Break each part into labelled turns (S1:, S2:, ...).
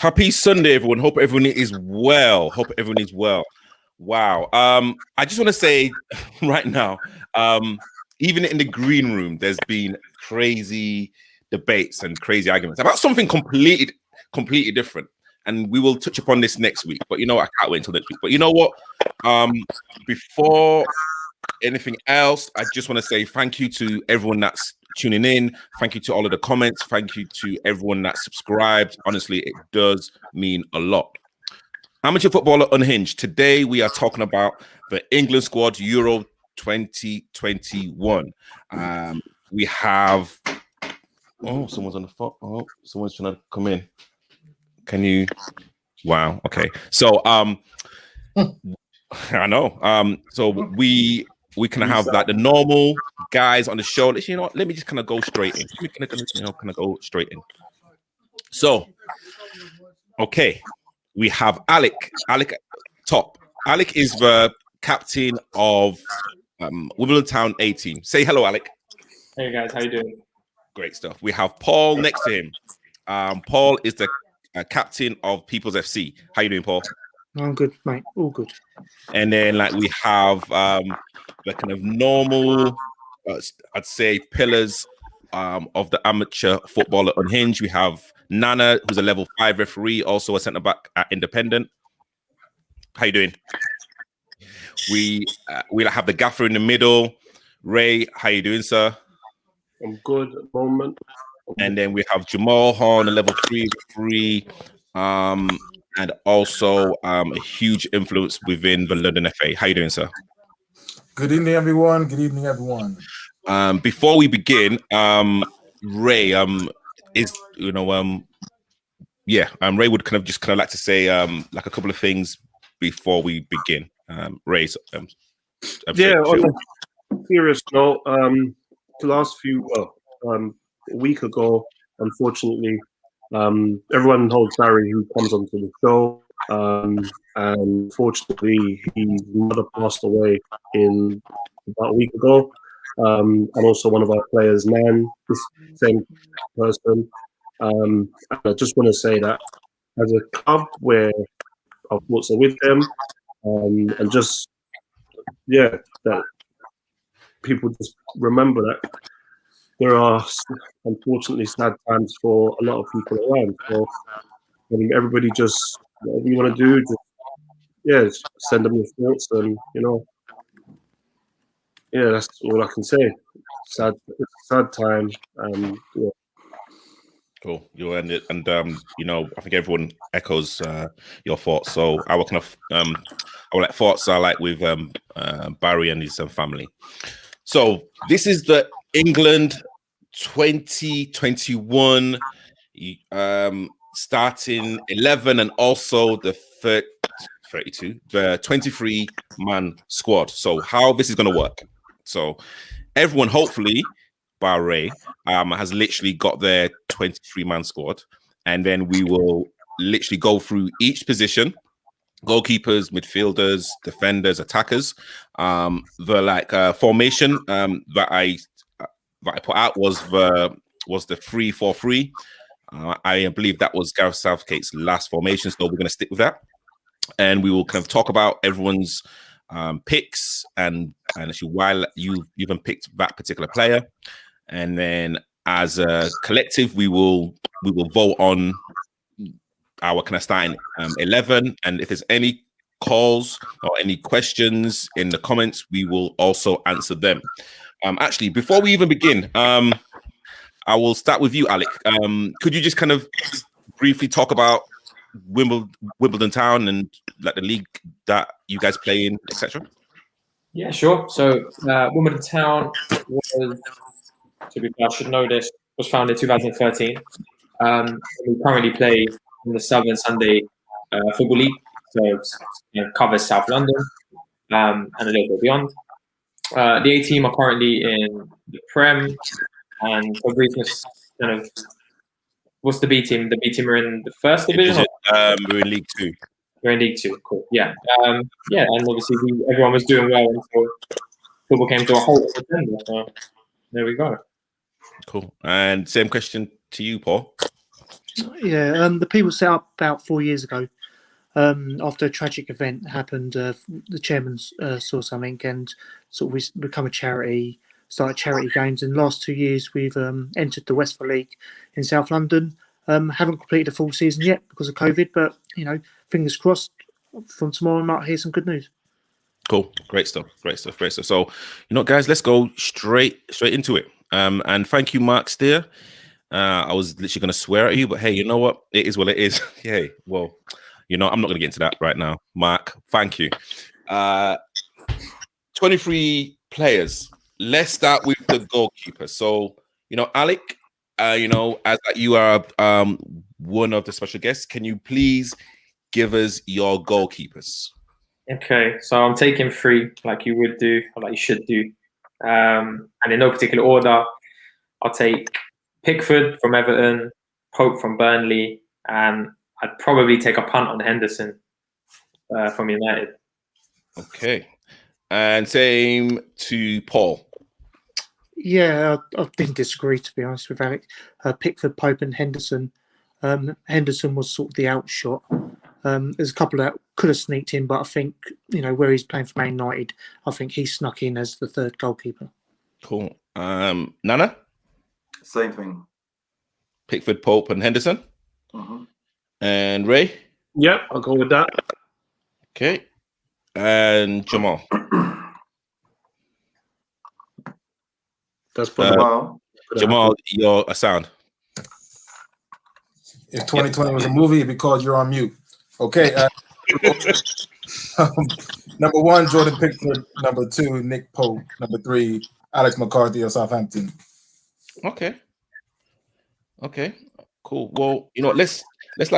S1: Happy Sunday, everyone. Hope everyone is well. Wow. I just want to say right now, even in the green room, there's been crazy debates and crazy arguments about something completely different. And we will touch upon this next week. But you know, I can't wait until next week. But you know what? Before anything else, I just want to say thank you to everyone that's tuning in. Thank you to all of the comments. Thank you to everyone that subscribed. Honestly, it does mean a lot. Amateur Footballer Unhinged. Today we are talking about the England squad Euro 2021. We have someone's on the phone. Oh, someone's trying to come in. Can you? Wow. Okay. So I know. So we can have like the normal guys on the show. You know what? Let me just kind of go straight in. Go straight in. So, okay, we have Alec. Alec top. Alec is the captain of Wimbledon Town A team. Say hello, Alec.
S2: Hey guys, how you doing?
S1: Great stuff. We have Paul next to him. Paul is the captain of People's FC. How you doing, Paul?
S3: I'm good, mate. All good.
S1: And then, like, we have the kind of normal, I'd say, pillars of the Amateur Footballer Unhinged. We have Nana, who's a level 5 referee, also a centre back at Independent. How you doing? We'll have the gaffer in the middle. Ray, how you doing, sir?
S4: I'm good at the moment.
S1: And then we have Jamal Horn, a level 3 referee, and also a huge influence within the London FA. How you doing, sir?
S5: Good evening, everyone. Good evening, everyone.
S1: Before we begin, Ray, Ray would kind of like to say like a couple of things before we begin. Ray,
S4: on a serious note, the last a week ago, unfortunately, everyone holds Barry who comes onto the show, and unfortunately, his mother passed away about a week ago, and also one of our players, Nan, this same person. And I just want to say that as a club, where our thoughts are with them, and just that people just remember that there are unfortunately sad times for a lot of people around. So everybody just whatever you want to do, just send them your thoughts, and that's all I can say. It's a sad time.
S1: Cool. You end it, and I think everyone echoes your thoughts. So our kind of our thoughts are like with Barry and his family. So this is the England 2021 starting 11 and also the 23-man squad. So how this is going to work. So everyone, hopefully, bar Ray, has literally got their 23-man squad. And then we will literally go through each position. Goalkeepers, midfielders, defenders, attackers. The formation that I put out was the 3-4-3. I believe that was Gareth Southgate's last formation, so we're going to stick with that. And we will kind of talk about everyone's picks and actually why you even picked that particular player. And then as a collective, we will vote on our kind of starting 11, and if there's any calls or any questions in the comments, we will also answer them. Actually, before we even begin, I will start with you, Alec. Could you just kind of briefly talk about Wimbledon Town and like the league that you guys play in, etc.?
S2: Yeah, sure. So Wimbledon Town was, to be fair, I should know this, was founded in 2013. We currently play in the Southern Sunday Football League, so it covers South London and a little bit beyond. The A team are currently in the Prem, and for briefness, kind of, what's the B team? The B team are in the first division.
S1: We're in League 2.
S2: We're in League 2. Cool. Yeah. And obviously everyone was doing well until football came to a halt. So there we go.
S1: Cool. And same question to you, Paul.
S3: Yeah, the people set up about 4 years ago. After a tragic event happened, the chairman saw something and sort of we become a charity, started charity games. In the last 2 years, we've entered the Westford League in South London. Haven't completed a full season yet because of COVID, but fingers crossed. From tomorrow, I might hear some good news.
S1: Cool, great stuff. So, guys, let's go straight into it. And thank you, Mark Steer. I was literally going to swear at you, but hey, you know what? It is what it is. Hey, well, I'm not going to get into that right now. Mark, thank you. 23 players. Let's start with the goalkeeper. So, Alec, as you are one of the special guests, can you please give us your goalkeepers?
S2: Okay, so I'm taking 3 like you would do, or like you should do. And in no particular order, I'll take Pickford from Everton, Pope from Burnley, and I'd probably take a punt on Henderson from United.
S1: Okay. And same to Paul.
S3: Yeah, I didn't disagree, to be honest with Alec. Pickford, Pope and Henderson. Henderson was sort of the outshot. There's a couple that could have sneaked in, but I think, where he's playing for Man United, I think he snuck in as the third goalkeeper.
S1: Cool. Nana?
S6: Same thing.
S1: Pickford, Pope and Henderson?
S6: Mm-hmm.
S1: And Ray?
S4: Yep, I'll go with that.
S1: Okay. And Jamal?
S4: That's probably
S1: Jamal, you're a sound.
S5: If 2020 was a movie, it'd be called You're on Mute. Okay. Number 1, Jordan Pickford. Number 2, Nick Pope. Number 3, Alex McCarthy of Southampton.
S1: Okay. Cool. Well, let's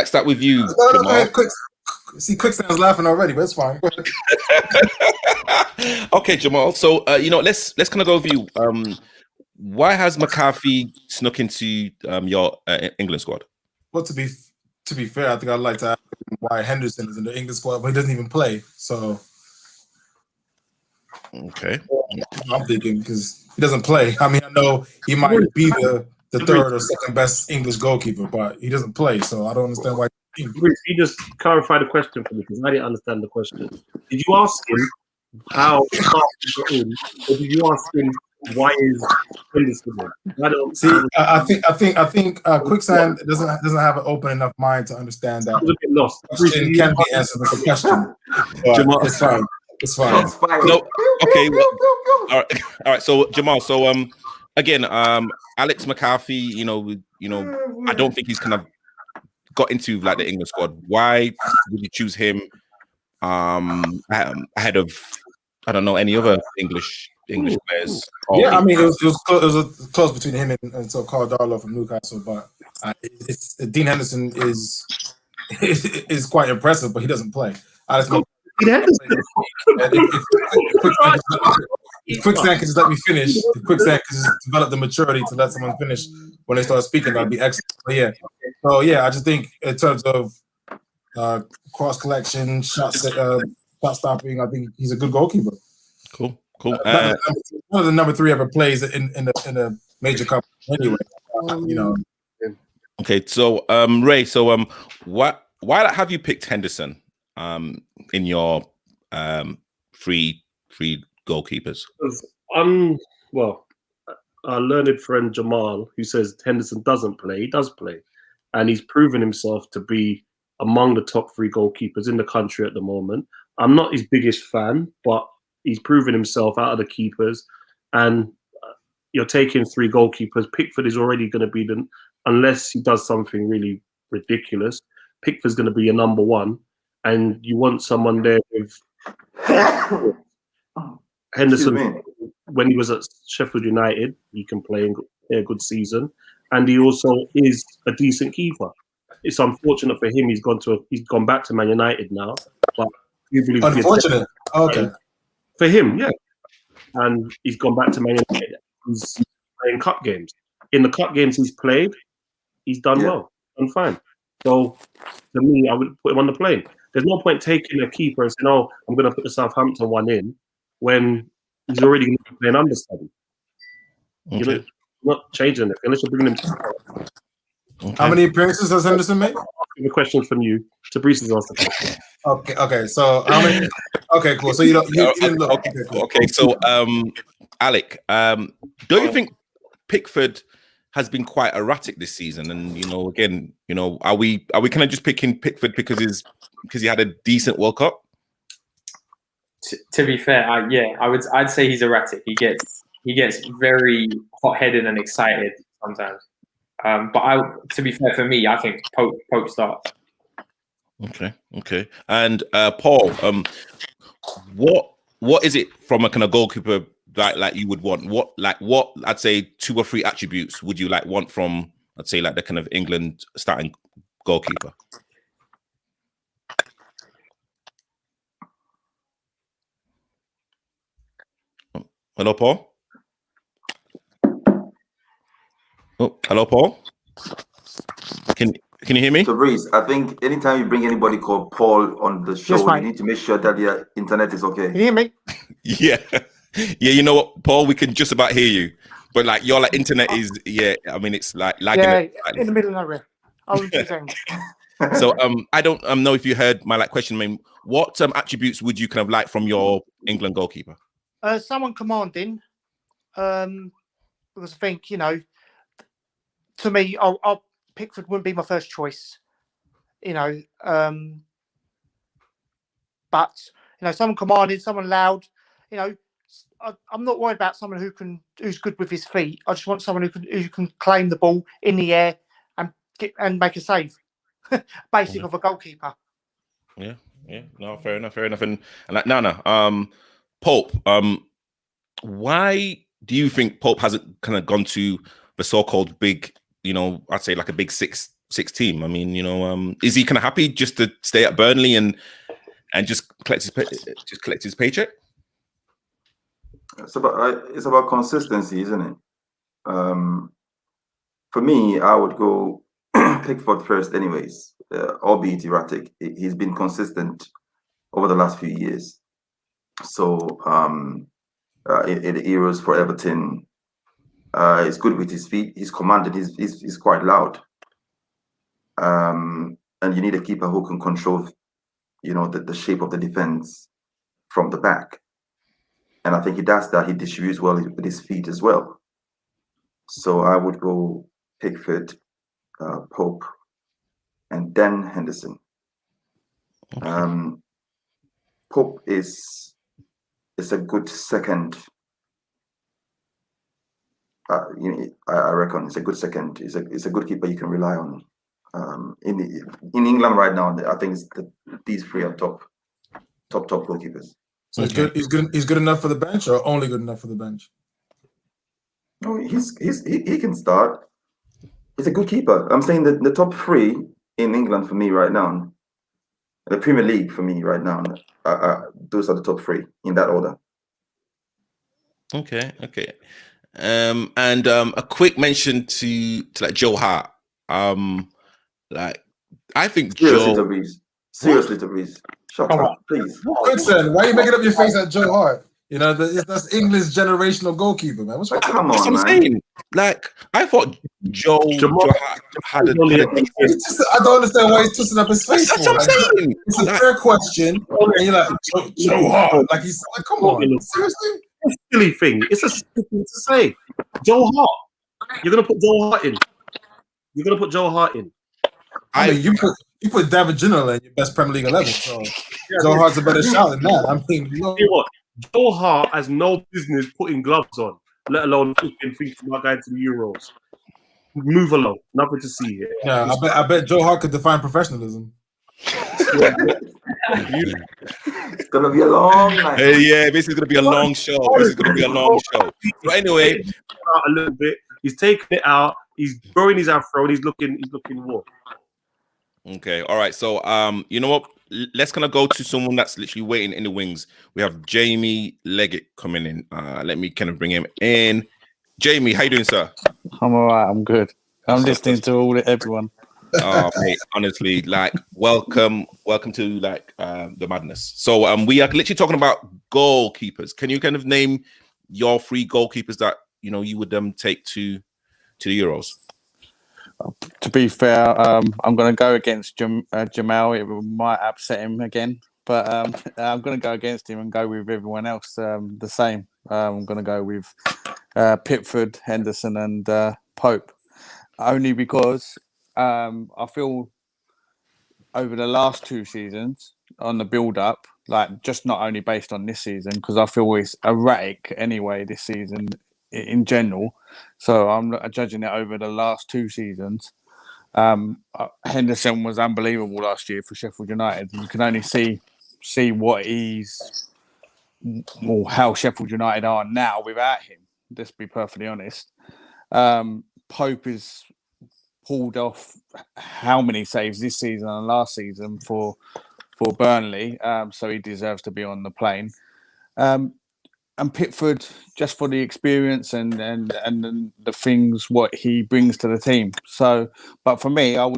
S1: start with you, Jamal.
S5: Quicksand's laughing already, but it's fine.
S1: Okay, Jamal. So let's kind of go with you. Why has McCarthy snuck into your England squad?
S5: Well, to be fair, I think I'd like to ask why Henderson is in the England squad, but he doesn't even play. So,
S1: okay,
S5: I'm thinking because he doesn't play. I mean, I know he might be the third or second best English goalkeeper, but he doesn't play. So I don't understand why.
S4: Bruce, you just clarify the question for me because I didn't understand the question. Did you ask him how he got in, or did you ask him why is Henderson there? I don't
S5: see. I think Quicksand doesn't have an open enough mind to understand that.
S4: I was a bit lost.
S5: Question can be answered with a question. Jamal, it's fine. It's fine.
S1: No, okay. Well, all right. So Jamal. So again, Alex McCarthy. I don't think he's kind of got into like the England squad. Why would you choose him ahead of any other English players?
S5: Yeah, I mean it was close between him and so Carl Darlow from Newcastle, but Dean Henderson is quite impressive, but he doesn't play. If Quicksand can just let me finish, if Quicksand can just develop the maturity to let someone finish when they start speaking, that'd be excellent. But yeah, so yeah, I just think in terms of cross collection, shot stopping, I think he's a good goalkeeper.
S1: Cool.
S5: One of the number 3 ever plays in a major cup anyway.
S1: Okay, so Ray, so why have you picked Henderson in your 3 goalkeepers?
S4: Our learned friend Jamal, who says Henderson doesn't play, he does play, and he's proven himself to be among the top 3 goalkeepers in the country at the moment. I'm not his biggest fan, but he's proven himself out of the keepers, and you're taking 3 goalkeepers. Pickford is already going to be unless he does something really ridiculous, Pickford's going to be your number 1, and you want someone there with Henderson. When he was at Sheffield United, he can play a good season, and he also is a decent keeper. It's unfortunate for him; he's gone back to Man United now. But
S5: unfortunate, okay,
S4: for him, yeah. And he's gone back to Man United. He's playing cup games. In the cup games he's played, he's done well, done fine. So, to me, I would put him on the plane. There's no point taking a keeper and saying, "Oh, I'm going to put the Southampton one in," when he's already going to play an understudy.
S1: Okay.
S4: You're not changing it unless you're bringing him.
S5: How many appearances has Henderson made?
S4: The question from you. Tabriz has asked the question.
S5: Okay. So how many? Okay, cool. So you didn't look.
S1: Okay,
S5: cool.
S1: okay. So, Alec, don't you think Pickford has been quite erratic this season? And again, are we kind of just picking Pickford because he had a decent World Cup?
S2: To be fair, I'd say he's erratic. He gets very hot-headed and excited sometimes. But to be fair, for me, I think Pope starts.
S1: Okay. And Paul, what is it from a kind of goalkeeper like you would want? What I'd say 2 or 3 attributes would you want from, I'd say, the kind of England starting goalkeeper? Hello, Paul. Oh, hello, Paul. Can you hear me?
S6: Tabriz, I think anytime you bring anybody called Paul on the show,
S3: Yes, mate.
S6: you need to make sure that their internet is okay.
S3: Can you hear me?
S1: Yeah. You know what, Paul? We can just about hear you, but your internet is it's lagging.
S3: Yeah, in the middle of nowhere.
S1: So I don't know if you heard my question. I mean, what attributes would you kind of like from your England goalkeeper?
S3: Someone commanding. Because I think to me, I'll Pickford wouldn't be my first choice. But someone commanding, someone loud. I'm not worried about someone who's good with his feet. I just want someone who can claim the ball in the air and make a save. Basic of a goalkeeper.
S1: Yeah. No, fair enough. And Nana, Pope, why do you think Pope hasn't kind of gone to the so-called big, I'd say a big six team? I mean, is he kind of happy just to stay at Burnley and just collect his paycheck?
S6: It's about consistency, isn't it? For me, I would go Pickford first, anyways. Albeit erratic, he's been consistent over the last few years. So in the Euros for Everton, he's good with his feet. He's commanded. He's quite loud. And you need a keeper who can control, the shape of the defense from the back. And I think he does that. He distributes well with his feet as well. So I would go Pickford, Pope, and then Henderson.
S1: Okay.
S6: Pope is a good second. I reckon it's a good second. It's a good keeper you can rely on. In England right now, I think it's these 3 are top goalkeepers.
S5: So he's good enough for the bench, or only good enough for the bench?
S6: No, he can start. He's a good keeper. I'm saying that the top 3 in England for me right now, the Premier League for me right now, those are the top 3 in that order.
S1: Okay. And a quick mention to Joe Hart. I think
S6: Seriously, Tabriz. Shut up, please.
S5: Goodson, why are you making up your face at Joe Hart? That's England's generational goalkeeper, man. What's wrong?
S6: Come
S1: That's
S6: on,
S1: what I'm
S6: man.
S1: saying. I thought Joe Hart had a.
S5: I don't understand why he's twisting up his face.
S1: That's what I'm saying.
S5: It's a fair question, and you're like Joe Hart. Come on, seriously.
S4: It's a silly thing. It's a stupid thing to say. Joe Hart. You're gonna put Joe Hart in.
S5: I mean, you put David Ginola in your best Premier League 11. So Joe Hart's a better shot than that. I mean,
S4: You know what? Joe Hart has no business putting gloves on, let alone thinking about going to the Euros. Move along. Nothing to see here.
S5: Yeah, I bet Joe Hart could define professionalism.
S6: It's gonna be a long night.
S1: Yeah, this is gonna be a long show. So anyway,
S4: a little bit. He's taking it out. He's growing his afro. And he's looking warm.
S1: Okay, all right. So you know what? Let's kind of go to someone that's literally waiting in the wings. We have Jamie Leggett coming in. Let me kind of bring him in. Jamie, how you doing, sir?
S7: I'm all right. I'm good. I'm listening to everyone.
S1: Oh, mate, honestly, welcome to the madness. So we are literally talking about goalkeepers. Can you kind of name your 3 goalkeepers that you would take to the Euros?
S7: To be fair, I'm going to go against Jamal. It might upset him again, but I'm going to go against him and go with everyone else the same. I'm going to go with Pickford, Henderson, and Pope, only because I feel over the last 2 seasons on the build-up, like just not only based on this season, because I feel it's erratic anyway this season in general. So I'm judging it over the last 2 seasons. Henderson was unbelievable last year for Sheffield United. You can only see what how Sheffield United are now without him. Let's be perfectly honest. Pope is pulled off how many saves this season and last season for Burnley, so he deserves to be on the plane. And Pickford, just for the experience and the things what he brings to the team. So, but for me, I'll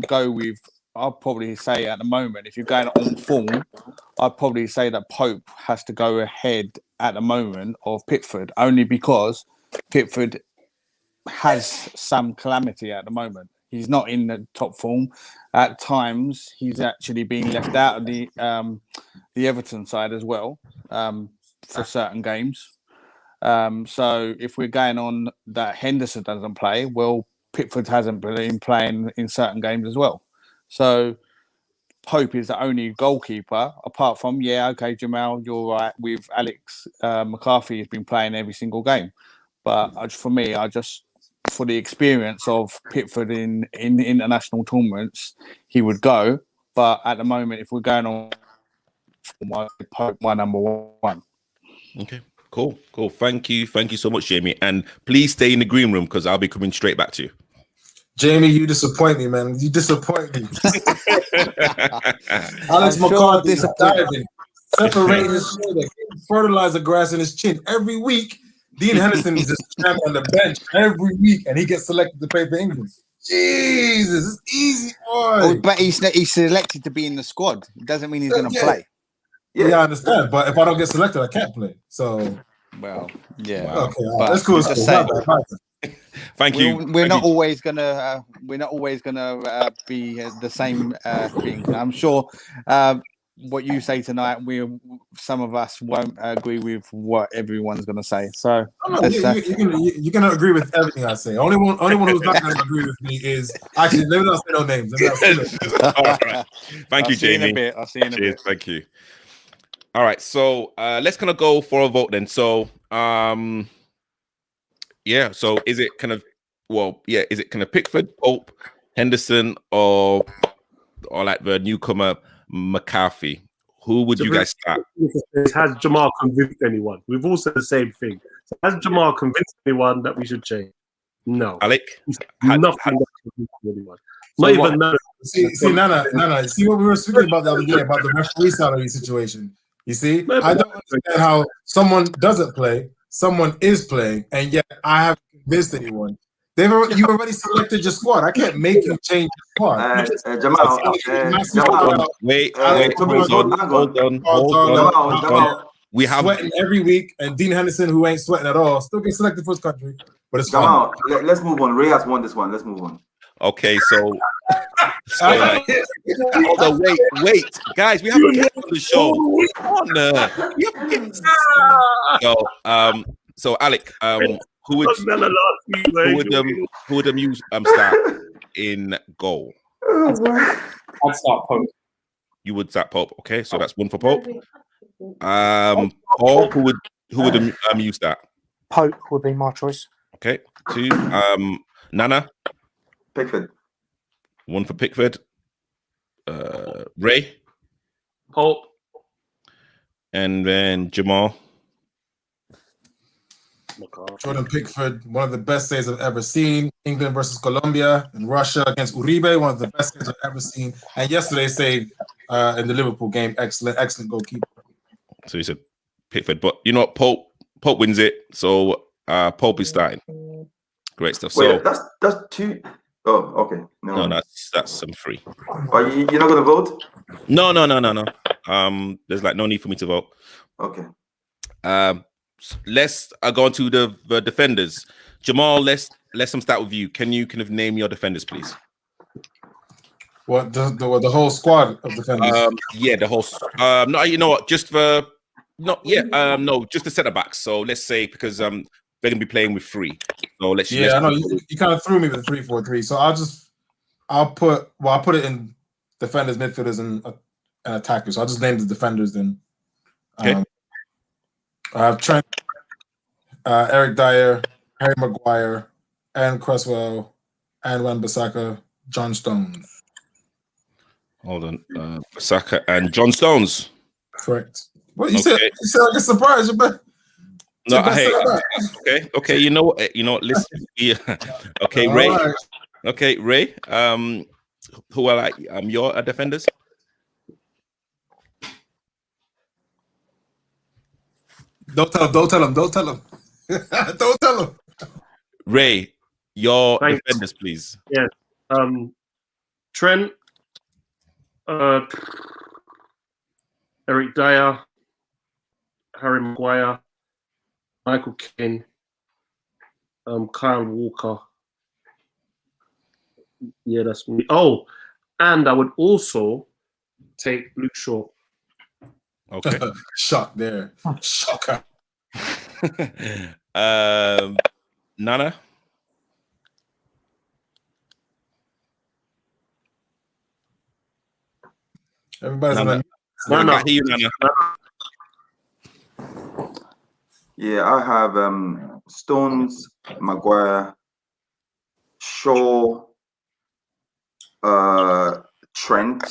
S7: probably say at the moment, if you're going on form, I'd probably say that Pope has to go ahead at the moment of Pickford, only because Pickford has some calamity at the moment. He's not in the top form. At times, he's actually being left out of the Everton side as well for certain games. So if we're going on that Henderson doesn't play, well, Pickford hasn't been playing in certain games as well. So Pope is the only goalkeeper, apart from, Jamal, you're right, with Alex McCarthy has been playing every single game. But for me, for the experience of Pickford in international tournaments, he would go. But at the moment, if we're going on, Pope, my number one.
S1: Okay, cool. Thank you so much, Jamie. And please stay in the green room because I'll be coming straight back to you.
S5: Jamie, you disappoint me, man. You disappoint me. Alex McCarthy is diving, separating his shoulder, fertilizer grass in his chin every week. Dean Henderson is just standing on the bench every week, and he gets selected to play for England. Jesus, it's easy, boy.
S7: Oh, but he's selected to be in the squad. It doesn't mean he's going to play.
S5: Yeah, I understand. But if I don't get selected, I can't play. So,
S7: well, yeah.
S5: Okay,
S7: but
S5: that's cool.
S1: Thank you.
S7: We're not always gonna be the same thing. I'm sure what you say tonight, some of us won't agree with what everyone's gonna say. So
S5: you're gonna agree with everything I say. Only one who's not gonna agree with me is actually. Let me not say no names.
S1: All right. Thank you, Jamie.
S7: I'll see you in a bit.
S1: Thank you. All right, so let's kind of go for a vote then. So so is it kind of Pickford, Pope, Henderson, or like the newcomer McCarthy? Who would you guys start?
S4: Has Jamal convinced anyone? We've all said the same thing. So has Jamal convinced anyone that we should change? No.
S1: Alec?
S4: Nothing that convinced anyone. Not even Nana.
S5: See, Nana. See what we were speaking about the other day about the referee salary situation. You see, I don't understand how someone doesn't play, someone is playing, and yet I haven't convinced anyone. You already selected your squad. I can't make you change your squad.
S6: Jamal,
S1: wait, hold on. We have
S5: sweating every week, and Dean Henderson, who ain't sweating at all, still gets selected for his country. But it's
S6: Jamal, let's move on. Ray has won this one. Let's move on.
S1: Okay, so hold on, wait, guys, we have a guest on the show. So Alec, who would you start in goal?
S2: I'd start Pope.
S1: You would start Pope. Okay, so that's one for Pope. Paul, who would you start?
S3: Pope would be my choice.
S1: Okay, 2. Nana.
S6: Pickford.
S1: 1 for Pickford. Ray.
S2: Pope.
S1: And then Jamal.
S5: Jordan Pickford, one of the best saves I've ever seen. England versus Colombia and Russia against Uribe, one of the best saves I've ever seen. And yesterday saved in the Liverpool game. Excellent goalkeeper.
S1: So he said Pickford, but you know what? Pope wins it. So Pope is starting. Great stuff.
S6: Wait, so that's 2. Oh, okay.
S1: No, that's some 3.
S6: Are you're not gonna vote?
S1: No. There's like no need for me to vote.
S6: Okay.
S1: Let's go on to the defenders. Jamal, let's start with you. Can you kind of name your defenders, please?
S5: What the whole squad of defenders?
S1: Yeah, the whole. No, you know what? Just for no, just the centre backs. So let's say because they're gonna be playing with 3. So let's.
S5: Yeah, I know you kind of threw me with 3-4-3. So I'll put it in defenders, midfielders, and attackers. So I'll just name the defenders then.
S1: Okay.
S5: I have Trent, Eric Dyer, Harry Maguire, Aaron Cresswell, and Wan-Bissaka, John Stones.
S1: Hold on, Saka and John Stones.
S5: Correct. What you said? You said like a surprise. You bet.
S1: No, okay. You know what? Listen. Yeah. Okay,
S5: All
S1: Ray.
S5: right.
S1: Okay, Ray. Who are your defenders?
S5: Don't tell him. Don't tell him.
S1: Ray, your
S4: Thanks.
S1: defenders, please.
S4: Trent, Eric Dyer, Harry Maguire, Michael Keane, Kyle Walker. Yeah, that's me. Oh, and I would also take Luke Shaw.
S1: Okay.
S5: Shock there. Shocker.
S1: Nana.
S5: Everybody's
S1: Nana.
S5: on
S4: Nana.
S1: I hear you, Nana.
S6: Yeah, I have Stones, Maguire, Shaw, Trent,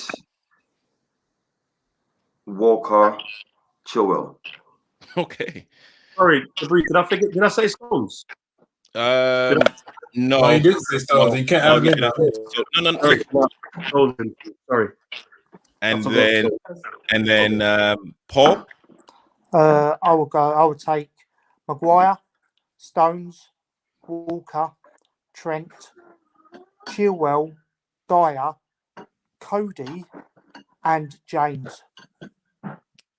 S6: Walker, Chilwell.
S1: Okay.
S4: Sorry, did I say Stones?
S1: No.
S5: Oh, you did say Stones. You can't have it now.
S1: So, no.
S4: Sorry.
S1: And then Paul.
S3: I would take Maguire, Stones, Walker, Trent, Chilwell, Dyer, Cody, and James.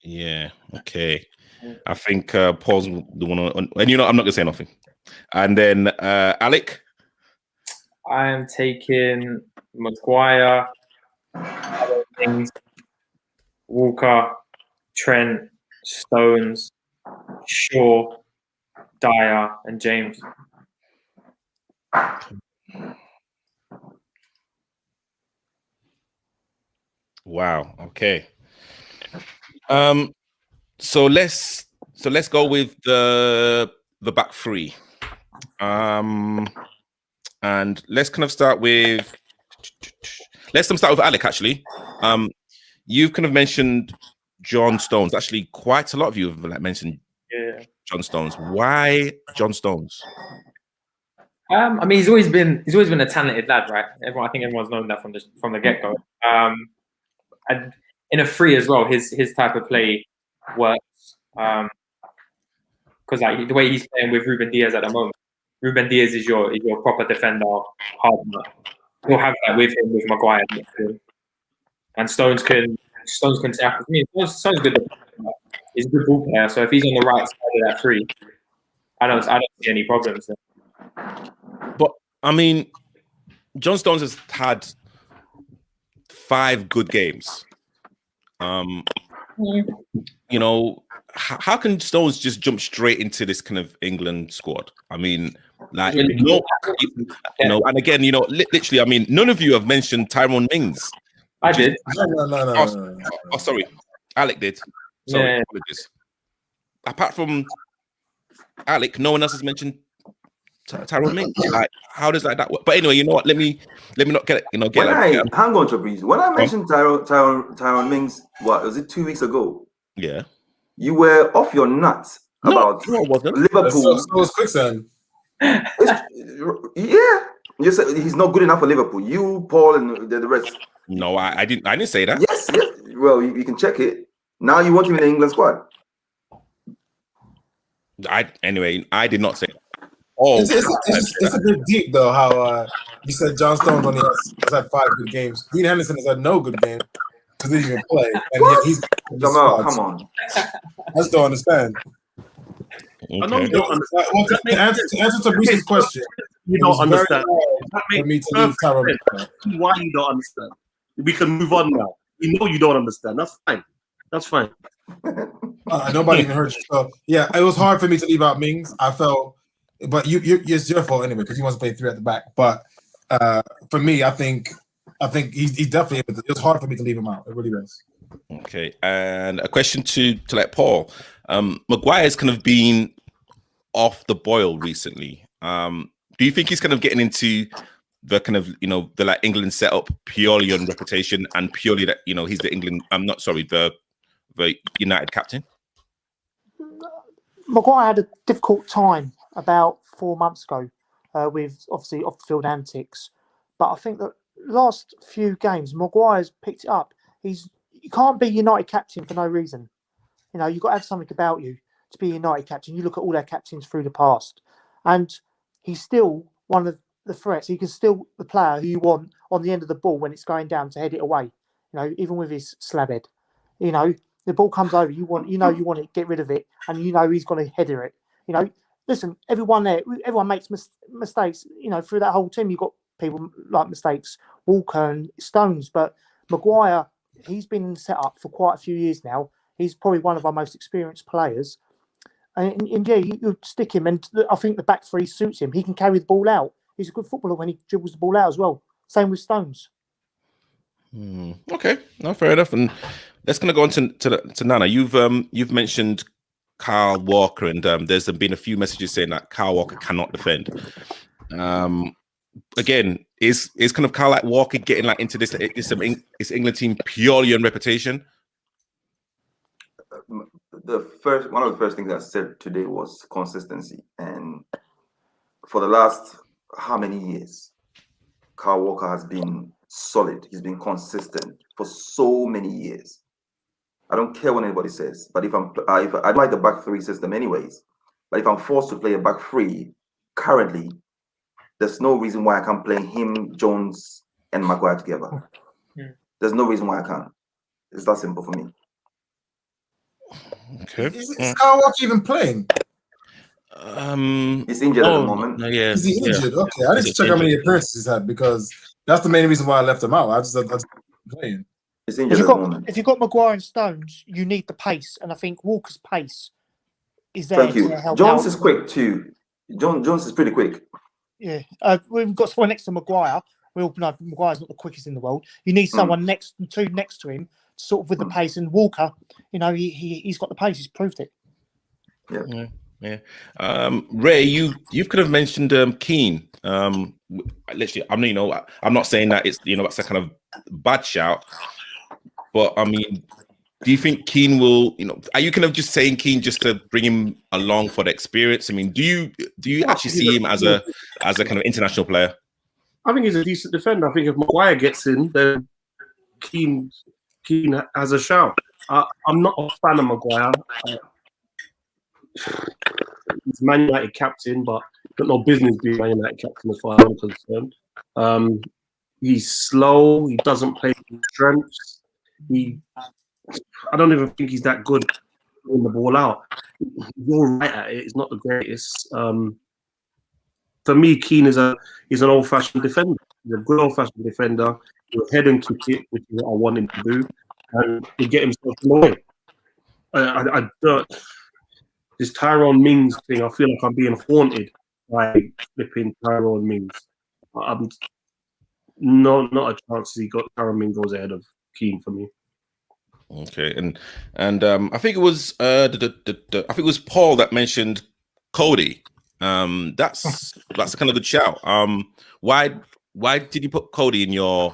S1: Yeah. Okay. I think Paul's the one on, and I'm not gonna say nothing. And then Alec.
S2: I am taking Maguire, Walker, Trent, Stones, Shaw, Dyer, and James.
S1: Wow. Okay. So let's go with the back 3. And let's kind of start with Alec, actually. You've kind of mentioned John Stones. Actually, quite a lot of you have mentioned John Stones. Why John Stones?
S2: I mean, he's always been a talented lad, right? I think everyone's known that from the get go. And in a 3 as well, his type of play works. Because the way he's playing with Ruben Diaz at the moment, Ruben Diaz is your proper defender, hard man. He'll have that with him with Maguire, and Stones can tackle. I mean, Stones good. He's a good ball player, so if he's on the right side of that 3, I don't see any problems there.
S1: But I mean, John Stones has had 5 good games. How can Stones just jump straight into this kind of England squad? I mean, and again, literally, I mean, none of you have mentioned Tyrone Mings.
S2: I did.
S5: No.
S1: Oh, sorry, Alec did. Sorry, apologies. Apart from Alec, no one else has mentioned Tyrone Mings. Like, how does that work? But anyway, you know what? Let me not get
S6: Hang on, Trabriz. When I mentioned Tyrone Mings, what was it 2 weeks ago?
S1: Yeah.
S6: You were off your nuts about Liverpool.
S5: So was Quicksand.
S6: Yeah, you said he's not good enough for Liverpool. You, Paul, and the rest.
S1: No, I didn't say that.
S6: Yes. Well, you can check it. Now you want him in the England squad.
S1: I did not say that. Oh,
S5: it's a bit deep though. How you said John Stones only has had 5 good games. Dean Henderson has had no good game because he didn't even play. And yet he's
S6: Jamal, come on.
S5: I just don't understand.
S4: I know you don't understand.
S5: Well, to answer Fabrice's question,
S4: You don't understand.
S5: for me to leave Tyrone.
S4: Why you don't understand? We can move on now. We know you don't understand. That's fine. That's fine.
S5: Nobody even heard you. So yeah, it was hard for me to leave out Mings. I felt, but it's your fault anyway because he wants to play 3 at the back. But for me, I think he's definitely. It was hard for me to leave him out. It really was.
S1: Okay, and a question to like Paul. Maguire's kind of been off the boil recently. Do you think he's kind of getting into the kind of the like England setup purely on reputation and purely that he's the England? The United captain.
S3: Maguire had a difficult time about 4 months ago with obviously off the field antics, but I think that last few games Maguire's picked it up. You can't be United captain for no reason. You've got to have something about you to be United captain. You look at all their captains through the past, and he's still one of the threats. He can still the player who you want on the end of the ball when it's going down to head it away. Even with his slab head. The ball comes over. You want to get rid of it, and he's going to header it. Listen, everyone makes mistakes. Through that whole team, you've got people like mistakes, Walker and Stones, but Maguire, he's been in the setup for quite a few years now. He's probably one of our most experienced players, and yeah, you stick him, and I think the back three suits him. He can carry the ball out. He's a good footballer when he dribbles the ball out as well. Same with Stones.
S1: Okay, no, fair enough. And let's kind of go on to Nana. You've mentioned Kyle Walker, and there's been a few messages saying that Kyle Walker cannot defend. Again, is kind of Kyle Walker getting like into this England team purely on reputation?
S6: One of the first things I said today was consistency, and for the last how many years, Kyle Walker has been solid. He's been consistent for so many years. I don't care what anybody says, but if I like the back three system anyways, but if I'm forced to play a back three currently, there's no reason why I can't play him, Jones, and Maguire together. There's no reason why I can't. It's that simple for me.
S1: Okay.
S5: Is Kyle Walker even playing?
S6: He's injured at the moment.
S1: Yeah.
S5: Is he injured? Yeah. Okay, I need to check how many appearances he's had because that's the main reason why I left him out. I just playing.
S6: He's injured at the moment.
S3: If you've got Maguire and Stones, you need the pace, and I think Walker's pace is there.
S6: Thank you. Jones is quick too. Jones is pretty quick.
S3: Yeah, we've got someone next to Maguire. We all know Maguire's not the quickest in the world. You need someone next to him, sort of with the pace. And Walker, he's got the pace. He's proved it.
S1: Yeah. Ray, you've kind of mentioned Keane. Literally, I'm not saying that it's that's a kind of bad shout, but I mean, do you think Keane will? Are you kind of just saying Keane just to bring him along for the experience? I mean, do you actually see him as a kind of international player?
S4: I think he's a decent defender. I think if Maguire gets in, then Keane has a shout. I'm not a fan of Maguire. He's Man United captain, but got no business being Man United captain as far as I'm concerned. He's slow. He doesn't play with strengths. I don't even think he's that good throwing the ball out. He's all right at it. He's not the greatest. For me, Keane is an old-fashioned defender. He's a good old-fashioned defender. He'll head and kick it, which is what I want him to do, and he'll get himself in the way. I don't. This Tyrone Mings thing, I feel like I'm being haunted by flipping Tyrone Mings. I'm not a chance Tyrone Mings goes ahead of Keane for me.
S1: Okay, and I think it was I think it was Paul that mentioned Cody. That's a kind of good shout. Why did you put Cody in your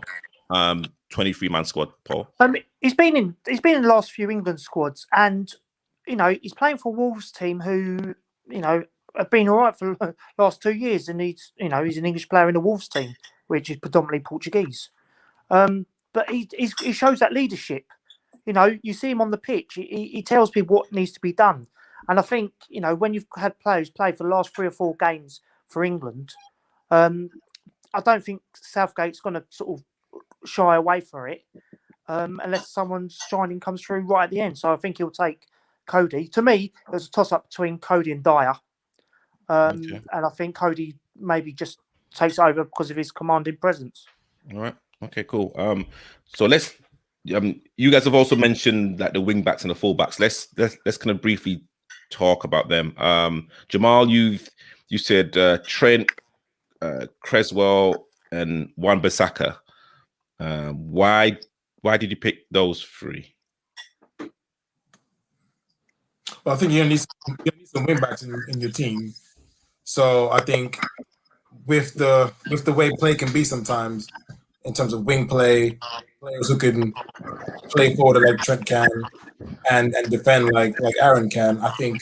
S1: 23-man squad, Paul?
S3: He's been in the last few England squads, and he's playing for Wolves team who have been all right for the last 2 years, and he's an English player in the Wolves team, which is predominantly Portuguese. But he shows that leadership. You see him on the pitch. He tells people what needs to be done. And I think, when you've had players play for the last 3 or 4 games for England, I don't think Southgate's going to sort of shy away from it unless someone's shining comes through right at the end. So I think he'll take Cody. To me, there's a toss-up between Cody and Dyer. And I think Cody maybe just takes over because of his commanding presence.
S1: All right. Okay, cool. So let's. You guys have also mentioned like the wing backs and the full backs. Let's kind of briefly talk about them. Jamal, you said Trent, Creswell, and Wan-Bissaka. Why did you pick those three?
S5: Well, I think you need some wing backs in your team. So I think with the way play can be sometimes, in terms of wing play, players who can play forward like Trent can and defend like Aaron can, I think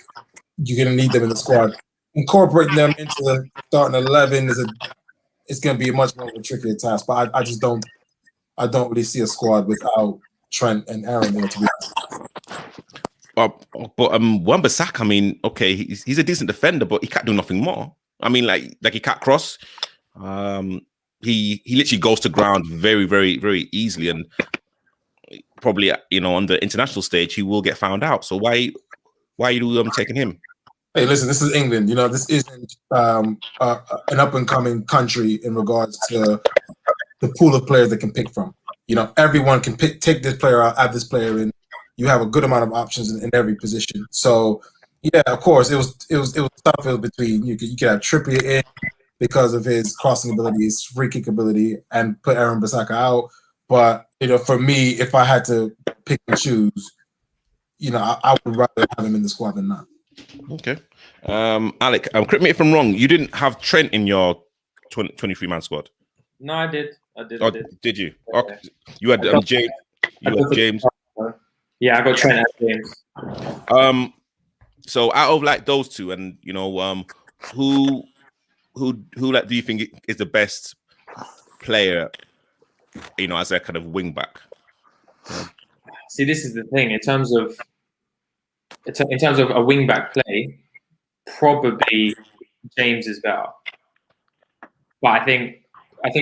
S5: you're gonna need them in the squad. Incorporating them into the starting 11 it's gonna be a much more of a trickier task. But I just don't really see a squad without Trent and Aaron there to be.
S1: But Wan-Bissaka, I mean, okay, he's a decent defender, but he can't do nothing more. I mean, like he can't cross. He literally goes to ground very, very, very easily, and probably on the international stage he will get found out. So why are you taking him?
S5: Hey, listen, this is England. This isn't an up and coming country in regards to the pool of players that can pick from. Everyone can take this player out, add this player in. You have a good amount of options in every position. So yeah, of course, it was tough. It was between you could have Trippier in because of his crossing ability, his free kick ability, and put Aaron Bissaka out. But for me, if I had to pick and choose, I would rather have him in the squad than not.
S1: Okay, Alec, correct me if I'm wrong. You didn't have Trent in your 23-man squad.
S2: No, I did.
S1: Oh, did you? Okay. You had James. James.
S2: Yeah, I got Trent and James.
S1: So out of like those two, and who like do you think is the best player? As a kind of wing back.
S2: See, this is the thing. In terms of a wing back play, probably James is better. But I think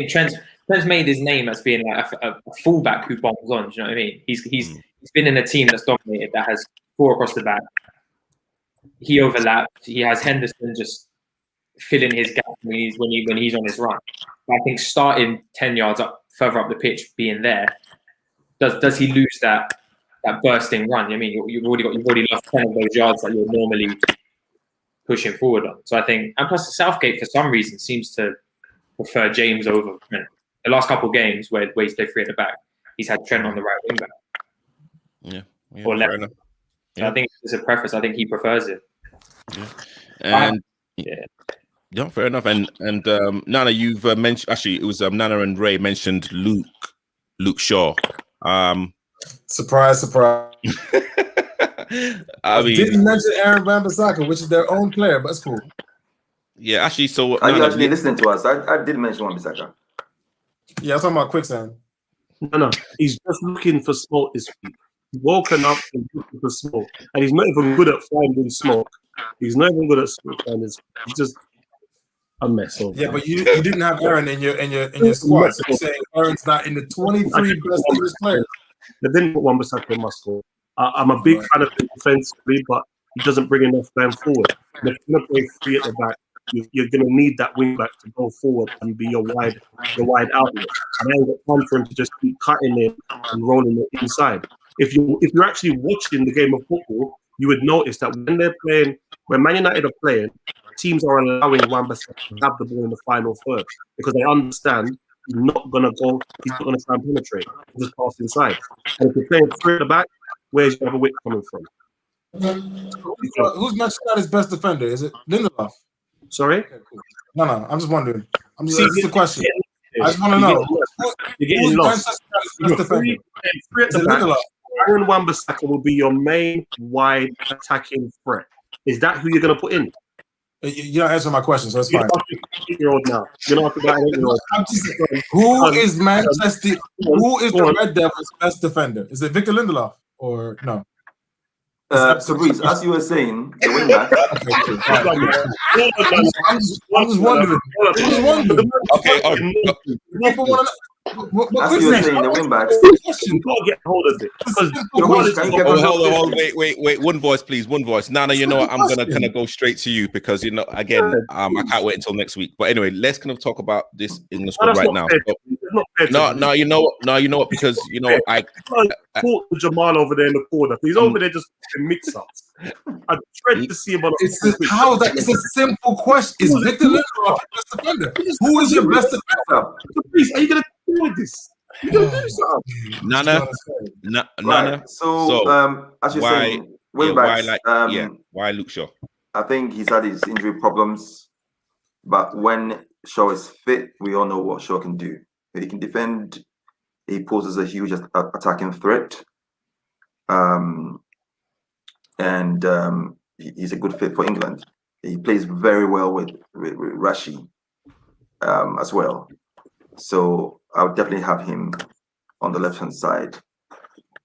S2: Trent's made his name as being like a fullback who bombs on. Do you know what I mean? He's been in a team that's dominated, that has 4 across the back. He overlapped. He has Henderson just filling his gap when he's on his run. But I think starting 10 yards further up the pitch, being there, does he lose that bursting run? I mean, you've already lost 10 of those yards that you're normally pushing forward on. So I think, and plus Southgate for some reason seems to prefer James over Trent. The last couple of games where he's played 3 at the back, he's had Trent on the right wing back.
S1: Yeah,
S2: or left.
S1: Yeah.
S2: I think it's a preference. I think he prefers it.
S1: Yeah. Yeah, fair enough. And Nana, you've mentioned, actually it was Nana and Ray mentioned Luke Shaw.
S5: Surprise.
S1: I mean,
S5: didn't mention Aaron Wan-Bissaka, which is their own player, but it's cool.
S1: Yeah, actually, so
S6: are you actually listening to us? I did mention Wan-Bissaka.
S5: Yeah, I'm talking about Quicksand.
S4: No, he's just looking for smoke this week. He's woken up and looking for smoke, and he's not even good at finding smoke. He's not even good at smoke, and he's just a mess.
S5: Yeah, but you didn't have Aaron in your squad. So you're saying Aaron's not in the 23 best English players.
S4: They didn't put Wan-Bissaka in my squad. I'm a big fan of him defensively, but he doesn't bring enough going forward. And if you're going to play 3 at the back, you're going to need that wing back to go forward and be your wide outlet. And I ain't got time for him to just keep cutting it and rolling it inside. If you're actually watching the game of football, you would notice that when Man United are playing, teams are allowing Wan-Bissaka to have the ball in the final third because they understand he's not going to try and penetrate. He'll just pass inside. And if you're playing 3 at the back, where's your other width coming from?
S5: Who's Manchester United's best defender? Is it Lindelof?
S4: Sorry?
S5: Okay, cool. No, I'm just wondering. This is the question. I just want to know. Who's Manchester United's best defender?
S4: 3 at the back. Aaron Wan-Bissaka will be your main wide attacking threat. Is that who you're going to put in?
S5: You're not answering my question, so it's fine.
S4: You're 8-year-old now. You're not about 8-year-old.
S5: Who is the Red Devils' best defender? Is it Victor Lindelof or no?
S6: So, Reese, as you were saying, the wing back.
S5: I'm just wondering.
S1: Okay.
S6: As you were saying, the wing backs.
S4: You gotta get hold of it.
S1: Hold, wait. One voice, please. One voice. Nana, you know what? I'm gonna kind of go straight to you because again, I can't wait until next week. But anyway, let's kind of talk about this in the squad right now.
S4: not fair to him.
S1: No, you know what? Because I
S4: Caught Jamal over there in the corner. He's over there just in mix-ups. I dread to see him on.
S5: How is that? It's a simple question. Is Victor Lindelof your best defender? Who is your best defender?
S4: Please, are you gonna deal with this? You gonna do something?
S1: Nana.
S6: Right. So, as you're saying,
S1: why Luke Shaw?
S6: I think he's had his injury problems, but when Shaw is fit, we all know what Shaw can do. He can defend. He poses a huge attacking threat, and he's a good fit for England. He plays very well with Rashi as well. So I would definitely have him on the left-hand side.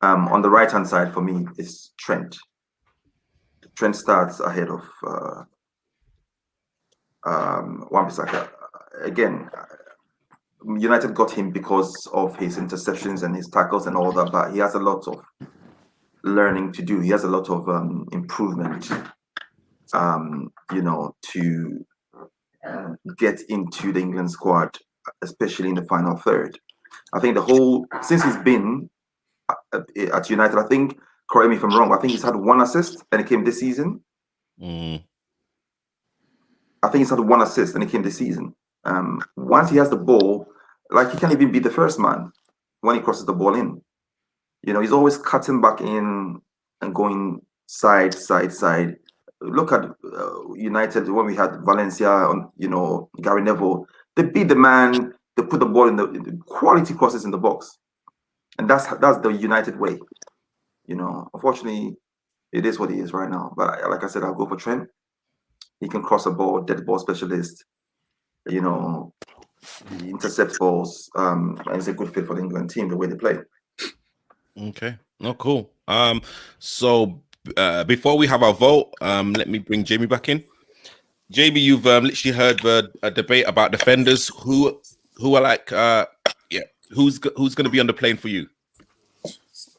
S6: On the right-hand side for me is Trent. Trent starts ahead of Wan-Bissaka. Again, United got him because of his interceptions and his tackles and all that, but he has a lot of learning to do. He has a lot of improvement, to get into the England squad, especially in the final third. I think since he's been at United, I think, correct me if I'm wrong, I think he's had 1 assist and it came this season. I think he's had 1 assist and it came this season. Once he has the ball, like, he can't even be the first man when he crosses the ball in. He's always cutting back in and going side. Look at United when we had Valencia on, Gary Neville. They beat the man. They put the ball in the quality crosses in the box, and that's the United way. Unfortunately, it is what it is right now. But like I said, I'll go for Trent. He can cross a ball, dead ball specialist. He intercepts balls, and he's a good fit for the England team, the way they play.
S1: Okay. Oh, cool. So before we have our vote, let me bring Jamie back in. Jamie, you've literally heard a debate about defenders. Who are like, who's going to be on the plane for you?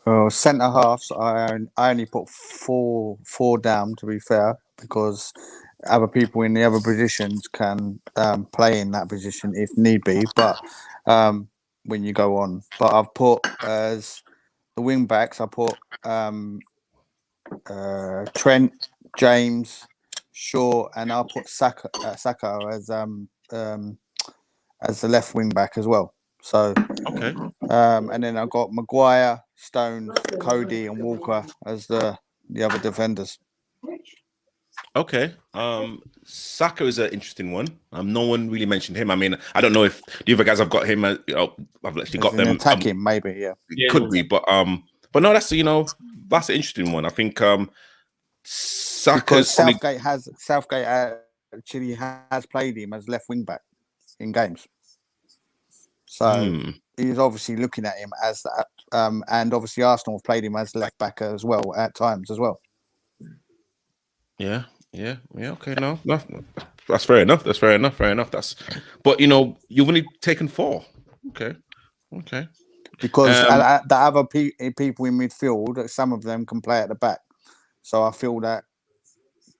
S7: Well, centre halves, I only put four down, to be fair, because other people in the other positions can play in that position if need be. But when you go on, but I've put as the wing backs, I put Trent, James, Shaw, and I'll put Saka as the left wing back as well. So
S1: okay,
S7: and then I've got Maguire, Stones, Cody, and Walker as the other defenders.
S1: Okay. Saka is an interesting one. No one really mentioned him. I mean, I don't know if the other guys have got him. I've actually got them
S7: attacking, maybe. Yeah,
S1: it could be, but no, that's that's an interesting one. I think Saka,
S7: because Southgate actually has played him as left wing back in games, so he's obviously looking at him as that. And obviously Arsenal have played him as left back as well at times as well.
S1: Yeah. Okay, no, that's fair enough. But you've only taken 4. Okay.
S7: Because the other people in midfield, some of them can play at the back. So I feel that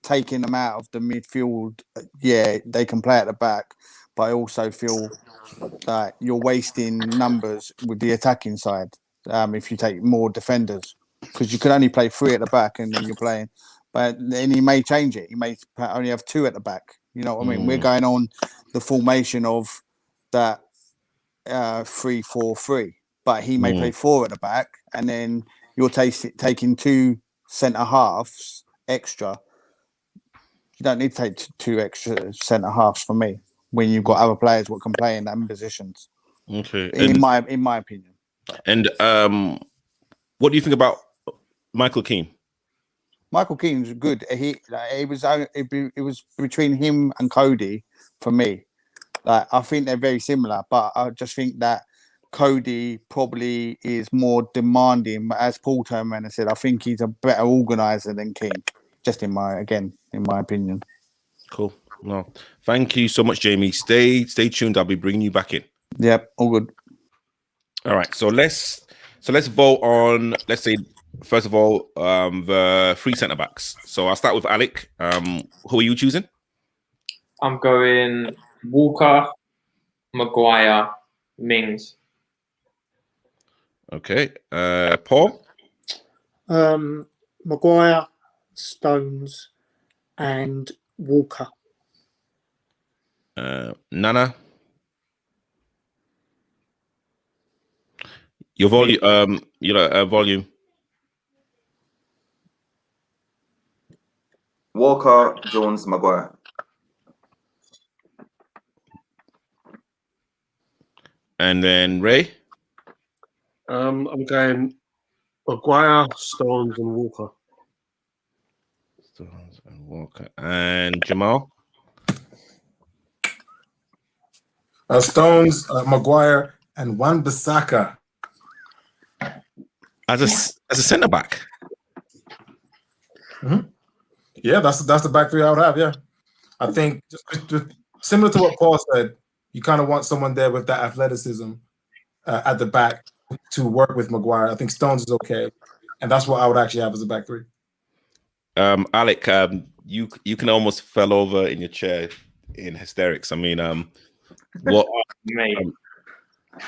S7: taking them out of the midfield, they can play at the back. But I also feel that you're wasting numbers with the attacking side if you take more defenders. Because you can only play 3 at the back and then you're playing. But then he may change it. He may only have 2 at the back. You know what I mean? We're going on the formation of that 3-4-3. But he may play 4 at the back, and then you're taking 2 centre halves extra. You don't need to take 2 extra centre halves for me when you've got other players what can play in them positions.
S1: Okay,
S7: in my opinion.
S1: And what do you think about Michael Keane?
S7: Michael Keane's good. It was between him and Cody for me. Like, I think they're very similar, but I just think that Cody probably is more demanding. But as Paul Turman said, I think he's a better organizer than Keane. Just in my opinion. Cool.
S1: No, thank you so much, Jamie. Stay tuned. I'll be bringing you back in.
S7: Yep, all good.
S1: All right. So let's vote on. Let's say first of all the 3 centre backs. So I'll start with Alec. Who are you choosing?
S2: I'm going Walker, Maguire, Mings.
S1: Okay. Paul?
S3: Maguire, Stones, and Walker.
S1: Nana? Your volume, volume.
S6: Walker, Jones, Maguire.
S1: And then Ray?
S4: I'm going Maguire, Stones, and Walker.
S1: Stones and Walker. And Jamal?
S5: Stones, Maguire, and Wan-Bissaka.
S1: As a centre back.
S5: Yeah, that's the back three I would have. Yeah, I think just similar to what Paul said, you kind of want someone there with that athleticism at the back to work with Maguire. I think Stones is okay, and that's what I would actually have as a back three.
S1: Alec, you can almost fell over in your chair in hysterics. I mean, what?
S2: Mate,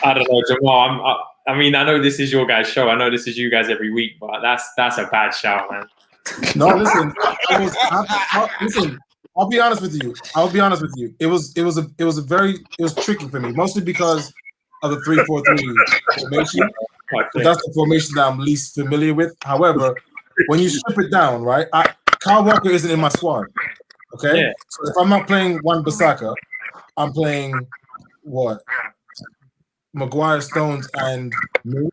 S2: I don't know, Jamal. I mean, I know this is your guys' show. I know this is you guys every week, but that's a bad shout, man.
S5: No, listen. Listen, I'll be honest with you. It was tricky for me, mostly because of the 3-4-3 formation. That's the formation that I'm least familiar with. However, when you strip it down, right? Kyle Walker isn't in my squad. Okay,
S2: Yeah.
S5: so if I'm not playing Wan-Bissaka, I'm playing what? Maguire, Stones, and me.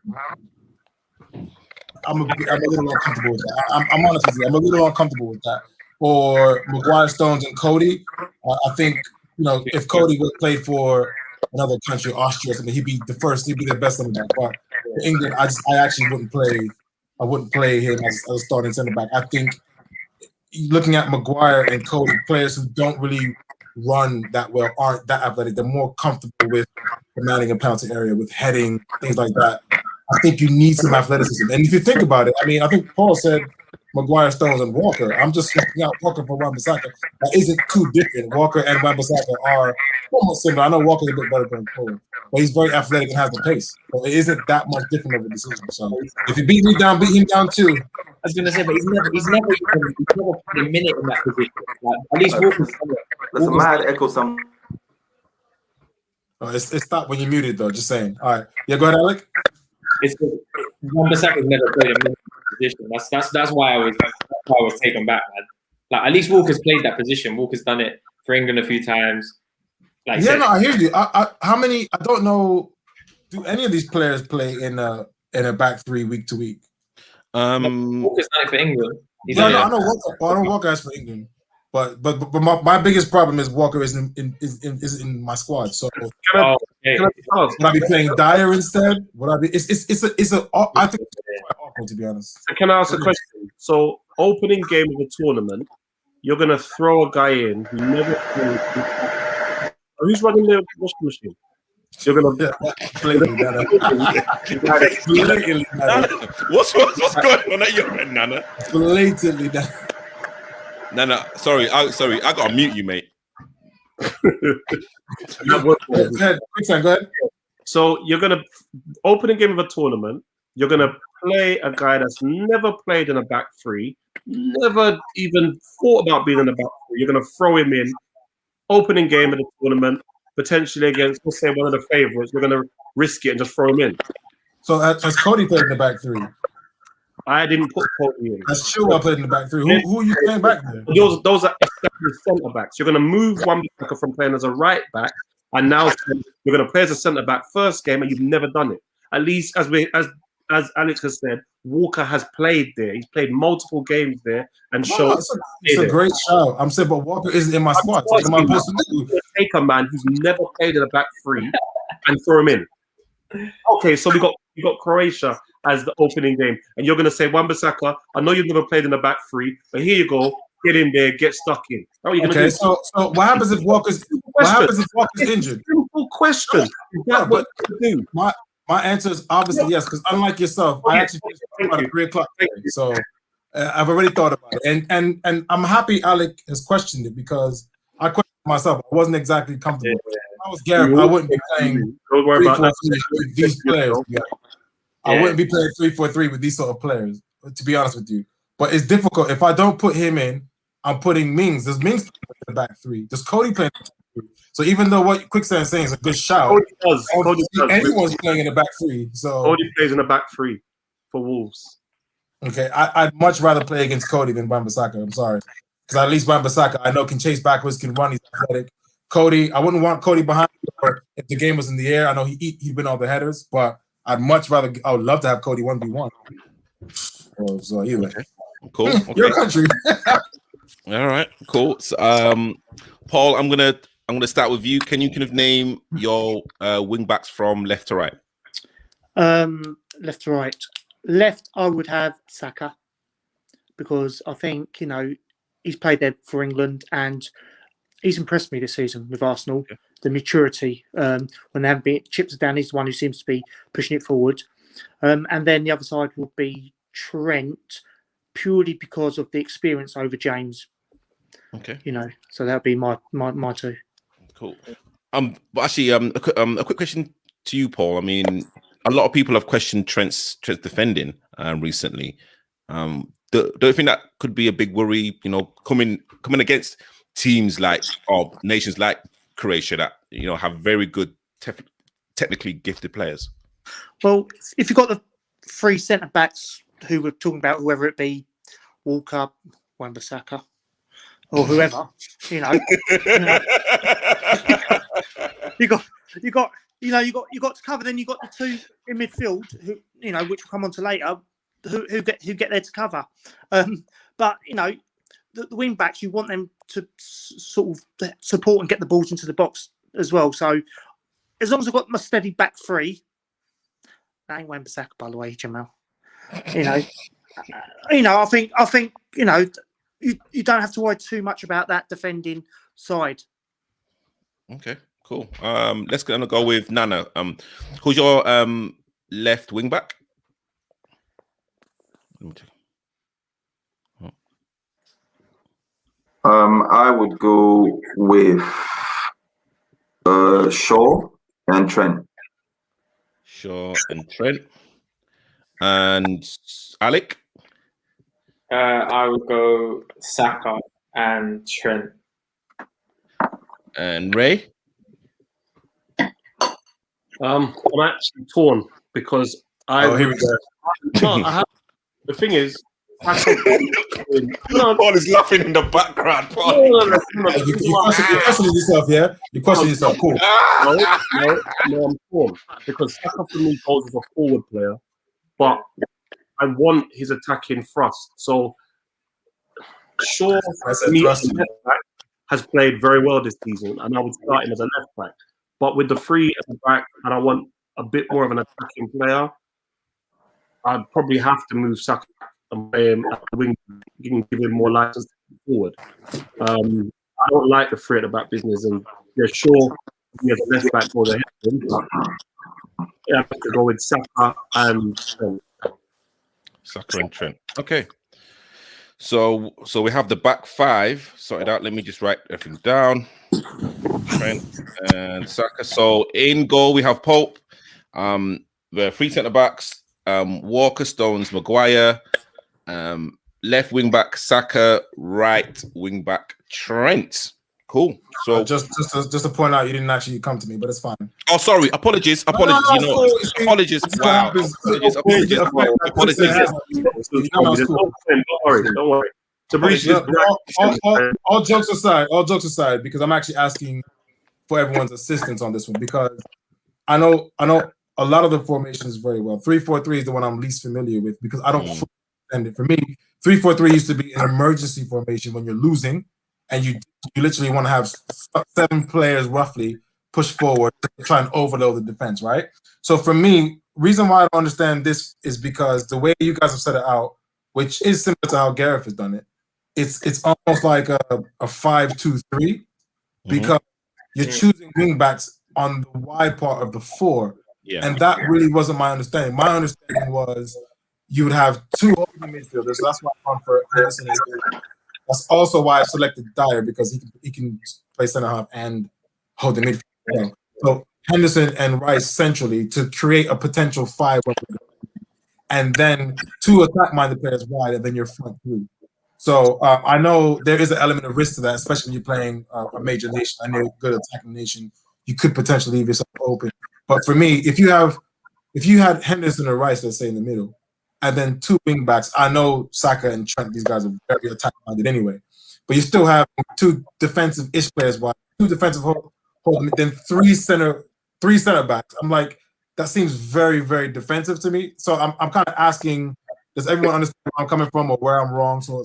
S5: I'm a little uncomfortable with that. I'm honest with you. I'm a little uncomfortable with that. Or Maguire, Stones, and Cody. I think if Cody would play for another country, Austria, something, he'd be the best center back. But for England, I actually wouldn't play. I wouldn't play him as a starting center back. I think looking at Maguire and Cody, players who don't really run that well, aren't that athletic. They're more comfortable with commanding a penalty area, with heading, things like that. I think you need some athleticism. And if you think about it, I mean, I think Paul said Maguire, Stones, and Walker. I'm just switching out Walker for Wan-Bissaka. That isn't too different. Walker and Wan-Bissaka are almost similar. I know Walker's a bit better going forward, but he's very athletic and has the pace. So it isn't that much different of a decision. So if you beat me down, beat him down too.
S2: I was gonna say, but he's never put a minute in that position. Like, at least Walker's
S6: Listen, mad echo some.
S5: Oh, it stopped when you muted though. Just saying. All right. Yeah, go ahead, Alec.
S2: Wan-Bissaka's never played a minute position. That's why I was taken back, man. Like, at least Walker's played that position. Walker's done it for England a few times. Like,
S5: Yeah, no, I hear you. How many? I don't know. Do any of these players play in a back three week to week?
S2: Walker's done it for England.
S5: I know Walker has for England, but my biggest problem is Walker isn't in my squad. So
S2: Okay.
S5: would I be playing Dyer instead? Would I be? I think it's quite awkward, to be honest.
S4: So can I ask a question? So, opening game of a tournament, you're gonna throw a guy in who never played. Who's running the washing machine? You're gonna
S5: Blatantly,
S1: What's going on at your end, Nana?
S5: blatantly.
S1: Nana, sorry, I gotta mute you, mate.
S5: Go ahead. Go ahead.
S4: So you're gonna opening game of a tournament. You're gonna play a guy that's never played in a back three, never even thought about being in a back three. You're gonna throw him in opening game of the tournament, potentially against, let's say, one of the favorites. You're gonna risk it and just throw him in.
S5: So has Cody played in the back three?
S4: I didn't put Cody in.
S5: Has Chilwell played in the back three? Who are you playing back there?
S4: Those are established centre backs. You're going to move Wan-Bissaka from playing as a right back, and now you're going to play as a centre back first game, and you've never done it. At least, as Alex has said, Walker has played there. He's played multiple games there and showed.
S5: It's a great shout. I'm saying, but Walker isn't in my squad. So what am I supposed to do?
S4: Take a man who's never played in a back three and throw him in. Okay, so we got Croatia as the opening game, and you're going to say, Wan-Bissaka, I know you've never played in the back three, but here you go, get in there, get stuck in. How are you going to do?
S5: So what happens if Walker's injured?
S4: Simple question. Is that what you do?
S5: My answer is obviously yes, because unlike yourself, I actually finished about 3:00 today, so I've already thought about it, and I'm happy Alec has questioned it because I questioned myself. I wasn't exactly comfortable. If I was Gareth, I wouldn't be playing
S4: Don't worry about that.
S5: with these players. Yeah. I
S2: Yeah.
S5: wouldn't be playing 3-4-3 with these sort of players, to be honest with you. But it's difficult. If I don't put him in, I'm putting Mings. Does Mings play in the back three? Does Cody play in the back three? So even though what Quicksand is saying is a good shout,
S4: Cody does.
S5: I don't
S4: Cody
S5: see
S4: does.
S5: anyone's playing in the back three. So
S4: Cody plays in the back three for Wolves.
S5: okay, I'd much rather play against Cody than Wan-Bissaka. I'm sorry, because at least Wan-Bissaka I know can chase backwards, can run, he's athletic. Cody, I wouldn't want Cody behind me, or if the game was in the air. I know he'd win all the headers, but I would love to have Cody 1v1. So either way,
S1: Cool.
S5: your
S1: Okay.
S5: country.
S1: All right. Cool. So, Paul, I'm gonna start with you. Can you kind of name your wing backs from left to right?
S3: Left to right. Left, I would have Saka because I think he's played there for England and he's impressed me this season with Arsenal.
S1: Okay.
S3: The maturity when they haven't been chips down, he's the one who seems to be pushing it forward. And then the other side would be Trent, purely because of the experience over James.
S1: Okay.
S3: So that would be my two.
S1: Cool. But actually, a quick question to you, Paul. I mean, a lot of people have questioned Trent's defending recently. Don't you think that could be a big worry? Coming against teams or nations like Croatia that have very good technically gifted players.
S3: Well, if you've got the three centre backs who we're talking about, whoever it be, Walker, Wan-Bissaka, or whoever, you got to cover. Then you got the two in midfield who which will come on to later, who get there to cover. But the wing backs, you want them to sort of support and get the balls into the box as well. So as long as I've got my steady back three, that ain't Wan-Bissaka, by the way, Jamal. I think you don't have to worry too much about that defending side.
S1: Okay, cool. Let's go with Nana. Who's your left wing back?
S6: I would go with Shaw and Trent.
S1: Shaw and Trent. And Alec?
S2: I would go Saka and Trent.
S1: And Ray?
S4: I'm actually torn because
S5: Here we go.
S4: the thing is,
S1: Paul is laughing in the background. Paul.
S5: You're questioning yourself, yeah? You're questioning yourself. Cool.
S4: No, I'm torn because Saka for me goes as a forward player, but I want his attacking thrust. So Shaw for me,
S5: thrust.
S4: left back, has played very well this season, and I would start him as a left back. But with the three at the back, and I want a bit more of an attacking player, I'd probably have to move Saka and play him at the wing. You can give him more license to forward. I don't like the three at the back business, and Shaw he has a left back goes ahead of him. I have to go with Saka and Trent.
S1: Saka and Trent. Okay. So we have the back five sorted out. Let me just write everything down. Trent and Saka. So in goal we have Pope. The three centre backs, Walker, Stones, Maguire. Left wing back Saka, right wing back Trent. Cool. So
S5: just to point out, you didn't actually come to me, but it's fine.
S1: Oh, sorry. Apologies. Apologies. Apologies. Wow. Apologies.
S4: Don't worry.
S5: All jokes aside, because I'm actually asking for everyone's assistance on this one because I know a lot of the formations very well. 3-4-3 is the one I'm least familiar with because I don't understand it. For me, 3-4-3 used to be an emergency formation when you're losing and you literally want to have 7 players roughly push forward to try and overload the defense, right? So for me, reason why I don't understand this is because the way you guys have set it out, which is similar to how Gareth has done it, it's almost like a 5-2-3 because you're choosing wing backs on the wide part of the 4.
S1: Yeah.
S5: And that really wasn't my understanding. My understanding was you would have 2 holding midfielders. So that's why I'm on for Henderson. That's also why I selected Dyer because he can play center half and hold the midfield. So Henderson and Rice centrally to create a potential 5. and then 2 attack-minded players wide, and then your front 3. So I know there is an element of risk to that, especially when you're playing a major nation. I know a good attacking nation, you could potentially leave yourself open. But for me, if you had Henderson or Rice, let's say in the middle, and then 2 wing backs, I know Saka and Trent; these guys are very attack-minded anyway. But you still have 2 defensive-ish players wide, 2 defensive holding, then 3 center backs. I'm like, that seems very, very defensive to me. So I'm kind of asking, does everyone understand where I'm coming from or where I'm wrong? So I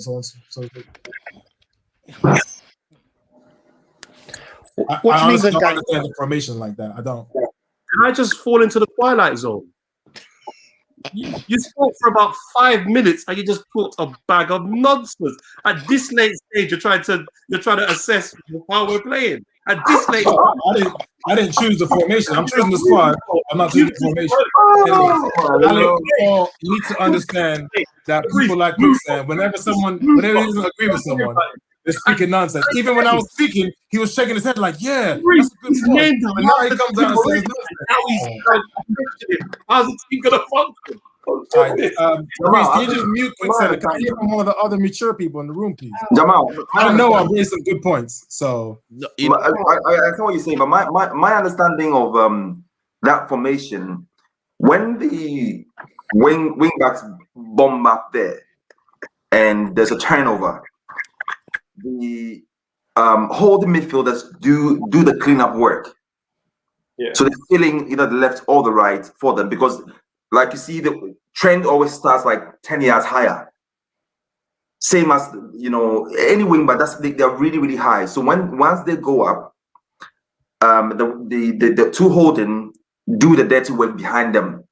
S5: honestly don't understand the formation like that. I don't.
S4: Can I just fall into the twilight zone? You spoke for about 5 minutes and you just put a bag of nonsense. At this late stage, you're trying to assess how we're playing. At this late,
S5: I didn't choose the formation. I'm choosing the squad. I'm not choosing the formation. You need to understand that people like Quicksand, whenever he doesn't agree with someone, they're speaking nonsense. Even when I was speaking, he was shaking his head like, "Yeah, that's a good point." But now he comes out and says nonsense.
S4: How's the team gonna function?
S5: Right, Reece, can you just mute Quicksand? Can I hear from one of the other mature people in the room, please?
S6: Jamal,
S5: I know I've raised some good points. So
S6: I see what you're saying, but my understanding of that formation, when the wing backs bomb up there and there's a turnover, the holding midfielders do the cleanup work.
S2: Yeah.
S6: So they're filling either the left or the right for them, because like you see, the trend always starts like 10 yards higher. Same as any wing, but they're really, really high. So once they go up, the 2 holding do the dirty work behind them.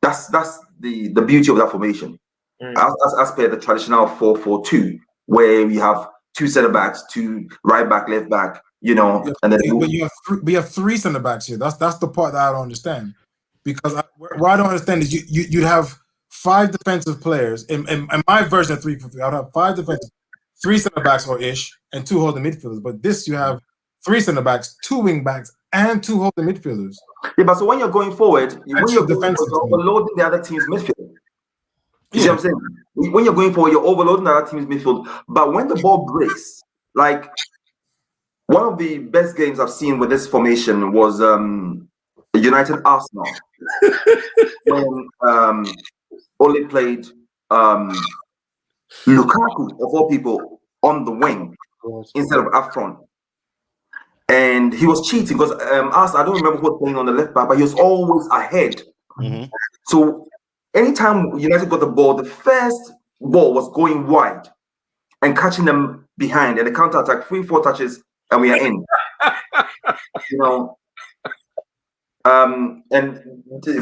S6: That's the beauty of that formation. As per the traditional 4-4-2, where we have 2 center backs, 2 right back, left back, and then
S5: we have 3 center backs here. That's the part that I don't understand. Because what I don't understand is you'd have 5 defensive players in my version of 3-4-3. I would have 5 defensive, 3 center backs or ish, and 2 holding midfielders. But this, you have 3 center backs, 2 wing backs, and 2 holding midfielders.
S6: Yeah, but so when you're going forward, you're overloading the other team's midfield. You see what I'm saying? When you're going forward, you're overloading the other team's midfield. But when the ball breaks, like one of the best games I've seen with this formation was United Arsenal, when Ole played Lukaku, of all people, on the wing instead of up front. And he was cheating because Arsenal, I don't remember who was playing on the left back, but he was always ahead.
S1: Mm-hmm.
S6: So anytime United got the ball, the first ball was going wide and catching them behind, and the counter attack, 3-4 touches, and we are in. And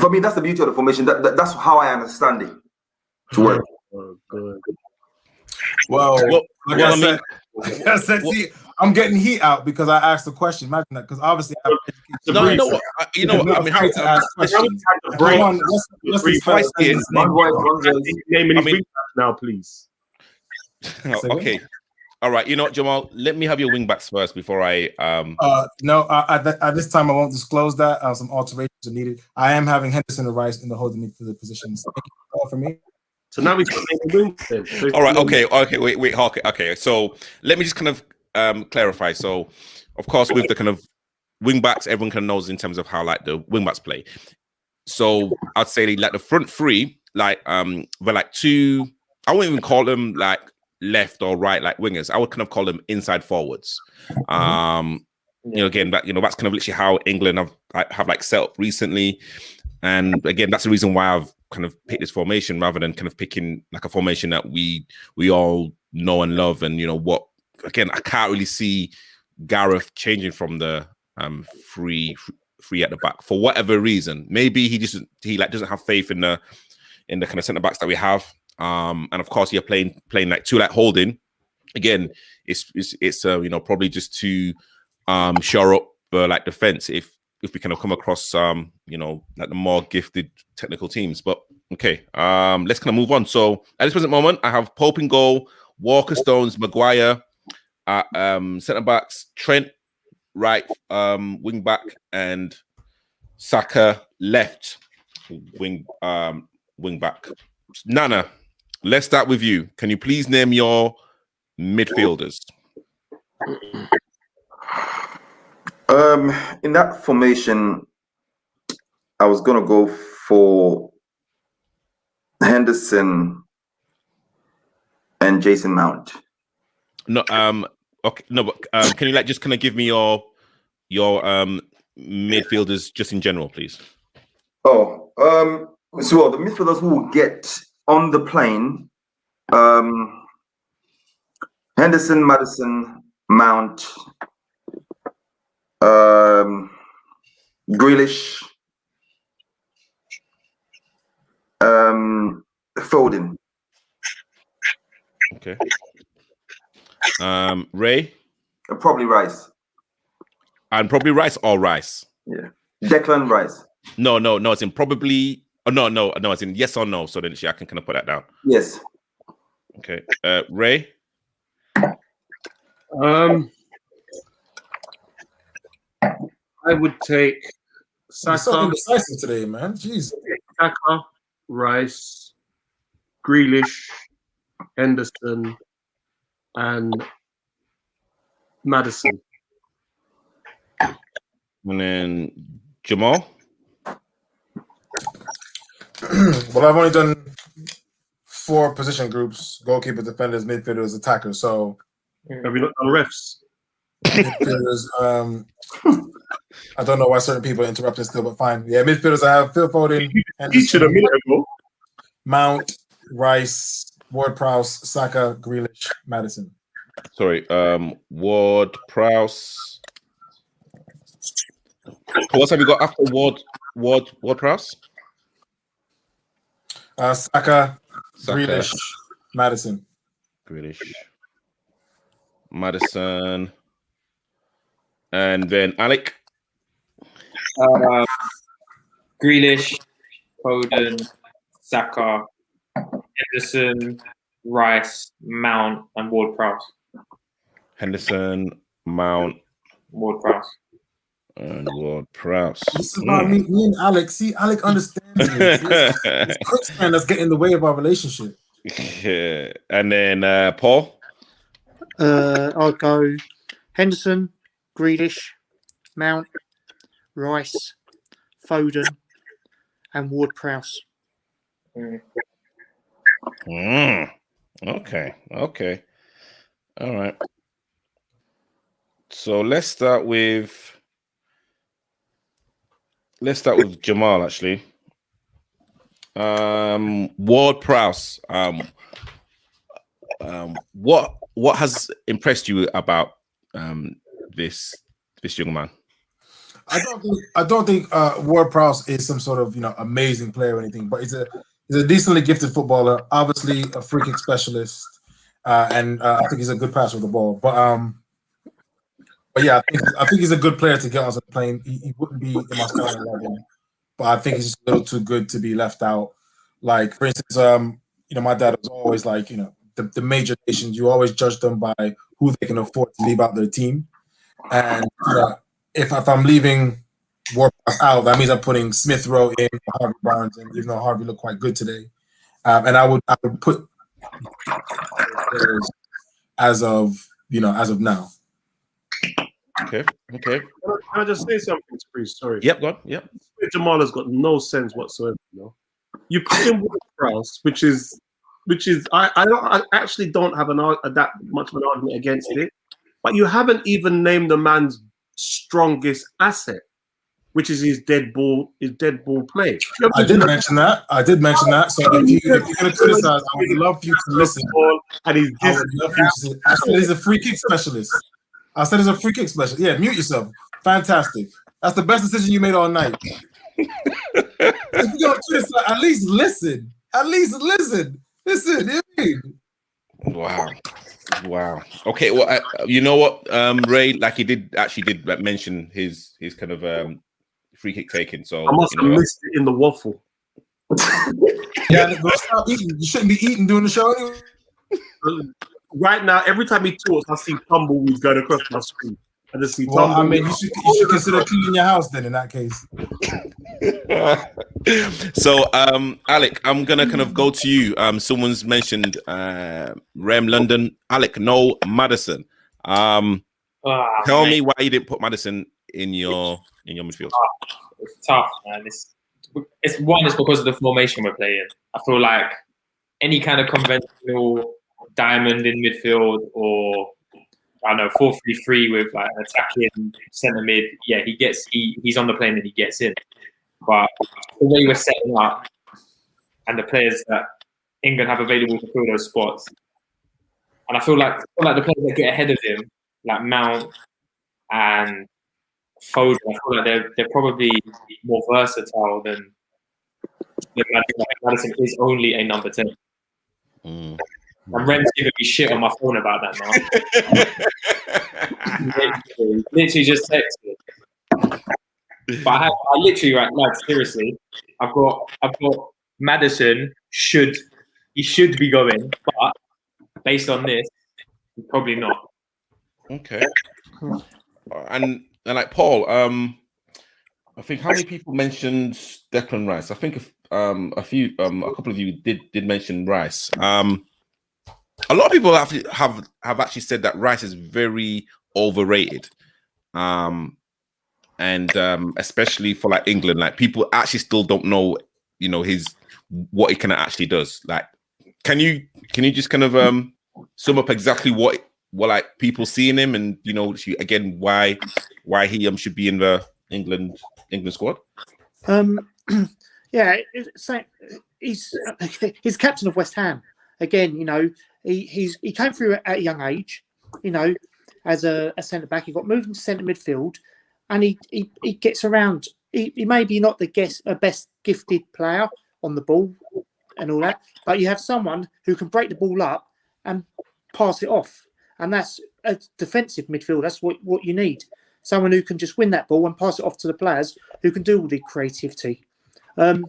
S6: for me, that's the beauty of the formation. That's how I understand it to work.
S5: Well, like I said, see, I'm getting heat out because I asked the question. Imagine that, because obviously, I
S1: know what? I mean, how
S5: to ask questions.
S4: Now, please.
S1: Okay. All right. You know what, Jamal? Let me have your wing backs first before I.
S5: No, at this time I won't disclose that. Some alterations are needed. I am having Henderson and Rice in the holding midfielder positions. Thank you all for me.
S4: So now we can make the wing.
S1: All right. Okay. Wait. Okay. So let me just kind of clarify. So, of course, with the kind of wing backs, everyone kind of knows in terms of how like the wing backs play. So I'd say like the front 3, like were like 2. I wouldn't even call them like left or right like wingers. I would kind of call them inside forwards. Again, that's kind of literally how England have like set up recently. And again, that's the reason why I've kind of picked this formation rather than kind of picking like a formation that we all know and love. And what, again, I can't really see Gareth changing from the free at the back for whatever reason. Maybe he doesn't have faith in the kind of centre backs that we have. And of course, you're playing like 2 like holding. Again, it's probably just to shore up like defense if we kind of come across like the more gifted technical teams. But okay, let's kind of move on. So at this present moment, I have Pope in goal, Walker, Stones, Maguire, centre backs, Trent right wing back, and Saka left wing wing back. Nana, let's start with you. Can you please name your midfielders?
S6: In that formation, I was gonna go for Henderson and Jason Mount.
S1: No, okay, no, but can you just kind of give me your midfielders just in general, please?
S6: So the midfielders who will get on the plane, Henderson, Maddison, Mount, Grealish, Foden.
S1: Okay. Ray?
S6: Probably Rice.
S1: And probably Rice or Rice?
S6: Yeah. Declan Rice.
S1: No, it's in probably. Oh, no, it's in yes or no. So then I can kind of put that down.
S6: Yes.
S1: Okay. Ray?
S4: I would take
S5: You're so
S4: Saka,
S5: indecisive today, man. Jeez.
S4: Rice, Grealish, Henderson, and Maddison.
S1: And then Jamal?
S5: Well, I've only done 4 position groups: goalkeeper, defenders, midfielders, attackers. So
S4: Have you not done refs?
S5: midfielders, I don't know why certain people are interrupting still, but fine. Yeah, midfielders, I have Phil Foden,
S4: Each of a
S5: Henderson,
S4: minute ago.
S5: Mount, Rice, Ward-Prowse, Saka, Grealish, Maddison.
S1: Sorry, Ward-Prowse. Who else have you got after Ward-Prowse?
S5: Saka,
S1: Saka.
S5: Grealish, Maddison.
S1: Grealish, Maddison, and then Alec.
S2: Grealish, Foden, Saka, Henderson, Rice, Mount, and Ward-Prowse.
S1: Henderson, Mount,
S2: Ward-Prowse.
S1: and Ward-Prowse.
S5: This is about me and Alex. See, Alec understands me. It's quicksand that's getting in the way of our relationship.
S1: Yeah. And then Paul.
S3: I'll go Henderson, Grealish, Mount, Rice, Foden, and Ward-Prowse.
S1: Okay. All right. So let's start with Jamal, actually. Ward-Prowse. What has impressed you about this young man?
S5: I don't think Ward-Prowse is some sort of amazing player or anything, but he's a decently gifted footballer. Obviously, a free kick specialist, and I think he's a good passer of the ball. But yeah, I think he's a good player to get on the plane. He wouldn't be in my starting 11, but I think he's just a little too good to be left out. Like, for instance, my dad was always like, the major nations, you always judge them by who they can afford to leave out their team. And if I'm leaving Ward-Prowse out, that means I'm putting Smith Rowe in for Harvey Barnes, and even though Harvey looked quite good today, and I would put as of now.
S1: Okay.
S4: Can I just say something, please? Sorry.
S1: Yep, go on. Yep.
S4: Jamal has got no sense whatsoever. You put in Ward-Prowse, which is I actually don't have that much of an argument against it, but you haven't even named the man's strongest asset, which is his dead ball play.
S5: I did mention that. So if you're going to criticize, I would love you to listen.
S4: And he's
S5: I said he's a free kick specialist. Yeah, mute yourself. Fantastic. That's the best decision you made all night. If you're going to criticize, at least listen. Listen.
S1: Wow. Okay. Well, you know what, Ray? Like he did mention his kind of free kick taking. So
S4: I must have missed it in the waffle.
S5: Yeah, stop eating. You shouldn't be eating during the show anyway.
S4: Right now, every time he talks, I see tumbleweeds going across my screen. I just see
S5: Well, I
S4: Tom.
S5: mean, you should consider cleaning your house then. In that case,
S1: So, Alec, I'm gonna kind of go to you. Someone's mentioned Rem London, Alec, no Madison. Tell me why you didn't put Madison in your midfield.
S2: It's tough, man. It's because of the formation we're playing. I feel like any kind of conventional diamond in midfield, or I don't know, 4-3-3 with like an attacking centre mid. Yeah, he's on the plane and he gets in. But the way we're setting up and the players that England have available to fill those spots, and I feel like the players that get ahead of him, like Mount and Foden, I feel like they're probably more versatile than Madison is only a number 10. And Rem's giving me shit on my phone about that now. literally just texted. But I literally, right, like, seriously, I've got Madison should be going, but based on this, probably not.
S1: Okay. And like Paul, I think how many people mentioned Declan Rice? I think a couple of you did mention Rice. A lot of people have actually said that Rice is very overrated. And especially for like England, like people actually still don't know, what he kind of actually does. Like, can you just kind of sum up exactly what like people see in him, and again why he should be in the England squad?
S3: Yeah, he's captain of West Ham. Again, he came through at a young age, as a centre back. He got moved into centre midfield, and he gets around. He may be not the best gifted player on the ball and all that, but you have someone who can break the ball up and pass it off, and that's a defensive midfield. That's what you need. Someone who can just win that ball and pass it off to the players who can do all the creativity. I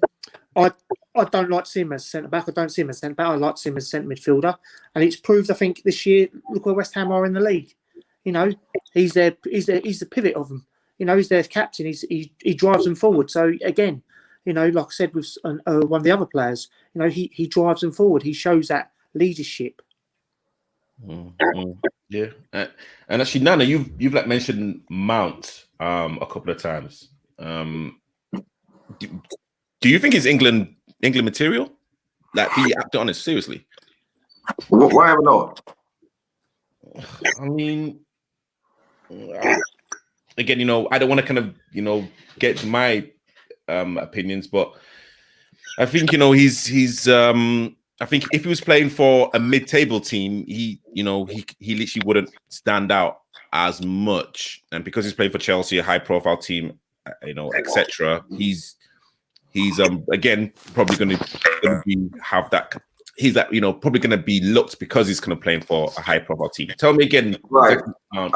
S3: don't like to see him as centre back. I don't see him as centre back. I like to see him as centre midfielder, and it's proved. I think this year, look where West Ham are in the league. He's the pivot of them. He's their captain. He drives them forward. So again, like I said with one of the other players, he drives them forward. He shows that leadership.
S1: Yeah, and actually, Nana, you've like mentioned Mount a couple of times. Do you think he's England material? Like, be honest, seriously.
S6: Why not?
S1: I mean, again, I don't want to kind of get to my opinions, but I think he's I think if he was playing for a mid-table team, he literally wouldn't stand out as much. And because he's playing for Chelsea, a high-profile team, etc., he's again probably going to have that. He's that probably going to be looked because he's kind of playing for a high-profile team. Tell me again,
S6: right? I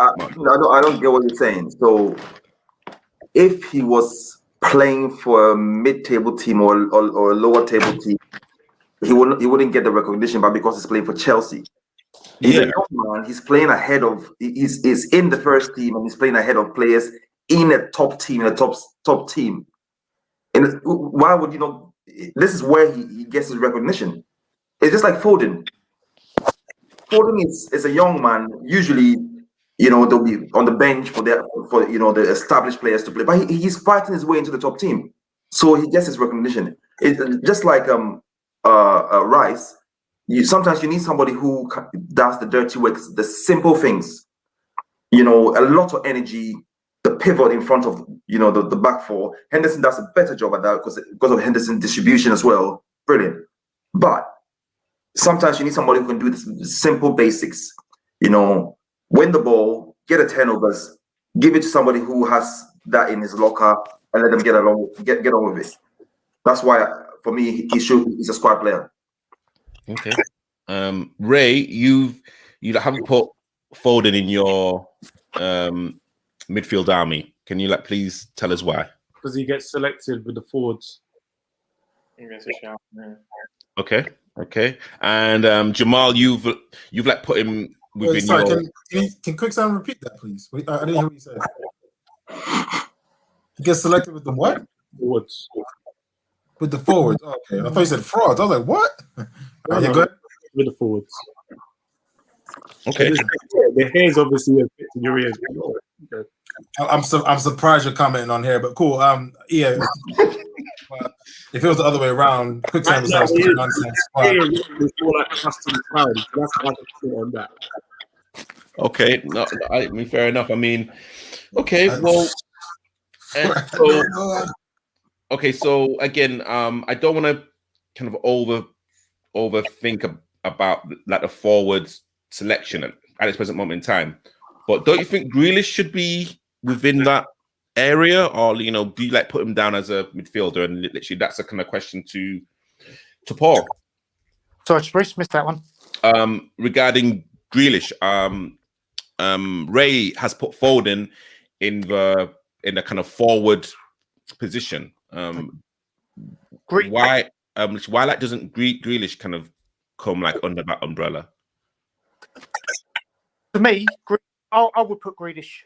S6: don't get what you're saying. So, if he was playing for a mid-table team or a lower-table team, he wouldn't get the recognition, but because he's playing for Chelsea, he's a young man. He's playing ahead of. He's in the first team, and he's playing ahead of players in a top team, in a top team. And why would you not? This is where he gets his recognition. It's just like Foden. Foden is a young man. Usually, they'll be on the bench for the established players to play, but he's fighting his way into the top team, so he gets his recognition. It's just like Rice. Sometimes you need somebody who does the dirty work, the simple things. A lot of energy. The pivot in front of the back four. Henderson does a better job at that because of Henderson's distribution as well. Brilliant. But sometimes you need somebody who can do the simple basics. Win the ball, get a turnovers, give it to somebody who has that in his locker, and let them get on with it. That's why, for me, he's a squad player.
S1: Okay. Ray, you haven't put Foden in your midfield army. Can you please tell us why?
S4: Because he gets selected with the forwards.
S1: Okay. And Jamal, you've put him within
S5: sorry,
S1: your.
S5: can Quicksand repeat that, please? I didn't hear what you said. He gets selected with the what?
S4: Forwards.
S5: With the forwards. Okay, I thought you said frauds. I was like, what? All right, yeah, go ahead.
S4: With the forwards.
S1: Okay.
S4: The hair's obviously affecting your ears. Okay.
S5: I'm surprised you're commenting on here, but cool. Yeah. If it was the other way around, Quicksand was saying nonsense.
S4: It's more like custom sound. That's why I put on that.
S1: Okay. No, I mean, fair enough. I mean, okay. Well. So, okay. So again, I don't want to kind of overthink about like the forwards selection at this present moment in time. But don't you think Grealish should be within that area, or do you like put him down as a midfielder? And literally, that's a kind of question to Paul.
S3: Sorry, Bruce, missed that one.
S1: Regarding Grealish, Ray has put Foden in the kind of forward position. Why like doesn't Grealish kind of come like under that umbrella?
S3: For me, I would put Grealish.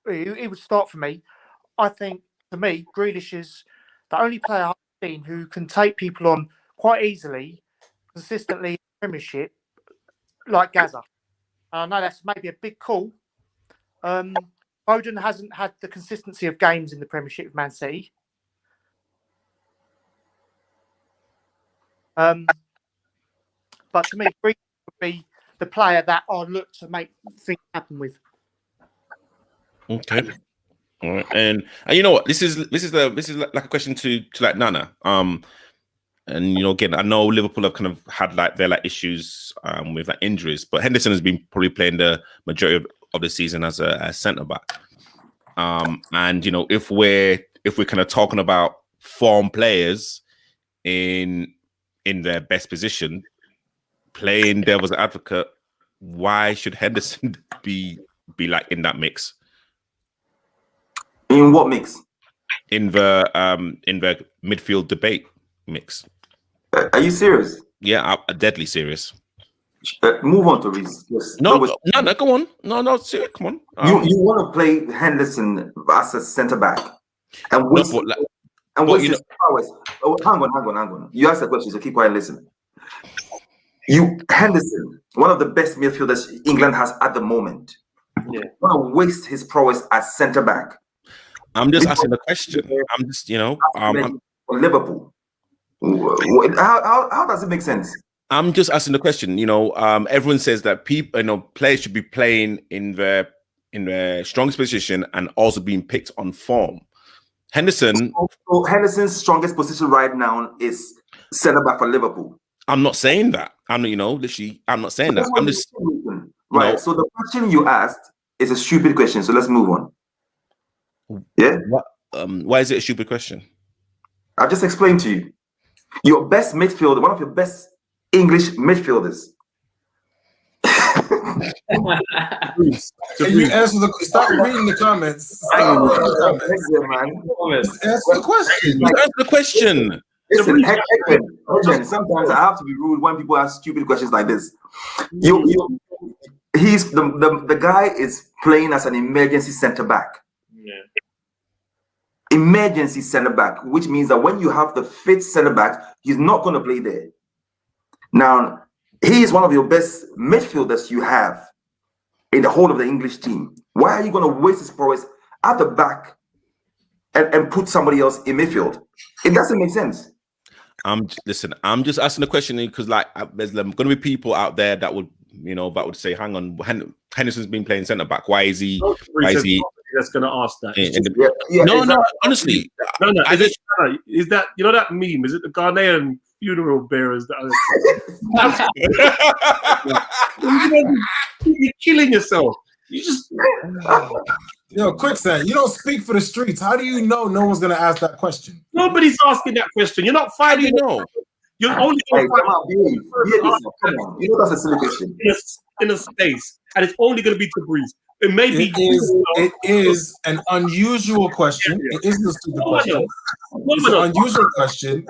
S3: It would start for me. I think for me, Grealish is the only player I've seen who can take people on quite easily, consistently in the Premiership, like Gaza. I know that's maybe a big call. Foden hasn't had the consistency of games in the Premiership with Man City. But to me, Grealish would be the player that I look to make things happen with.
S1: Okay. All right. And you know what? This is like a question to like Nana. And again, I know Liverpool have kind of had like their like issues with like injuries, but Henderson has been probably playing the majority of the season as a centre back. And if we're kind of talking about form players in their best position, playing devil's advocate, why should Henderson be like in that mix?
S6: In what mix?
S1: In the midfield debate mix.
S6: Are you serious?
S1: Yeah, I'm deadly serious.
S6: Move on to Reece. Yes.
S1: No, go on. No, serious. Come on.
S6: You want to play Henderson as a centre back and waste his powers. Oh, hang on. You asked the question, so keep quiet. Listen. Henderson, one of the best midfielders England has at the moment.
S2: Yeah.
S6: Want to waste his prowess as centre back.
S1: I'm just asking the question. I'm just,
S6: for Liverpool. How does it make sense?
S1: I'm just asking the question. Everyone says that players should be playing in their strongest position and also being picked on form. Henderson.
S6: So Henderson's strongest position right now is centre back for Liverpool.
S1: I'm not saying that. Literally, I'm not saying that. I'm just
S6: right. So the question you asked is a stupid question. So let's move on. Yeah.
S1: Why is it a stupid question?
S6: I've just explained to you. Your best midfielder, one of your best English midfielders.
S5: Can you answer stop reading the comments? Answer the question.
S1: Answer the question.
S6: Listen, Hegman, sometimes I have to be rude when people ask stupid questions like this. He's the guy is playing as an emergency centre back.
S2: Yeah.
S6: Emergency centre back, which means that when you have the fit centre back, he's not going to play there. Now, he is one of your best midfielders you have in the whole of the English team. Why are you going to waste his prowess at the back and put somebody else in midfield? It doesn't make sense.
S1: I'm just asking the question because there's going to be people out there that would say, hang on, Henderson's been playing centre back. Why is he?
S4: That's going to ask that.
S1: No, honestly,
S4: no. Is that that meme? Is it the Ghanaian funeral bearers that are you're killing yourself? You just
S5: Quicksand, you don't speak for the streets. How do you know no one's going to ask that question?
S4: Nobody's asking that question. You're not fighting. You're only
S6: that's a silly question.
S4: In a space, and it's only going to be to Breeze. It
S5: is an unusual question. It isn't a stupid question. It's an unusual question.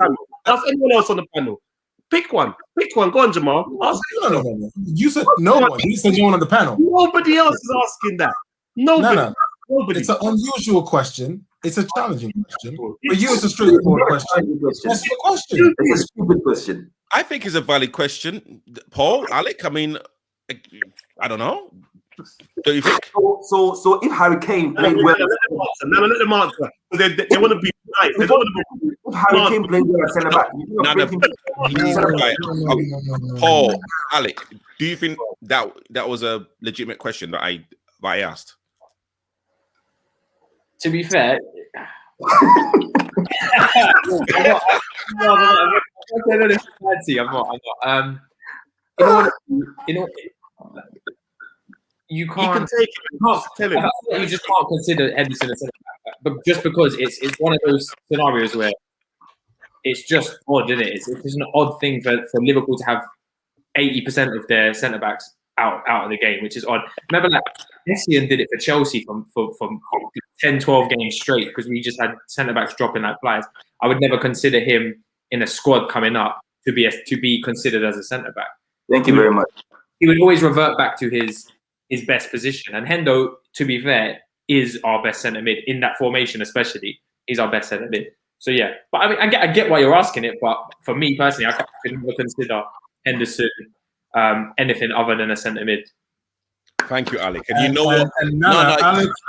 S4: Ask anyone else on the panel. Pick one. Pick one. Go on, Jamal. Ask
S5: No. You said no one. You said you one on the panel.
S4: Nobody else is asking that. Nobody.
S5: No.
S4: Nobody.
S5: It's an unusual question. It's a challenging question. For you, it's a straightforward question. That's the question.
S6: It's a stupid question.
S1: I think it's a valid question, Paul, Alec. I mean, I don't know. Don't you think?
S6: So if Harry Kane played well,
S4: Let them answer. They want to be nice. They don't want to be.
S6: if Harry Kane played well at centre back,
S1: Paul, Alec, do you think that was a legitimate question that I asked?
S2: To be fair, I'm not. You
S4: You
S2: can't.
S4: can take it. You can't tell him.
S2: You just can't consider Henderson a centre back, but just because it's one of those scenarios where it's just odd, isn't it? It's just an odd thing for Liverpool to have 80% of their centre backs out of the game, which is odd. Remember, like Essien did it for Chelsea from 10, 12 games straight because we just had centre backs dropping like flies. I would never consider him in a squad coming up to be considered as a centre back.
S6: Thank you very much.
S2: He would always revert back to his best position. And Hendo, to be fair, is our best centre mid in that formation, especially. He's our best centre mid. So yeah, but I mean, I get why you're asking it. But for me personally, I could never consider Henderson anything other than a centre mid.
S1: Thank you, Alec. And you know what?
S5: And now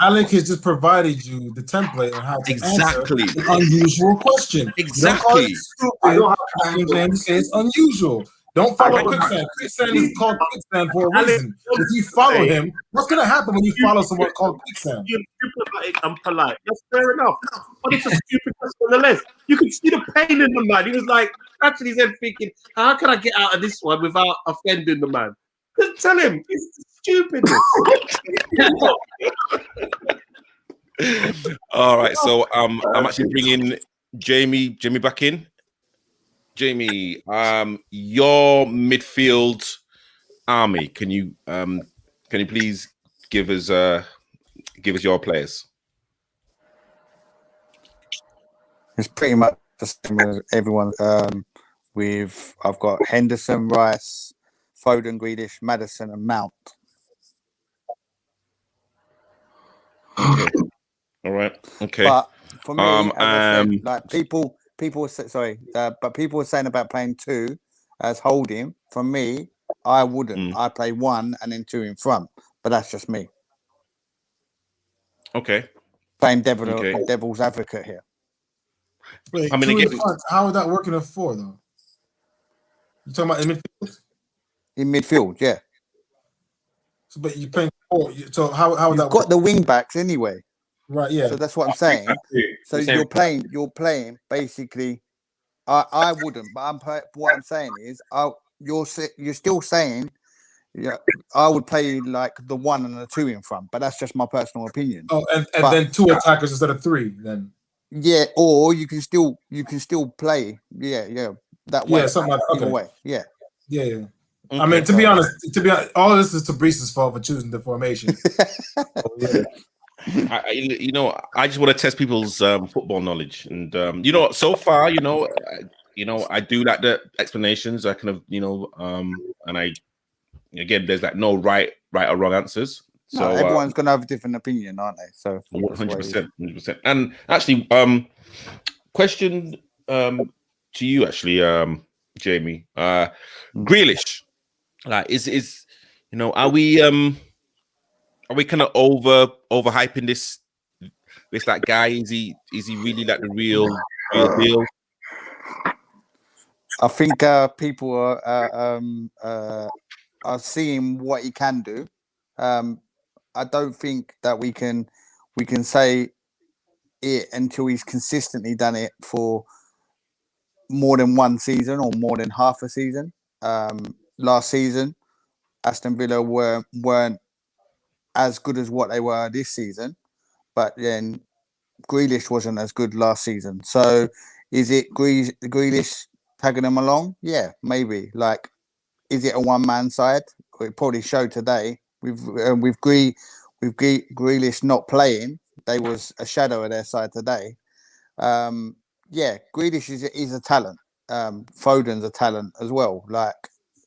S5: Alec has just provided you the template on how to
S1: Exactly.
S5: answer an unusual question.
S1: Exactly.
S5: It's unusual. Don't follow Quicksand. Quicksand is called Quicksand for a reason. If you follow him, what's going to happen when you follow someone called Quicksand?
S4: You're diplomatic and polite. That's fair enough. But it's a stupid question nonetheless. You can see the pain in the man. He was like, actually, he's thinking, how can I get out of this one without offending the man? Just tell him. It's stupidness.
S1: All right, so I'm actually bringing Jamie back in. Jamie, your midfield army. Can you please give us your players?
S7: It's pretty much the same as everyone. I've got Henderson, Rice, Foden, Grealish, Maddison, and Mount.
S1: Okay. All right. Okay.
S7: But for me, as I said, like people were saying about playing two as holding. For me, I wouldn't. I play one and then two in front. But that's just me.
S1: Okay.
S7: Playing devil's advocate here.
S5: Wait,
S1: I mean, again,
S5: how would that work in a four though? You talking about in midfield?
S7: In midfield, yeah.
S5: So, but you're playing four. So how would
S7: You've
S5: that
S7: got
S5: work?
S7: the wing backs anyway.
S5: Right, yeah.
S7: So that's what I'm saying. So you're playing basically. I wouldn't, but what I'm saying is, you're still saying, yeah, I would play like the one and the two in front, but that's just my personal opinion.
S5: Oh, and then two attackers instead of three, then.
S7: Yeah, or you can still play, that way.
S5: Yeah, something like that.
S7: Either way, yeah.
S5: Yeah. I mean, to be honest, all of this is Tabrice's fault for choosing the formation.
S1: I just want to test people's football knowledge, and so far, I do like the explanations. I kind of, and there's like no right or wrong answers. So
S7: no, everyone's gonna have a different opinion, aren't they? So
S1: 100%. And actually, question to you, actually, Jamie, Grealish, like is are we kind of overhyping this like guy? Is he really like the real deal?
S7: I think people are seeing what he can do. I don't think that we can say it until he's consistently done it for more than one season or more than half a season. Last season, Aston Villa weren't as good as what they were this season, but then Grealish wasn't as good last season. So is it Grealish tagging them along? Yeah, maybe. Like, is it a one-man side? It probably showed today. With Grealish not playing, they was a shadow of their side today. Grealish is a talent. Foden's a talent as well. Like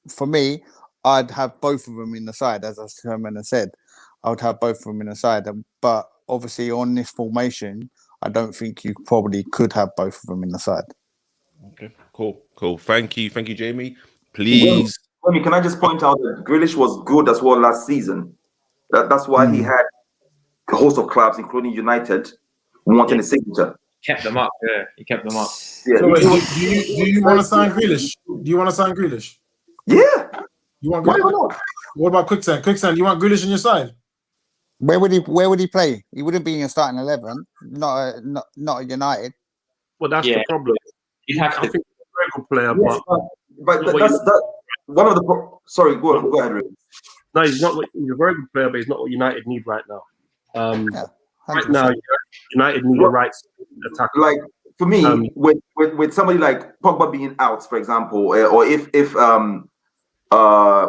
S7: for me, I'd have both of them in the side, as Herman has said. I would have both of them in the side, but obviously on this formation, I don't think you probably could have both of them in the side.
S1: Okay, cool. Thank you, Jamie. Please.
S6: Jamie, can I just point out that Grealish was good as well last season? That's why he had a host of clubs, including United, wanting a signature.
S2: Kept them up. Yeah, he kept them up.
S6: Yeah.
S5: So wait, do you want to sign Grealish? Do you want to sign Grealish?
S6: Yeah.
S5: You want
S6: Why
S5: Grealish?
S6: not?
S5: What about Quicksand? Quicksand, you want Grealish on your side?
S7: Where would he play? He wouldn't be in your starting 11. Not at United.
S4: Well, that's
S2: Yeah.
S4: the problem.
S2: You'd have
S4: I
S2: to.
S4: think he's a very good player,
S6: Yes,
S4: but
S6: but that's one of the. Sorry, go ahead, Ray.
S4: no, he's not. He's a very good player, but he's not what United need right now.
S7: Yeah,
S4: Right
S7: 100%.
S4: now, United need a right attacker.
S6: Like for me,
S4: Um,
S6: with somebody like Pogba being out, for example, or if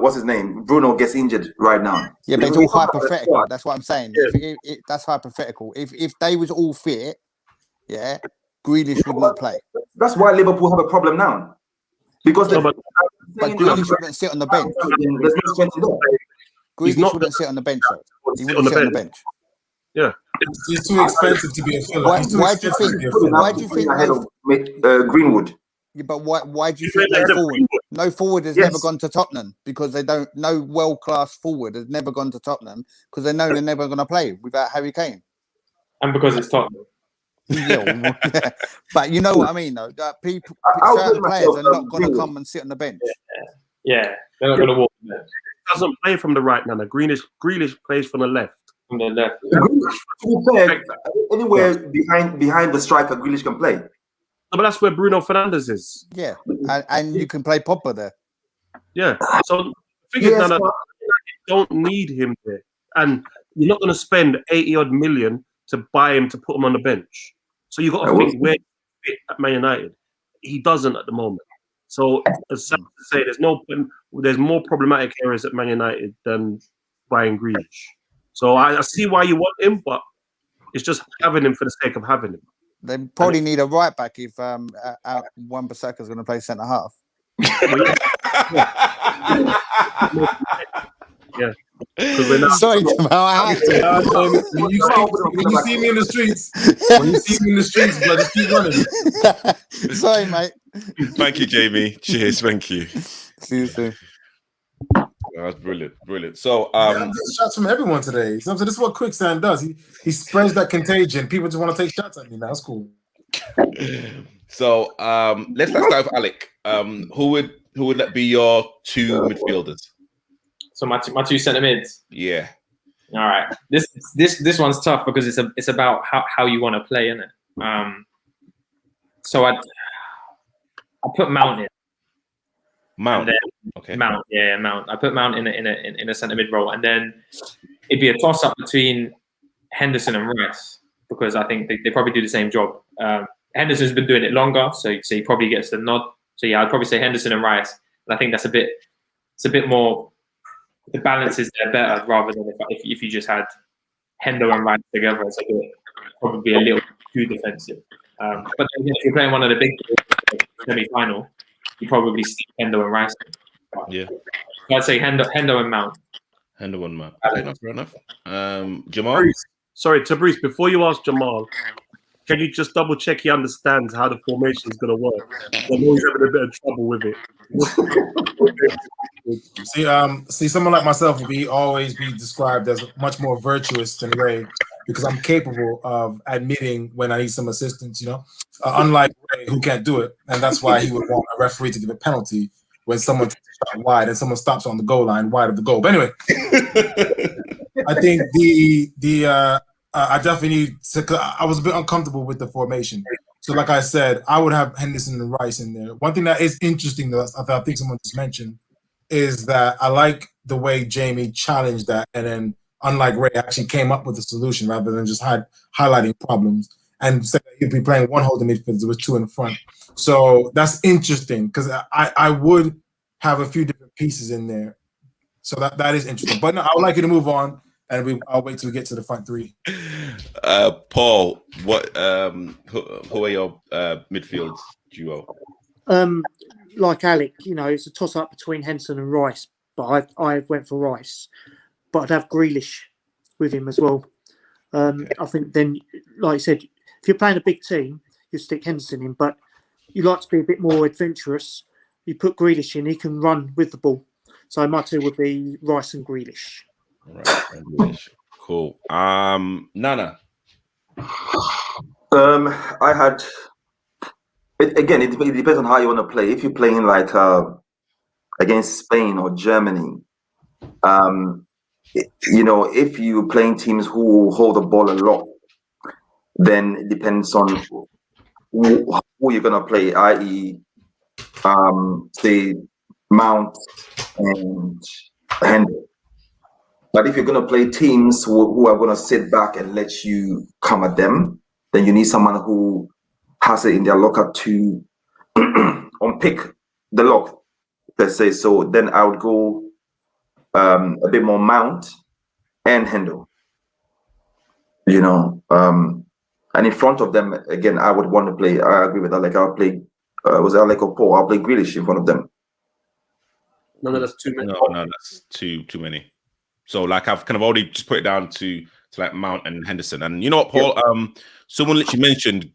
S6: what's his name, Bruno gets injured right now.
S7: Yeah, but it's all hypothetical. That's what I'm saying.
S4: Yeah.
S7: That's hypothetical. If they was all fit, yeah, Grealish would not play.
S6: That's why Liverpool have a problem now, because
S4: No, but
S7: But Grealish wouldn't sit on the bench.
S6: there's no strength in there.
S4: He's
S7: Grealish
S4: not-
S7: wouldn't sit on the bench. Though. He
S4: sit
S7: wouldn't sit on the bench.
S5: He's too expensive to be a filler.
S7: Why-
S5: He's too
S7: why do you
S5: expensive
S7: think-
S5: to be a filler.
S7: why do you think
S6: ahead of Greenwood?
S7: Yeah, but why do you
S4: He's
S7: think
S4: ahead
S7: no
S4: of
S7: forward?
S4: Greenwood.
S7: No forward has
S6: Yes.
S7: never gone to Tottenham because they don't. No world class forward has never gone to Tottenham because they know they're never going to play without Harry Kane.
S2: And because it's Tottenham.
S7: Yeah, but you know what I mean, though. That people,
S6: I'll
S7: certain
S6: put
S7: players
S6: myself
S7: are not
S6: on
S7: going to
S6: Greenwood.
S7: come and sit on the bench.
S2: Yeah, they're not going to walk there
S4: doesn't play from the right now. Grealish plays from the left.
S2: from the left.
S6: Grealish, to be fair, anywhere behind the striker, Grealish can play.
S4: No, but that's where Bruno Fernandes is.
S7: Yeah, and you can play Pogba there.
S4: Yeah. So the thing is,
S6: Yes,
S4: now that
S6: but-
S4: you don't need him there, and you're not going to spend 80 odd million to buy him to put him on the bench. So you got
S6: I
S4: to
S6: will.
S4: think where he fit at Man United. He doesn't at the moment. So as sad to say, there's more problematic areas at Man United than buying Grealish. So I see why you want him, but it's just having him for the sake of having him.
S7: They probably need a right back if Wan-Bissaka is going to play centre half.
S4: Because we're not.
S7: Sorry, Jamal, I had to.
S5: When you see me in the streets, blood, just keep running.
S7: Sorry, mate.
S1: Thank you, Jamie. Cheers. Thank you.
S7: See you soon.
S1: That's brilliant. So,
S5: I'm getting shots from everyone today. So this is what Quicksand does. He spreads that contagion. People just want to take shots at me. That's cool.
S1: let's start with Alec. Who would that be your two midfielders?
S2: So my two centre mids.
S1: Yeah.
S2: All right. This one's tough because it's about how you want to play, isn't it? So I put Mount in.
S1: Mount.
S2: And then
S1: Okay.
S2: Mount, yeah, Mount. I put Mount in a centre mid role, and then it'd be a toss up between Henderson and Rice because I think they probably do the same job. Henderson's been doing it longer, so he probably gets the nod. So yeah, I'd probably say Henderson and Rice. And I think it's a bit more. The balance is there better rather than if you just had Hendo and Rice together. It's probably a little too defensive. But then if you're playing one of the big semi-final, you probably see Hendo and Rice.
S1: Yeah.
S2: So I'd say Hendo and Mount.
S1: Hendo and Mount. Fair enough. Jamal.
S4: Sorry, Tabrice, before you ask Jamal, can you just double check he understands how the formation is going to work? I know he's having a bit of trouble with it.
S5: See, someone like myself will always be described as much more virtuous than Ray because I'm capable of admitting when I need some assistance. Unlike Ray, who can't do it, and that's why he would want a referee to give a penalty when someone takes a shot wide and someone stops on the goal line wide of the goal. But anyway, I think I definitely need to. I was a bit uncomfortable with the formation. So, like I said, I would have Henderson and Rice in there. One thing that is interesting that I think someone just mentioned is that I like the way Jamie challenged that, and then, unlike Ray, actually came up with a solution rather than just highlighting problems and said that he'd be playing one holding midfielder with two in front. So that's interesting because I would have a few different pieces in there. So that is interesting. But no, I would like you to move on. And I'll wait till we get to the front three.
S1: Paul, what? Who are your midfield duo?
S3: Like Alec, it's a toss up between Henderson and Rice, but I went for Rice. But I'd have Grealish with him as well. I think then, like I said, if you're playing a big team, you stick Henderson in, but you like to be a bit more adventurous. You put Grealish in, he can run with the ball. So my two would be Rice and Grealish.
S1: Right, Grealish. Cool. Nana.
S6: I had it depends on how you want to play. If you're playing like against Spain or Germany, if you're playing teams who hold the ball a lot, then it depends on who you're gonna play, i.e., say Mount and Henry. But if you're gonna play teams who are gonna sit back and let you come at them, then you need someone who has it in their locker to unpick the lock, let's say. So then I would go a bit more Mount and Hendo. And in front of them, again, I would want to play. I agree with that. Like I'll play. Was it Alec or Paul? I'll play Grealish in front of them.
S4: No, that's too many.
S1: No, that's too many. So like I've kind of already just put it down to like Mount and Henderson. And you know what, Paul? Yeah. Someone literally mentioned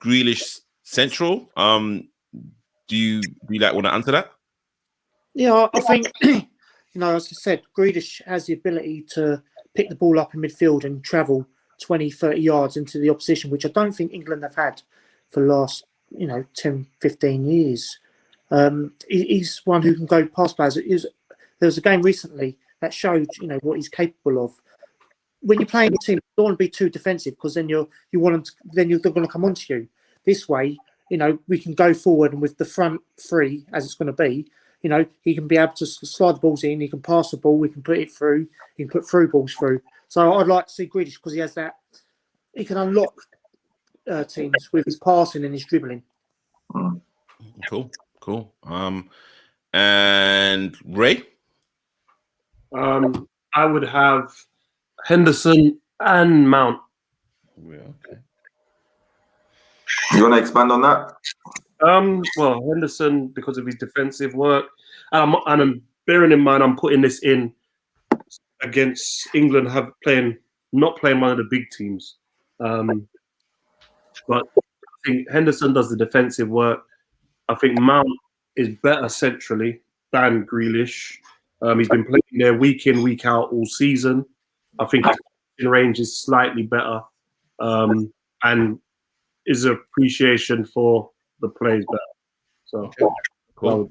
S1: Grealish central. Do you like want to answer that?
S3: Yeah, I think as I said, Grealish has the ability to pick the ball up in midfield and travel 20, 30 yards into the opposition, which I don't think England have had for the last 10, 15 years. He's one who can go past players. There was a game recently that showed what he's capable of. When you're playing a team, you don't want to be too defensive because then you want them then they're going to come onto you. This way, we can go forward, and with the front three as it's going to be, he can be able to slide the balls in, he can pass the ball, we can put it through, he can put through balls through. So I'd like to see Grealish because he has that. He can unlock teams with his passing and his dribbling.
S1: Cool. And Ray?
S4: I would have Henderson and Mount.
S1: Yeah, okay.
S6: You want to expand on that?
S4: Well, Henderson because of his defensive work, and I'm bearing in mind I'm putting this in against England not playing one of the big teams. But I think Henderson does the defensive work. I think Mount is better centrally than Grealish. He's been playing there week in, week out all season. I think his range is slightly better, and his appreciation for the plays better. So,
S1: cool.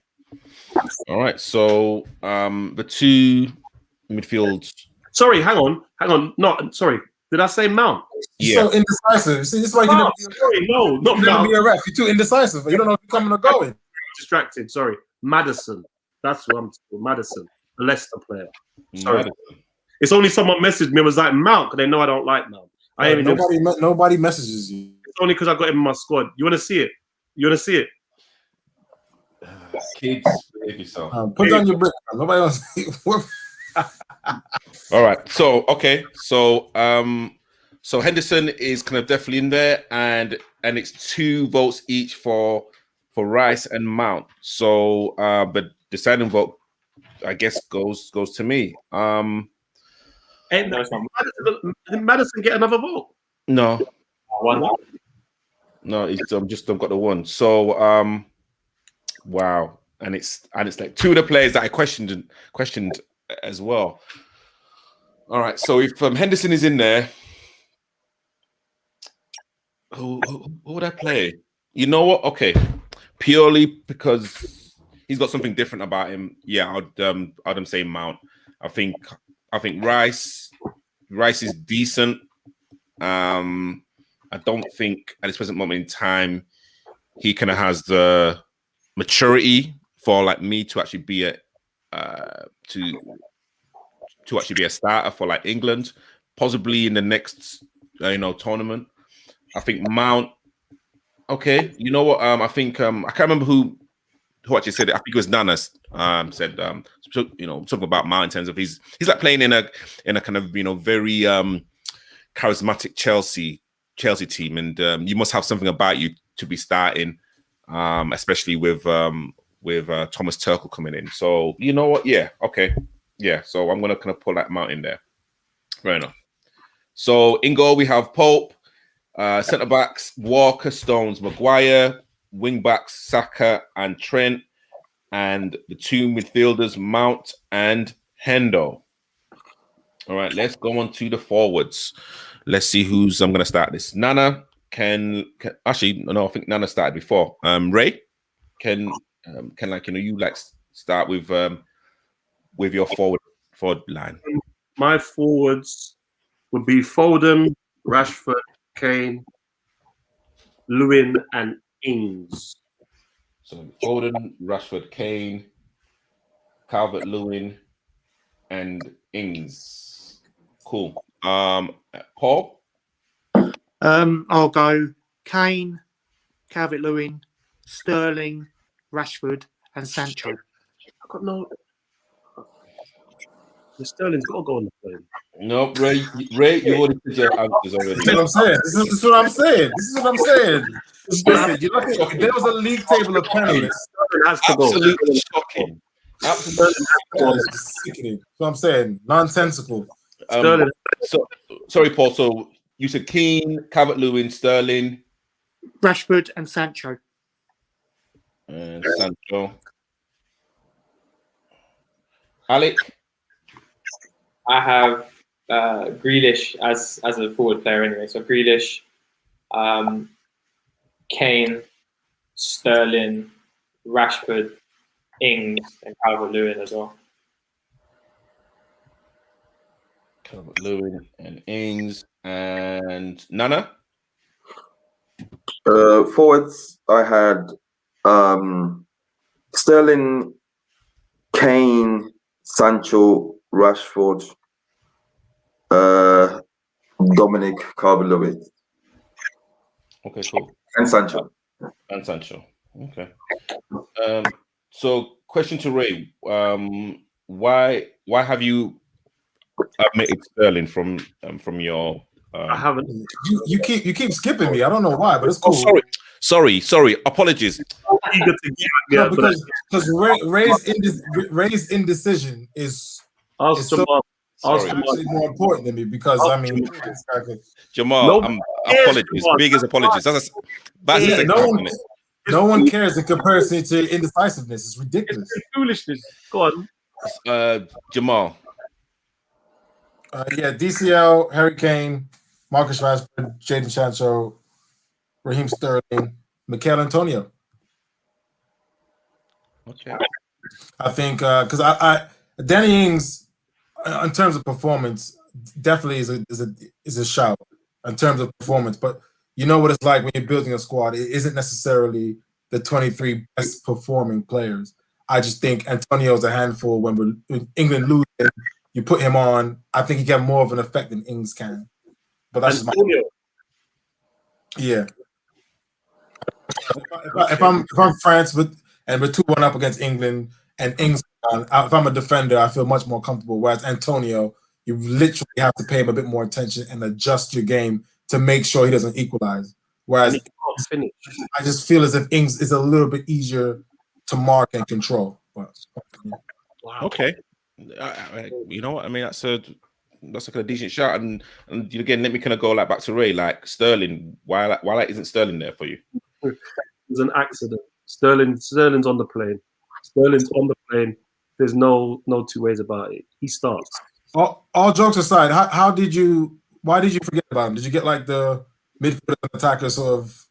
S1: All right. So, the two midfields.
S4: Sorry, hang on. Not sorry. Did I say Mount?
S5: Yeah. So indecisive. See, this is why you never be
S4: not
S5: never be a ref. You're too indecisive. You don't know if you're coming or going.
S4: Distracted. Sorry, Maddison. That's what I'm saying. Maddison, a Leicester player. Sorry. Maddison. It's only someone messaged me and was like Mount because they know I don't like Mount.
S5: Nobody messages you.
S4: It's only because I got him in my squad. You want to see it?
S1: Kids, behave yourself.
S5: Put down your brick. Nobody else.
S1: All right. So okay. So Henderson is kind of definitely in there, and it's 2 votes each for Rice and Mount. So but the deciding vote, I guess, goes to me.
S4: Did Maddison get another vote?
S1: No.
S2: Why not?
S1: No, I've got the one. So wow. And it's like 2 of the players that I questioned as well. All right, so if Henderson is in there, who would I play? You know what? Okay, purely because he's got something different about him. Yeah, I'd say Mount. I think Rice is decent. I don't think at this present moment in time he kind of has the maturity for like me to actually be to actually be a starter for like England, possibly in the next tournament. I think Mount. Okay, you know what? I think I can't remember who actually said it. I think it was Nanas. Said something about Mount in terms of he's like playing in a kind of very charismatic Chelsea team, and you must have something about you to be starting especially with Thomas Tuchel coming in. So you know what? Yeah, okay, yeah. So I'm gonna kind of pull that amount in there. Fair enough. So in goal we have Pope, centre backs Walker, Stones, Maguire, wing backs Saka and Trent, and the two midfielders Mount and Hendo. All right, let's go on to the forwards. Let's see who's. I'm gonna start this. Nana can actually no, I think Nana started before. Ray can you start with your forward line.
S4: My forwards would be Foden, Rashford, Kane, Lewin, and Ings.
S1: So Foden, Rashford, Kane, Calvert-Lewin, and Ings. Cool. Paul?
S3: I'll go Kane, Calvert-Lewin, Sterling, Rashford, and Sancho.
S4: I've got no. The Sterling's got to go on the plane.
S1: No, Ray, you already did your answers already.
S5: This is what I'm saying. This is what I'm saying. Listen, you look at, if there was a league table of panelists.
S4: Sterling has to go.
S1: Absolutely shocking. Absolutely
S5: Sickening. That's what I'm saying. Nonsensical.
S1: Sorry, Paul. So you said Keane, Calvert-Lewin, Sterling,
S3: Rashford, and Sancho.
S1: And Sancho. Alec?
S2: I have Grealish as a forward player anyway. So Grealish, Kane, Sterling, Rashford, Ings, and Calvert-Lewin as well.
S1: Calvert-Lewin and Ings and Nana?
S6: Forwards, I had Sterling, Kane, Sancho, Rashford, Dominic Calvert-Lewin.
S1: Okay, cool.
S6: And Sancho.
S1: Okay. So question to Ray. Why have you omitted Sterling from your
S4: I haven't.
S5: You keep skipping me. I don't know why, but it's cool.
S1: Oh, sorry. Apologies.
S4: Eager to give
S5: No, because Ray's indecision is actually more important than me because I mean,
S1: Jamal, apologies. Biggest apologies.
S5: No one cares in comparison to indecisiveness. It's ridiculous.
S4: It's foolishness. Go on.
S1: Jamal.
S5: DCL, Harry Kane, Marcus Rashford, Jadon Sancho, Raheem Sterling, Mikel Antonio.
S1: Okay.
S5: I think because I Danny Ings, in terms of performance, definitely is a shout in terms of performance. But you know what it's like when you're building a squad. It isn't necessarily the 23 best performing players. I just think Antonio's a handful. When England lose, you put him on. I think he can have more of an effect than Ings can. But that's
S4: Antonio.
S5: Yeah. If I'm France we're 2-1 up against England and Ings, if I'm a defender, I feel much more comfortable. Whereas Antonio, you literally have to pay him a bit more attention and adjust your game to make sure he doesn't equalize. Whereas I just feel as if Ings is a little bit easier to mark and control. But,
S1: wow. Okay. You know what I mean? That's a kind of decent shot. And again, let me kind of go back to Ray. Like Sterling, why isn't Sterling there for you?
S4: It's an accident. Sterling's on the plane. Sterling's on the plane. There's no two ways about it. He starts.
S5: All jokes aside, why did you forget about him? Did you get like the midfielder and attacker sort of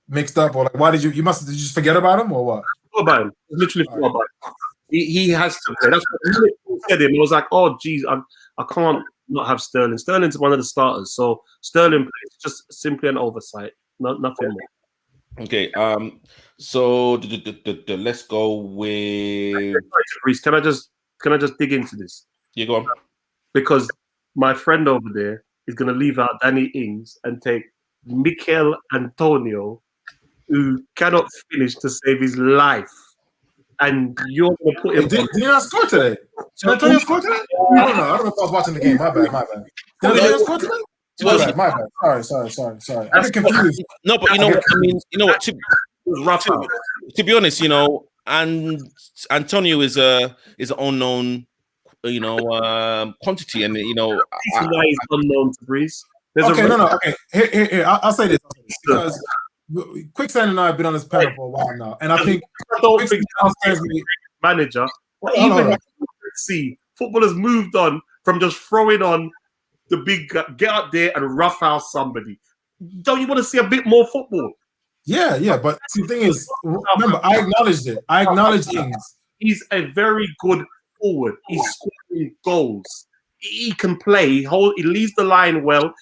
S5: mixed up, or like why did you just forget about him, or what?
S4: Forgot about him. Literally forgot about him. He has to play. That's what he said. Him. I was like, oh geez, I can't not have Sterling. Sterling's one of the starters, so Sterling plays. Just simply an oversight. Nothing more.
S1: Okay. So let's go with
S4: Reese. Can I just dig into this?
S1: You go on.
S4: Because my friend over there is going to leave out Danny Ings and take Mikel Antonio, who cannot finish to save his life. And you're going to put him.
S5: Did he not score today? Did Antonio score today? I don't know if I was watching the game. My bad. Did Antonio score today? My bad. Sorry. I'm confused.
S1: No, but you know what I mean. You know what?
S4: was rough out.
S1: To be honest, you know, and Antonio is an unknown, you know, quantity, and you know,
S4: Reason why he's unknown to Breeze. There's
S5: Okay,
S4: a
S5: no. Okay, here. I'll say this because Quicksand and I have been on this panel for a while now, and I think
S4: I don't think
S5: Quicksand understands me.
S4: manager. But
S5: Hold
S4: even
S5: on.
S4: see, football has moved on from just throwing on the big get out there and rough house somebody. Don't you want to see a bit more football?
S5: Yeah. But see, the thing is, remember, I acknowledged it. I acknowledged Ings.
S4: He's a very good forward. He's scoring goals. He can play. He leaves the line well.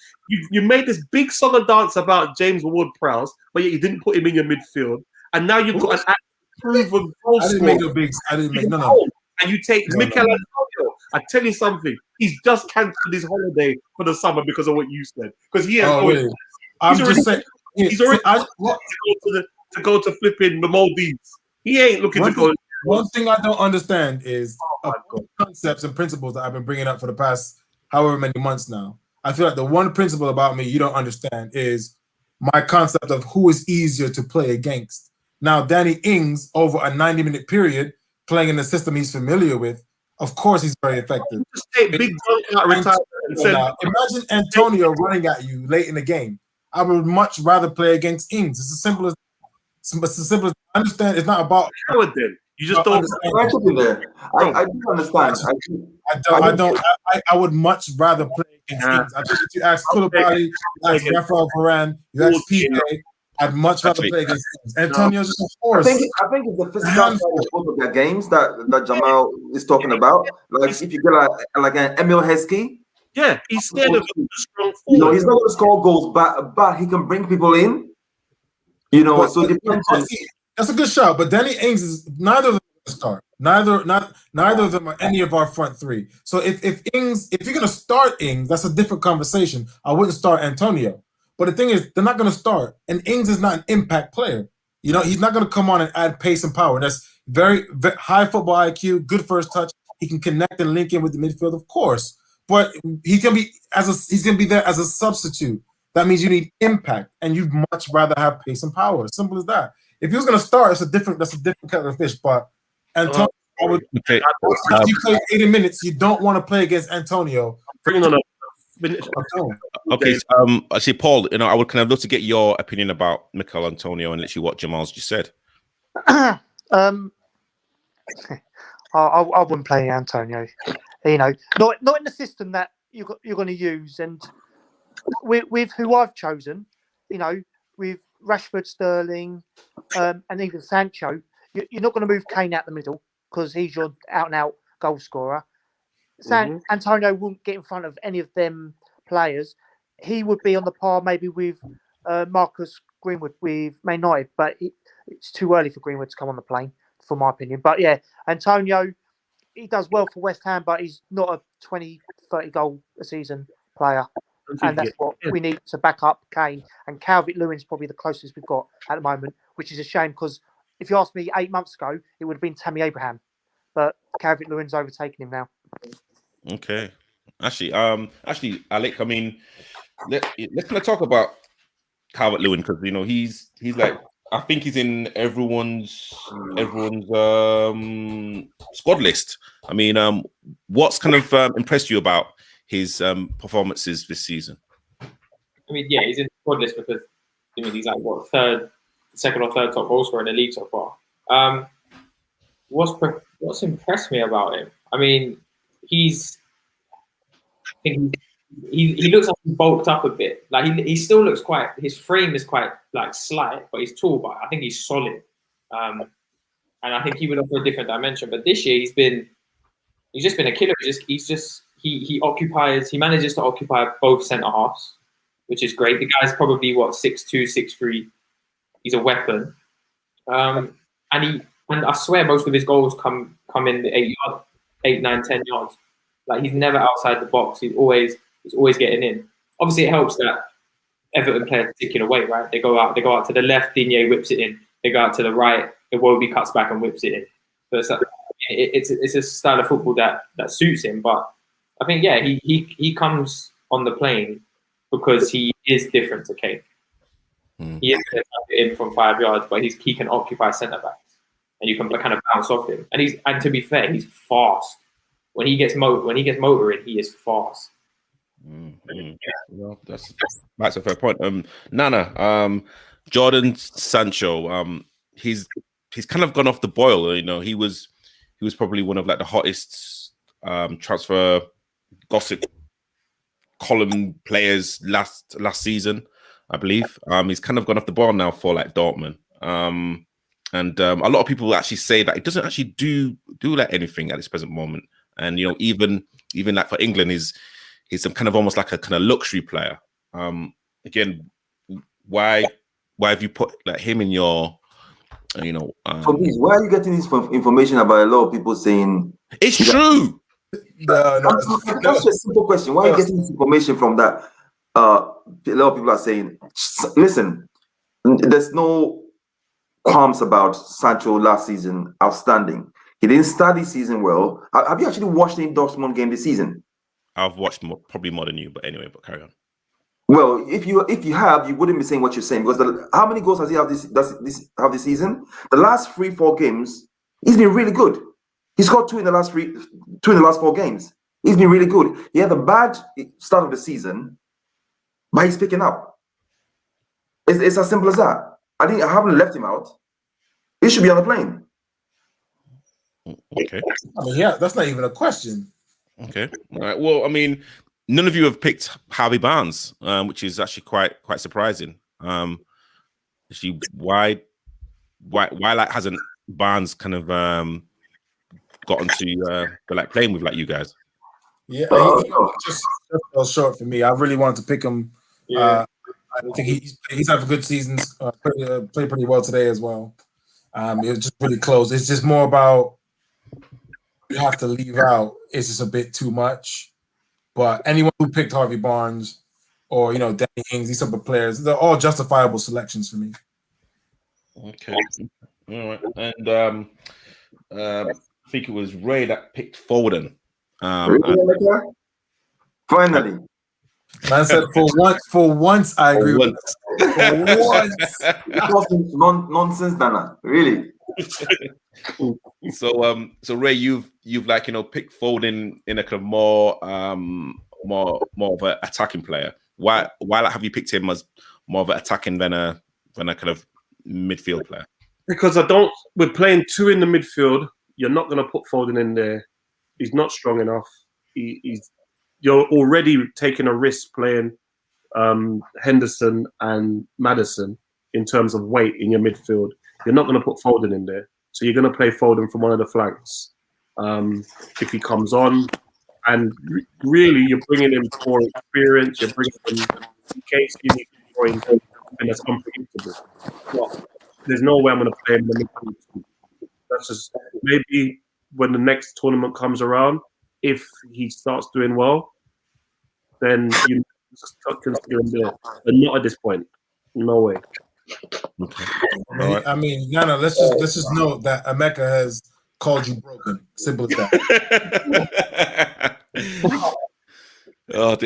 S4: You made this big song and dance about James Ward-Prowse, but yet you didn't put him in your midfield. And now you've got an proven goal
S5: I didn't
S4: scorer.
S5: make no big. I didn't make no.
S4: And you take
S5: No,
S4: Mikel
S5: no.
S4: Antonio. I tell you something. He's just cancelled his holiday for the summer because of what you said. Because he has
S5: Oh,
S4: always,
S5: really? I'm
S4: He's
S5: just saying.
S4: he's already
S5: what-
S4: to go to flipping the Maldives. He ain't looking to go.
S5: One thing I don't understand is
S4: Oh,
S5: concepts and principles that I've been bringing up for the past however many months now. I feel like the one principle about me you don't understand is my concept of who is easier to play against. Now, Danny Ings, over a 90-minute period, playing in the system he's familiar with, of course he's very effective.
S4: Just take big dunk out retirement and send
S5: Now, imagine Antonio running at you late in the game. I would much rather play against Ings. It's as simple as I understand. It's not about.
S4: Howard then. You just don't.
S5: understand.
S6: I should be there. I do understand.
S5: I would much rather play against Ings. I think if you ask Koulibaly, you ask Rafael Varane, you ask PK, I'd much rather play against Ings. Antonio's just a
S6: I
S5: force.
S6: think it's the physical side of both of their games that Jamal is talking about. Like if you get like an Emil Heskey,
S4: Yeah, he's scared of a strong
S6: you know,
S4: forward.
S6: he's not going to score goals, but he can bring people in. You know,
S5: But-
S6: so it depends on.
S5: That's a good shot, but Danny Ings is neither of them are gonna start. Neither of them are any of our front three. So if you're gonna start Ings, that's a different conversation. I wouldn't start Antonio. But the thing is, they're not gonna start, and Ings is not an impact player. You know, he's not gonna come on and add pace and power. That's very, very high football IQ, good first touch. He can connect and link in with the midfield, of course. But he's gonna be there as a substitute. That means you need impact, and you'd much rather have pace and power. Simple as that. If he was going to start, that's a different kettle of fish. But Antonio, I would.
S1: Okay.
S5: If you play 80 minutes, you don't want to play against Antonio.
S4: Bring on a
S1: Okay. Actually, Paul, you know, I would kind of love to get your opinion about Mikel Antonio and literally what Jamal's just said.
S3: I wouldn't play Antonio. You know, not in the system that you're going to use, and with who I've chosen. You know, with Rashford, Sterling, and even Sancho, you're not going to move Kane out the middle because he's your out-and-out goal scorer. Antonio wouldn't get in front of any of them players. He would be on the par maybe with Marcus Greenwood with Man United, but it's too early for Greenwood to come on the plane, for my opinion. But yeah, Antonio, he does well for West Ham, but he's not a 20, 30 goal a season player. And that's what we need to back up Kane. And Calvert-Lewin's probably the closest we've got at the moment, which is a shame because if you asked me 8 months ago, it would have been Tammy Abraham. But Calvert-Lewin's overtaken him now.
S1: Okay. Actually, Alec, I mean, let's kind of talk about Calvert-Lewin because you know he's like I think he's in everyone's squad list. I mean, what's kind of impressed you about his performances this season?
S2: I mean, yeah, he's in the squad list because he's like second or third top goal scorer in the league so far. What's impressed me about him? I mean, he looks like he's bulked up a bit. Like he still looks his frame is quite like slight, but he's tall. But I think he's solid, and I think he would offer a different dimension. But this year he's just been a killer. He manages to occupy both centre halves, which is great. The guy's probably 6'2", 6'3". He's a weapon, and I swear most of his goals come in the 8, 9, 10 yards. Like he's never outside the box. He's always getting in. Obviously, it helps that Everton play a particular way, right? They go out to the left. Digne whips it in. They go out to the right. Iwobi cuts back and whips it in. So it's a style of football that suits him. But I think he comes on the plane because he is different to Kane. He is going to tap it in from 5 yards, but he can occupy centre backs, and you can kind of bounce off him. And to be fair, he's fast. When he gets motoring, he is fast.
S1: Well, that's a fair point. Nana, Jordan Sancho, he's kind of gone off the boil. You know, he was probably one of like the hottest transfer gossip column players last season, I believe. He's kind of gone off the boil now for like Dortmund. And a lot of people actually say that it doesn't actually do like anything at this present moment. And you know, even like for England, he's some kind of almost like a kind of luxury player. Again, why have you put like him in your, you know?
S6: So please, why are you getting this information about a lot of people saying
S1: it's true?
S6: That's a simple question. Why are you getting this information from that? A lot of people are saying, listen, there's no qualms about Sancho last season. Outstanding. He didn't start this season well. Have you actually watched any Dortmund game this season?
S1: I've watched probably more than you, but anyway, but carry on.
S6: Well, if you have, you wouldn't be saying what you're saying, because how many goals has he have this season? The last 3-4 games, he's been really good. He scored 2 in the last 4 games. He's been really good. He had a bad start of the season, but he's picking up. It's as simple as that. I haven't left him out. He should be on the plane.
S1: Okay.
S5: I mean, yeah, that's not even a question.
S1: Okay. All right. Well, I mean, none of you have picked Harvey Barnes, which is actually quite surprising. Actually, why like hasn't Barnes kind of gotten to like playing with like you guys?
S5: Yeah, he just fell short for me. I really wanted to pick him.
S2: Yeah.
S5: I think he's having good seasons. Played pretty well today as well. It was just really close. It's just more about you have to leave out. It's just a bit too much. But anyone who picked Harvey Barnes or Danny Ings, these type of players, they're all justifiable selections for me.
S1: Okay. All right. And I think it was Ray that picked Foden.
S6: Finally.
S5: Man said for once I agree with that. For once.
S6: Nonsense, Dana. Really.
S1: So Ray, you've like picked Foden in a kind of more of an attacking player. Why have you picked him as more of an attacking than a kind of midfield player?
S4: Because we're playing 2 in the midfield. You're not going to put Foden in there. He's not strong enough. You're already taking a risk playing Henderson and Maddison in terms of weight in your midfield. You're not going to put Foden in there. So you're going to play Foden from one of the flanks if he comes on. And really, you're bringing him for experience. You're bringing him in case you need to join, and that's unpredictable. Well, there's no way I'm going to play him in the midfield. That's just maybe when the next tournament comes around, if he starts doing well, then you just consider him there. But not at this point. No way.
S1: Okay.
S5: I mean, Nana, let's just note that Emeka has called you broken. Simple as that.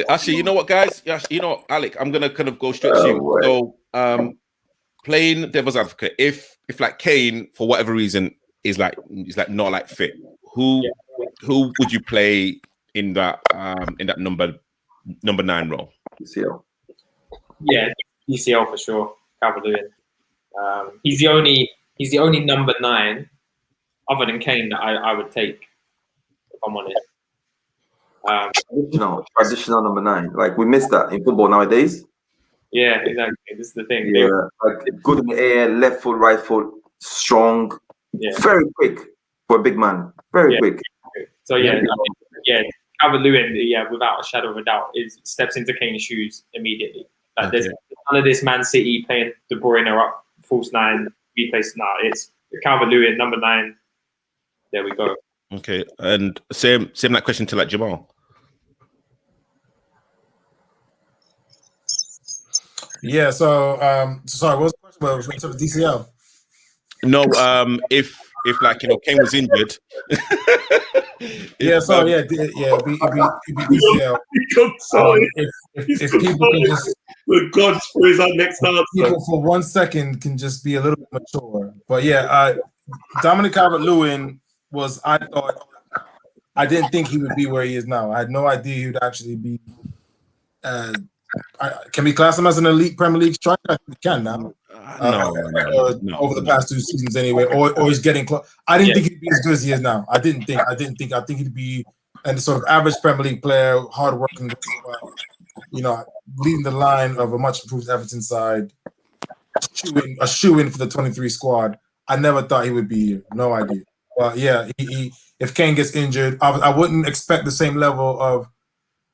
S1: Actually, you know what, guys? Alec, I'm gonna kind of go straight to you. So, playing devil's advocate, if like Kane for whatever reason is like not like fit, who would you play in that number 9 role?
S6: UCL.
S2: Yeah, UCL for sure. Calvert-Lewin. He's the only number 9 other than Kane that I would take, if I'm honest.
S6: Traditional number 9. Like we miss that in football nowadays.
S2: Yeah, exactly. This is the thing.
S6: Yeah, like good in the air, left foot, right foot, strong, very quick for a big man. Very quick.
S2: So Calvert-Lewin, without a shadow of a doubt, steps into Kane's shoes immediately. Like there's none of this Man City playing De Bruyne up false 9 replace. Now it's Calvert-Lewin number 9. There we go.
S1: Okay, and same that question to like Jamal.
S5: Yeah. So sorry, what was the question? Was it DCL?
S1: No, if like Kane was injured,
S5: Yeah, so yeah, it'd be DCL.
S4: Sorry,
S5: If people can just
S4: with God's for his next answer.
S5: people for 1 second can just be a little bit mature. But yeah, Dominic Calvert-Lewin was, I didn't think he would be where he is now. I had no idea he would actually be. Can we class him as an elite Premier League striker? I think we can now.
S1: No.
S5: Over the past 2 seasons, anyway, or he's getting close. I didn't think he'd be as good as he is now. I think he'd be a sort of average Premier League player, hardworking, leading the line of a much improved Everton side, a shoe-in for the 23 squad. I never thought he would be here. No idea. But yeah, if Kane gets injured, I wouldn't expect the same level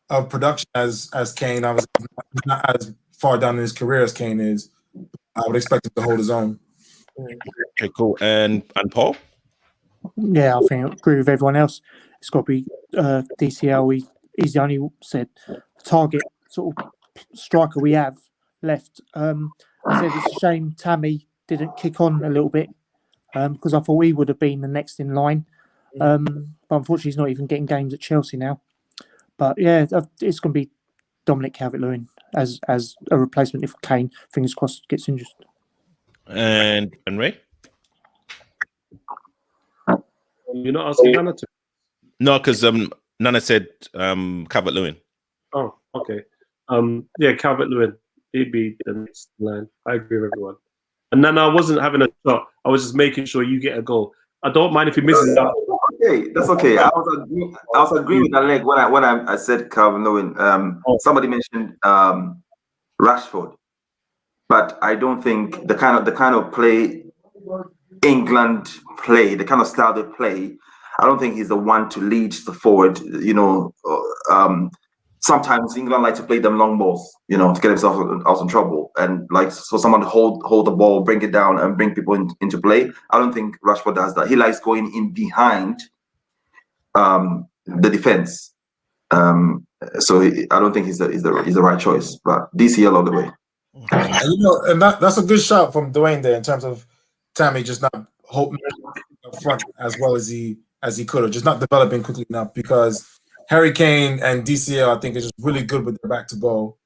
S5: of production as Kane. Obviously, he's not as far down in his career as Kane is. I would expect him to hold his own.
S1: Okay, cool. And Paul?
S3: Yeah, I think I agree with everyone else. It's got to be DCL. He's the only target sort of striker we have left. I said it's a shame Tammy didn't kick on a little bit because I thought he would have been the next in line. But unfortunately, he's not even getting games at Chelsea now. But yeah, it's going to be Dominic Calvert-Lewin as a replacement if Kane, fingers crossed, gets injured.
S1: And Ray?
S4: You're not asking Nana to?
S1: No, because Nana said Calvert-Lewin.
S4: Oh, okay. Yeah, Calvert-Lewin. He'd be the next line. I agree with everyone. And Nana, I wasn't having a shot. I was just making sure you get a goal. I don't mind if he misses out.
S6: Okay, that's okay. I was agreeing with Alec when I said Calvert-Lewin. Somebody mentioned Rashford, but I don't think the kind of play England play, the kind of style they play, I don't think he's the one to lead the forward. Sometimes England like to play them long balls, to get themselves out of trouble, and like for someone to hold the ball, bring it down, and bring people into play. I don't think Rashford does that. He likes going in behind the defense. So I don't think he's the right choice. But DCL all the way.
S5: And that's a good shot from Dwayne there in terms of Tammy just not hoping up front as well as he could have, just not developing quickly enough, because Harry Kane and DCL, I think, is just really good with their back to goal.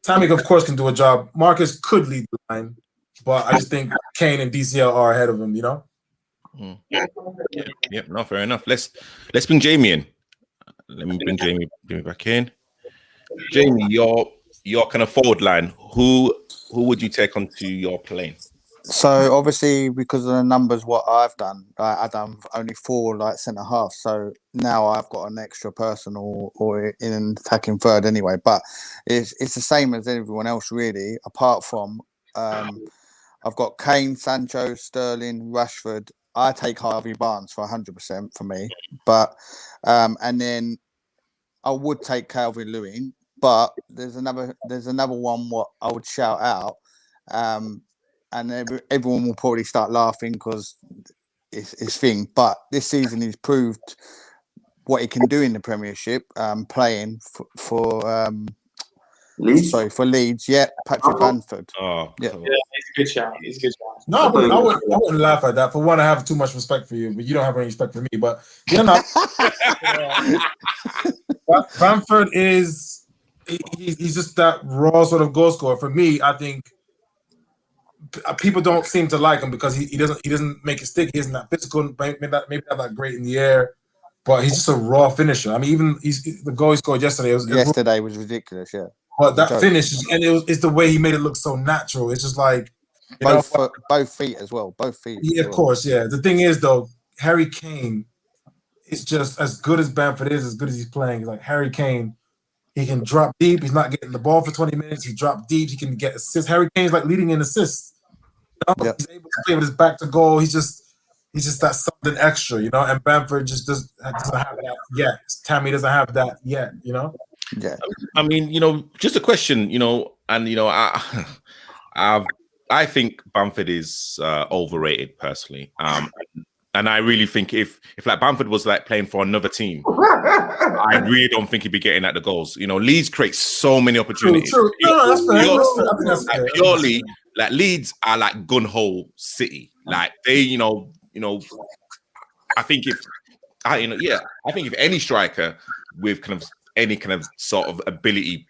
S5: Tammy, of course, can do a job. Marcus could lead the line, but I just think Kane and DCL are ahead of him,
S1: Yeah, no, fair enough. Let's bring Jamie in. Let me bring Jamie back in. Jamie, your kind of forward line, who would you take onto your plane?
S7: So obviously, because of the numbers, what I've done, I've done only 4 centre halves. So now I've got an extra person or in an attacking third anyway. But it's the same as everyone else really, apart from I've got Kane, Sancho, Sterling, Rashford. I take Harvey Barnes for 100% for me. But and then I would take Calvert-Lewin. But there's another one what I would shout out. And everyone will probably start laughing because it's thing. But this season he's proved what he can do in the Premiership, playing for
S6: Leeds?
S7: for Leeds. Yeah, Patrick Bamford.
S1: Oh,
S7: yeah,
S2: he's a good shot.
S5: No, I wouldn't laugh at that. For one, I have too much respect for you, but you don't have any respect for me. But Bamford is he's just that raw sort of goal scorer. For me, I think people don't seem to like him because he doesn't make it stick. He isn't that physical, maybe not that great in the air, but he's just a raw finisher. I mean, even the goal he scored yesterday was
S7: ridiculous. Yeah,
S5: but that finish and it's the way he made it look so natural. It's just like
S7: both feet as well. Both feet.
S5: Yeah, of course. Yeah. The thing is though, Harry Kane is just as good as Bamford is, as good as he's playing. Like Harry Kane, he can drop deep. He's not getting the ball for 20 minutes. He dropped deep. He can get assists. Harry Kane's like leading in assists. Yep. He's able to play with his back to goal. He's just that something extra, And Bamford just doesn't have that yet. Tammy doesn't have that yet,
S7: Yeah.
S1: I mean, just a question, and I think Bamford is overrated personally. And I really think if like Bamford was like playing for another team, I really don't think he'd be getting at the goals. Leeds create so many opportunities.
S5: True. No, that's fair.
S1: Purely, like Leeds are like gun-hole City. Like they, I think I think if any striker with kind of any kind of sort of ability,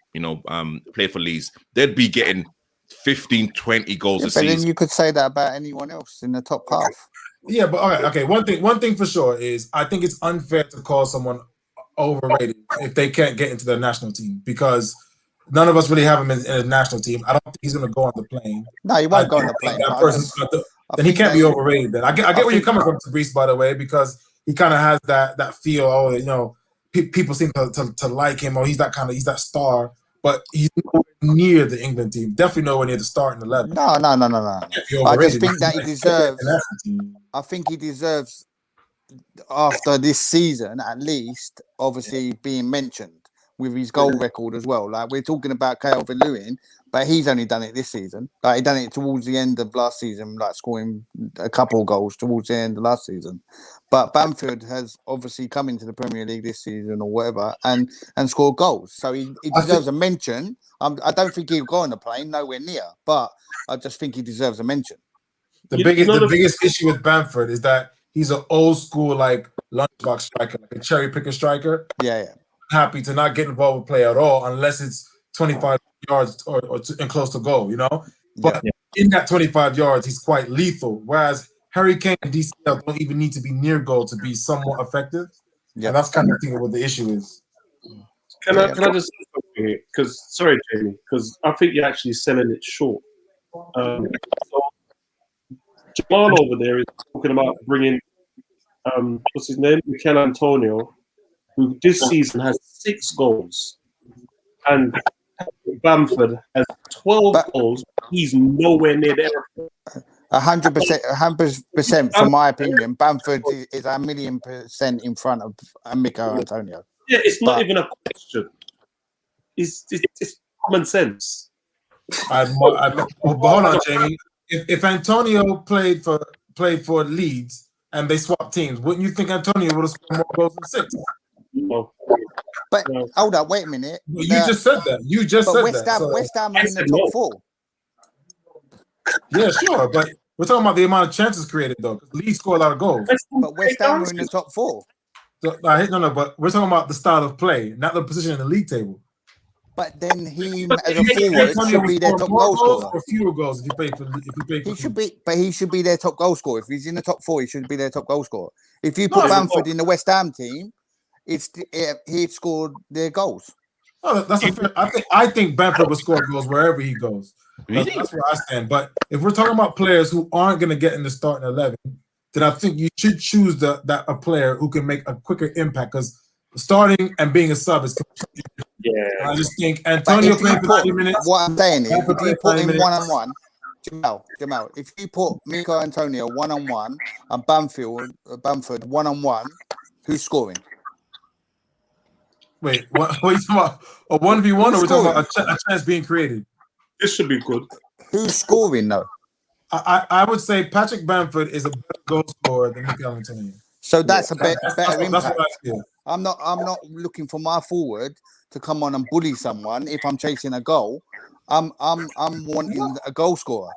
S1: play for Leeds, they'd be getting 15, 20 goals a
S7: But
S1: season.
S7: then you could say that about anyone else in the top half.
S5: Yeah, but all right, okay. One thing for sure is I think it's unfair to call someone overrated if they can't get into the national team, because none of us really have him in the national team. I don't think he's going to go on the plane.
S7: No, he won't go on the plane.
S5: That person's then he can't be overrated. Then I get where you're coming from, Fabrice, by the way, because he kind of has that feel. Oh, people seem to like him, or he's that star, but he's nowhere near the England team. Definitely nowhere near the starting 11.
S7: No. I just think that he deserves. I think he deserves, after this season at least, obviously being mentioned with his goal record as well. Like, we're talking about Calvert-Lewin, but he's only done it this season. Like, he done it towards the end of last season, like scoring a couple of goals towards the end of last season. But Bamford has obviously come into the Premier League this season or whatever and scored goals. So he deserves a mention. I don't think he'll go on the plane, nowhere near, but I just think he deserves a mention.
S5: The biggest issue with Bamford is that he's an old school, like, lunchbox striker, like a cherry picker striker.
S7: Yeah.
S5: Happy to not get involved with play at all unless it's 25 yards or and close to goal, But in that 25 yards, he's quite lethal. Whereas Harry Kane and DCL don't even need to be near goal to be somewhat effective. Yeah, and that's kind of what the issue is.
S4: Can I just say something here? Because sorry, Jamie, because I think you're actually selling it short. So Jamal over there is talking about bringing what's his name, Mikel Antonio, who this season has 6 goals, and Bamford has 12 goals. He's nowhere near there.
S7: 100%. From my opinion, Bamford is 1,000,000% in front of Mikel Antonio.
S4: Yeah, it's not even a question. It's common sense.
S5: But hold on, Jamie. If Antonio played for Leeds and they swapped teams, wouldn't you think Antonio would have scored more goals than 6?
S4: No.
S7: But hold up, wait a minute.
S5: You just said that. You just said that.
S7: West Ham are in the top 4.
S5: Yeah, sure, but we're talking about the amount of chances created, though. Because Leeds score a lot of goals.
S7: But West Ham are in the top 4.
S5: So, no, but we're talking about the style of play, not the position in the league table.
S7: But then he, as a forward, should be their top goal scorer.
S5: Or fewer goals if he played for.
S7: He should be their top goal scorer. If he's in the top 4, he should be their top goal scorer. If you put Bamford in the West Ham team, he scored their goals.
S5: Oh, that's I think Bamford will score goals wherever he goes.
S1: Really?
S5: That's where I stand. But if we're talking about players who aren't going to get in the starting 11, then I think you should choose a player who can make a quicker impact, because starting and being a sub is completely different. I just think Antonio playing for 90 minutes.
S7: What I'm saying is, if you put him one-on-one, Jamal, if you put Mikel Antonio one-on-one and Bamford one-on-one, who's scoring?
S5: Wait, what are you talking about? A 1v1 or we're talking about a chance being created?
S4: This should be good.
S7: Who's scoring, though?
S5: I would say Patrick Bamford is a better goal scorer than Mikel Antonio.
S7: So that's a better impact.
S5: That's what I feel.
S7: I'm not looking for my forward to come on and bully someone if I'm chasing a goal. I'm wanting a goal scorer.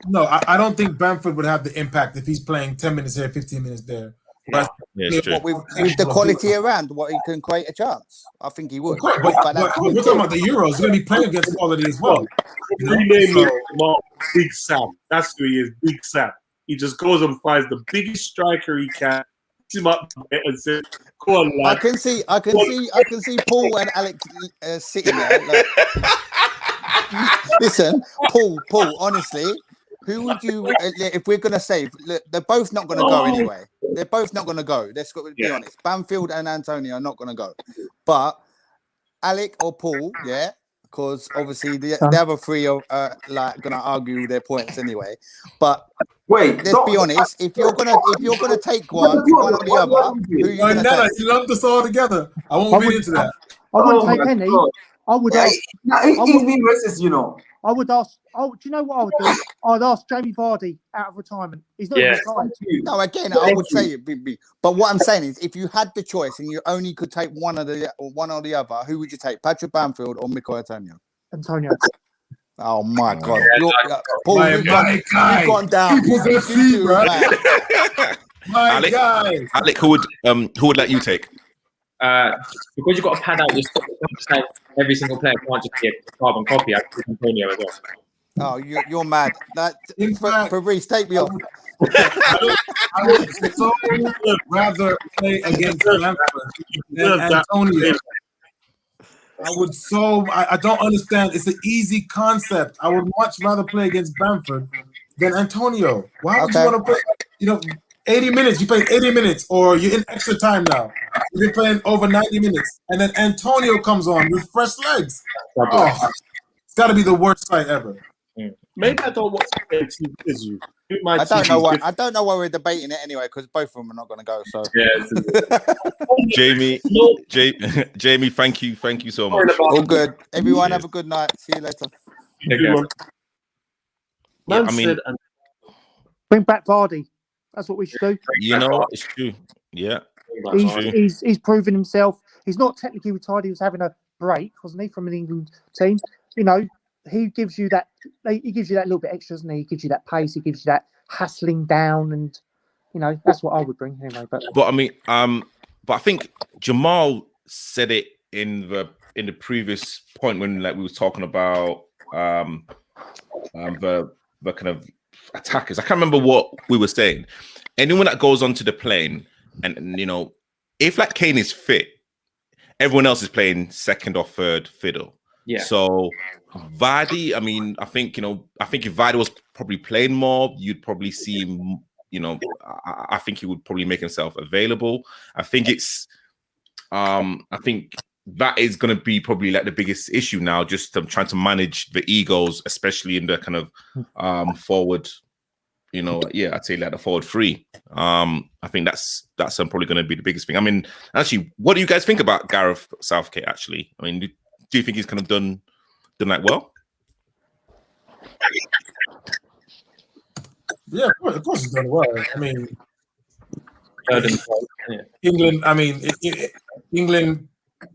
S5: No, I don't think Bamford would have the impact if he's playing 10 minutes here, 15 minutes there. But
S1: it's true.
S7: With the quality around, what he can create a chance. I think he would.
S5: But we're talking about the Euros. He's going to be playing against quality as well.
S4: Rename him Big Sam. That's who he is, Big Sam. He just goes and finds the biggest striker he can, puts him up and says, "Go on, lad."
S7: I can see Paul and Alex sitting there. Like, listen, Paul. Honestly, who would you? If we're gonna say, look, they're both not gonna go anyway. They're both not gonna go. Let's be honest. Bamfield and Antonio are not gonna go, but Alec or Paul, yeah. Because obviously the other 3 are like gonna argue their points anyway. But
S6: wait,
S7: let's be honest. If you're gonna take one or the other, who you gonna take?
S5: You lumped us all together. I won't read into that.
S3: I wouldn't take any. I would ask.
S6: He's being racist,
S3: I would ask. Oh, do you know what I would do? I'd ask Jamie Vardy out of retirement. He's not even retired.
S7: No, again, I would say it. But what I'm saying is, if you had the choice and you only could take one or the other, who would you take? Patrick Bamfield or Mikel Antonio?
S3: Antonio.
S7: Oh my God! Paul,
S5: My
S7: you've
S5: guy.
S7: gone down.
S5: My
S1: Alec,
S5: guy.
S1: Alec, who would let you take?
S2: Because you've got to pad out your squad, you can't just have every single player can't just be a carbon copy. I think Antonio as well.
S7: Oh, you're mad. That
S5: In fact-
S7: Fabrice, take me off.
S5: I would so rather play against Bamford than Antonio. I don't understand. It's an easy concept. I would much rather play against Bamford than Antonio. Why would you
S7: Okay.
S5: want to play, 80 minutes? You play 80 minutes, or you're in extra time now. You've been playing over 90 minutes, and then Antonio comes on with fresh legs. Oh, it's got to be the worst sight ever.
S4: Maybe I don't watch the same team as you.
S7: I don't know why. I don't know why we're debating it anyway, because both of them are not going to go. So
S1: Jamie, Jamie, thank you so much.
S7: all good. Everyone, have a good night. See you later.
S1: Yeah, I mean,
S3: Bring back Vardy. That's what we should do.
S1: you know, it's true. Yeah,
S3: He's proven himself. He's not technically retired. He was having a break, wasn't he, from an England team? You know, he gives you that. He gives you that little bit extra, doesn't he? He gives you that pace. He gives you that hustling down, and that's what I would bring anyway. But
S1: I mean, but I think Jamal said it in the previous point when we was talking about the kind of attackers. I can't remember what we were saying. Anyone that goes onto the plane and if like Kane is fit, everyone else is playing second or third fiddle.
S2: Yeah.
S1: So Vardy, I mean, I think if Vardy was probably playing more, you'd probably see him. I think he would probably make himself available. I think that is going to be probably like the biggest issue now, just trying to manage the egos, especially in the kind of forward, I'd say like the forward three. I think that's probably going to be the biggest thing. I mean, actually, what do you guys think about Gareth Southgate, actually? I mean, do you think he's kind of done that well?
S5: Yeah, of course he's done well. I mean, England. I mean, England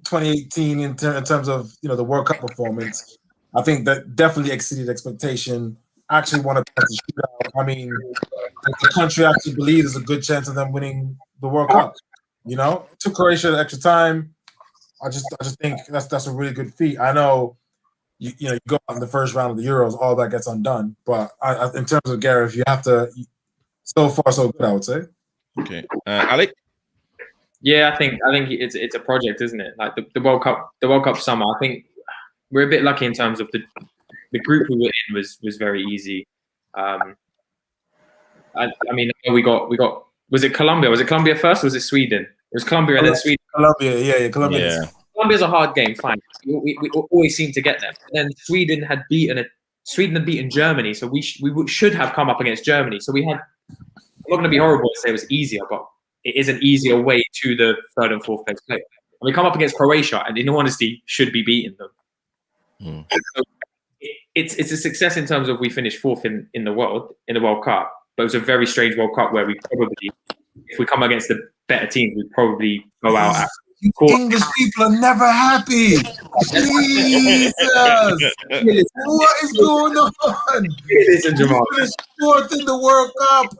S5: 2018 in terms of the World Cup performance, I think that definitely exceeded expectation. Actually won a shootout. I mean, the country actually believes there's a good chance of them winning the World Cup. Took Croatia the extra time. I just think that's a really good feat. I know you go out in the first round of the Euros, all that gets undone. But in terms of Gareth, you have to. So far, so good, I would say.
S1: Okay, Alec.
S2: Yeah, I think it's a project, isn't it? Like the World Cup summer. I think we're a bit lucky in terms of the group we were in was very easy. I mean, we got. Was it Colombia? Was it Colombia first? Or was it Sweden? It was Colombia and then Sweden.
S5: Colombia, Colombia.
S1: Yeah.
S2: Colombia's a hard game, fine. We always seem to get them. And then Sweden had beaten Germany, so we should have come up against Germany. So we had. I'm not going to be horrible to say it was easier, but it is an easier way to the third and fourth place play. And we come up against Croatia, and in all honesty, should be beating them. So it's a success in terms of we finished fourth in the World Cup, but it was a very strange World Cup where we probably, if we come against the better teams, we'd probably go out at.
S5: English people are never happy. Jesus, what is going on?
S2: Listen, Jamal.
S5: You finished fourth in the World Cup.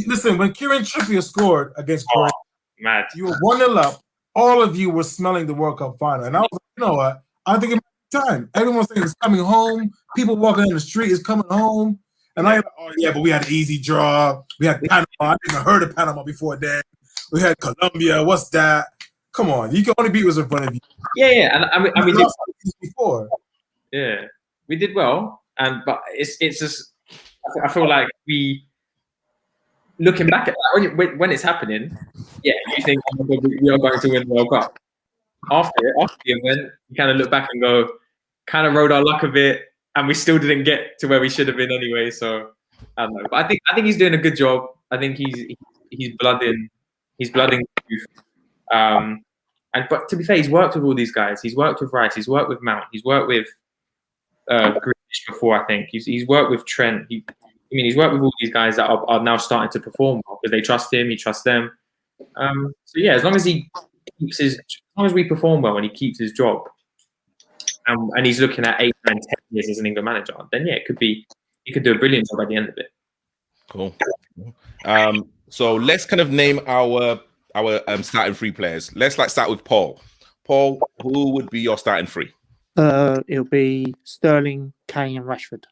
S5: Listen, when Kieran Trippier scored against Croatia,
S2: mad.
S5: You were 1-0 up. All of you were smelling the World Cup final, and I was like, you know what? I think it's time. Everyone's saying it's coming home. People walking in the street is coming home, and I, but we had an easy draw. We had Panama. I never heard of Panama before then. We had Colombia. What's that? Come on, you can only beat what's in front of you.
S2: Yeah, and we did
S5: before.
S2: Yeah, we did well, but it's just I feel like we looking back at that when it's happening. Yeah, you think we are going to win the World Cup. After the event, you kind of look back and go, kind of rode our luck a bit, and we still didn't get to where we should have been anyway. So I don't know, but I think he's doing a good job. I think he's blooding youth. But to be fair, he's worked with all these guys. He's worked with Rice. He's worked with Mount. He's worked with Grealish before. I think he's worked with Trent. He's worked with all these guys that are now starting to perform well because they trust him. He trusts them. So yeah, as long as we perform well and he keeps his job, and he's looking at 8, 9, 10 years as an England manager, then yeah, he could do a brilliant job at the end of it.
S1: Cool. So let's kind of name our starting three players. Let's start with Paul. Paul, who would be your starting three?
S3: It'll be Sterling, Kane, and Rashford.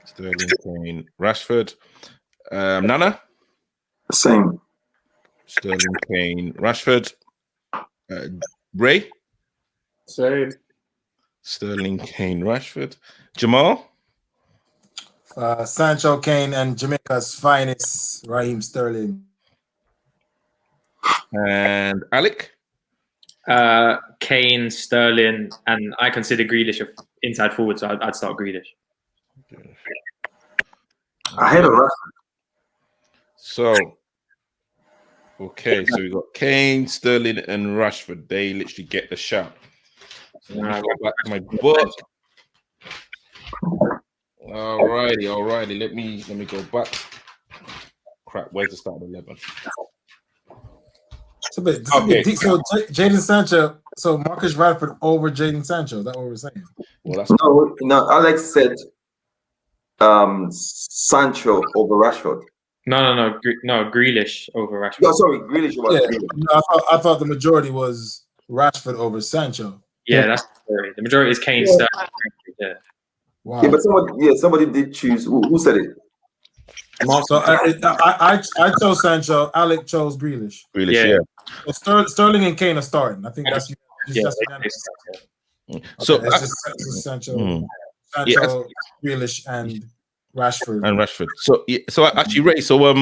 S1: Sterling, Kane, Rashford. Nana?
S6: Same.
S1: Sterling, Kane, Rashford. Ray?
S4: Same.
S1: Sterling, Kane, Rashford. Jamal?
S5: Sancho, Kane, and Jamaica's finest, Raheem Sterling.
S1: And Alec?
S2: Kane, Sterling, and I consider Grealish a inside forward, so I'd start Grealish.
S6: Ahead of Rashford.
S1: So, okay, so we got Kane, Sterling, and Rashford. They literally get the shot. So let me go back to my book. Alrighty. Let me go back. Crap, where's the start of 11?
S5: It's a bit deep. So Jadon Sancho, so Marcus Rashford over Jadon Sancho. Is that what we're saying?
S1: Well, that's
S6: No, Alex said Sancho over Rashford.
S2: No, Grealish over Rashford.
S6: No, sorry, Grealish over
S5: Yeah,
S6: Grealish.
S5: no, I thought the majority was Rashford over Sancho.
S2: Yeah, that's the majority. The majority is Kane, Sterling. Yeah.
S5: Wow.
S6: Yeah, but somebody did choose. Who said it?
S5: So I chose Sancho. Alec chose Grealish.
S1: Grealish,
S5: So Sterling and Kane are starting. I think that's unanimous.
S1: So
S5: Okay, it's just Sancho, Grealish, and Rashford.
S1: So actually, Ray. So I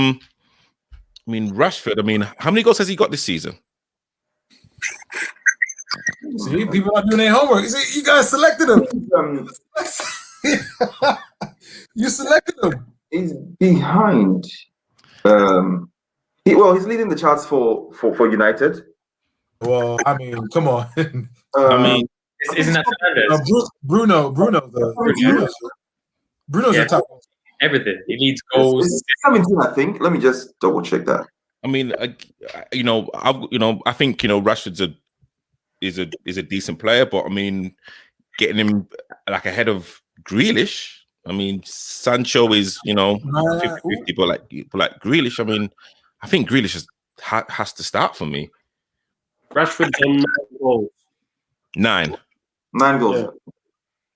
S1: mean, Rashford. I mean, how many goals has he got this season?
S5: See, people are doing their homework. See, you guys selected him. You selected him.
S6: He's behind. He's leading the charts for United.
S5: Well, I mean, come on.
S1: I mean,
S2: Isn't that Fernandes?
S5: Bruno's the top.
S2: Everything. He leads goals.
S6: It's 17, I think. Let me just double check that.
S1: I mean, I think Rashford's is a decent player, but I mean, getting him like ahead of Grealish. I mean, Sancho is 50-50, but like Grealish. I mean, I think Grealish has to start for me.
S4: Rashford's on 9 goals.
S1: 9
S6: goals.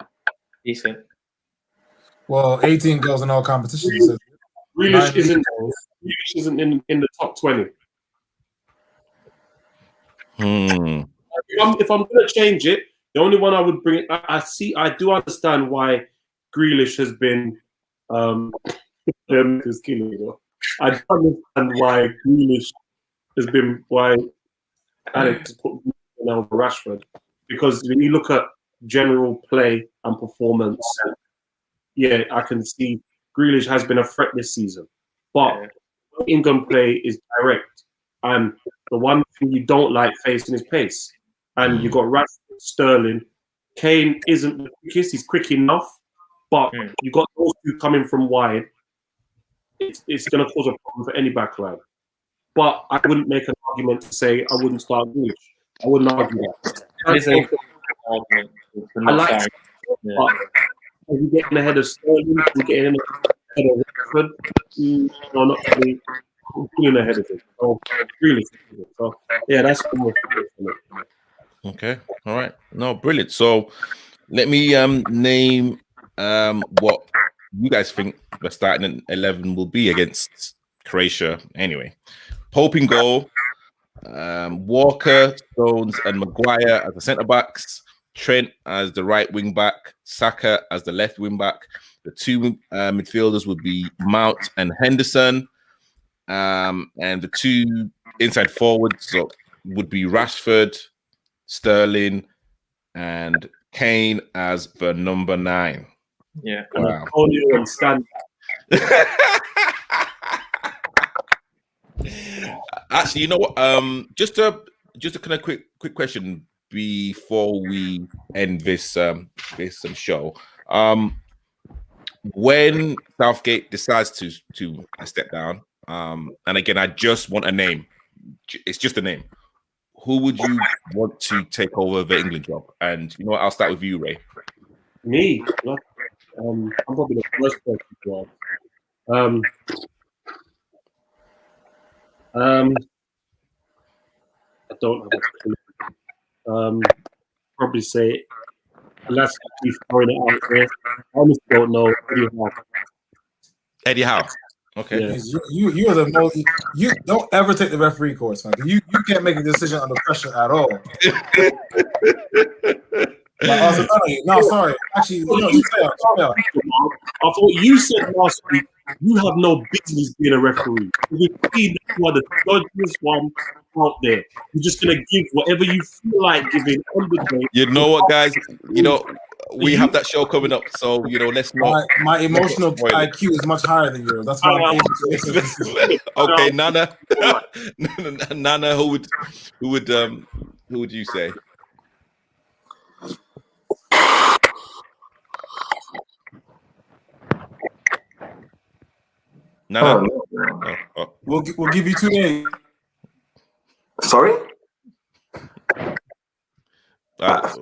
S4: Yeah.
S2: Decent.
S5: Well, 18 goals in all competitions.
S4: Grealish isn't in the top 20. If I'm going to change it, the only one I would bring, I do understand why Grealish has been is killing me. I do understand why Grealish has been why Alex put over Rashford, because when you look at general play and performance, yeah, I can see Grealish has been a threat this season, but England play is direct, and the one thing you don't like facing is pace. And you got Rashford, Sterling, Kane isn't the quickest; he's quick enough, but you got those two coming from wide. It's going to cause a problem for any backline. But I wouldn't make an argument to say I wouldn't start Grealish. I wouldn't argue that.
S2: That is a good argument.
S4: I like it, but if you're getting ahead of Sterling, you're getting ahead of Rashford, no, not really feeling ahead of him. So, really. So, yeah, that's more.
S1: Okay. All right. No, brilliant. So let me name what you guys think the starting 11 will be against Croatia. Anyway, Pope in goal, Walker, Stones, and Maguire as the centre backs, Trent as the right wing back, Saka as the left wing back. The two midfielders would be Mount and Henderson, and the two inside forwards would be Rashford, Sterling, and Kane as the number 9.
S2: Yeah.
S1: Wow.
S4: And stand.
S1: Actually, you know what? Just a kind of quick question before we end this show. When Southgate decides to step down, and again, I just want a name. It's just a name. Who would you want to take over the England job? And you know what? I'll start with you, Ray.
S4: Me? I'm probably the first person to ask. I don't have a clue. Probably say, unless he's throwing it out there. I honestly don't know.
S1: Eddie Howe. Okay.
S4: Yeah.
S5: You are the most. You don't ever take the referee course, man. You can't make a decision under pressure at all. No, sorry. Actually, no, just play out.
S4: I thought you said last week you have no business being a referee. You are the dodgiest one out there. You're just gonna give whatever you feel like giving on the day.
S1: You know what, guys? You know, we have that show coming up, so you know, let's not.
S5: My emotional IQ is much higher than yours. That's why I'm able to make this decision.
S1: Okay, Nana. Nana, who would you say? Nana. Oh.
S5: We'll give you 2 days.
S6: Sorry? I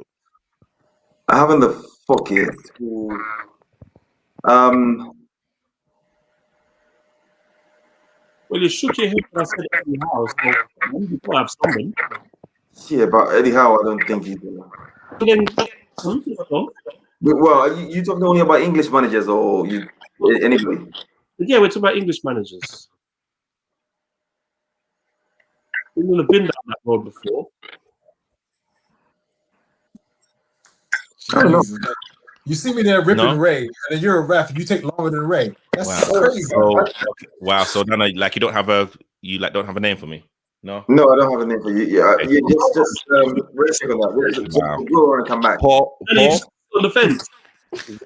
S6: haven't the fuck yet.
S4: Well, you shook your head when I said Eddie Howe, so you can have someone.
S6: Yeah, but Eddie Howe, I don't think he's. Well, you talking only about English managers or anybody?
S4: Yeah, we're talking about English managers. We would have been down that road before.
S6: I don't know.
S5: You see me there ripping Ray, and then you're a ref, and you take longer than Ray. That's crazy.
S1: Wow. So Nana, like you don't have a name for me. No,
S6: I don't have a name for you. Yeah, just rest on that.
S1: Wow.
S6: Go on and come back.
S1: Paul.
S4: On the fence.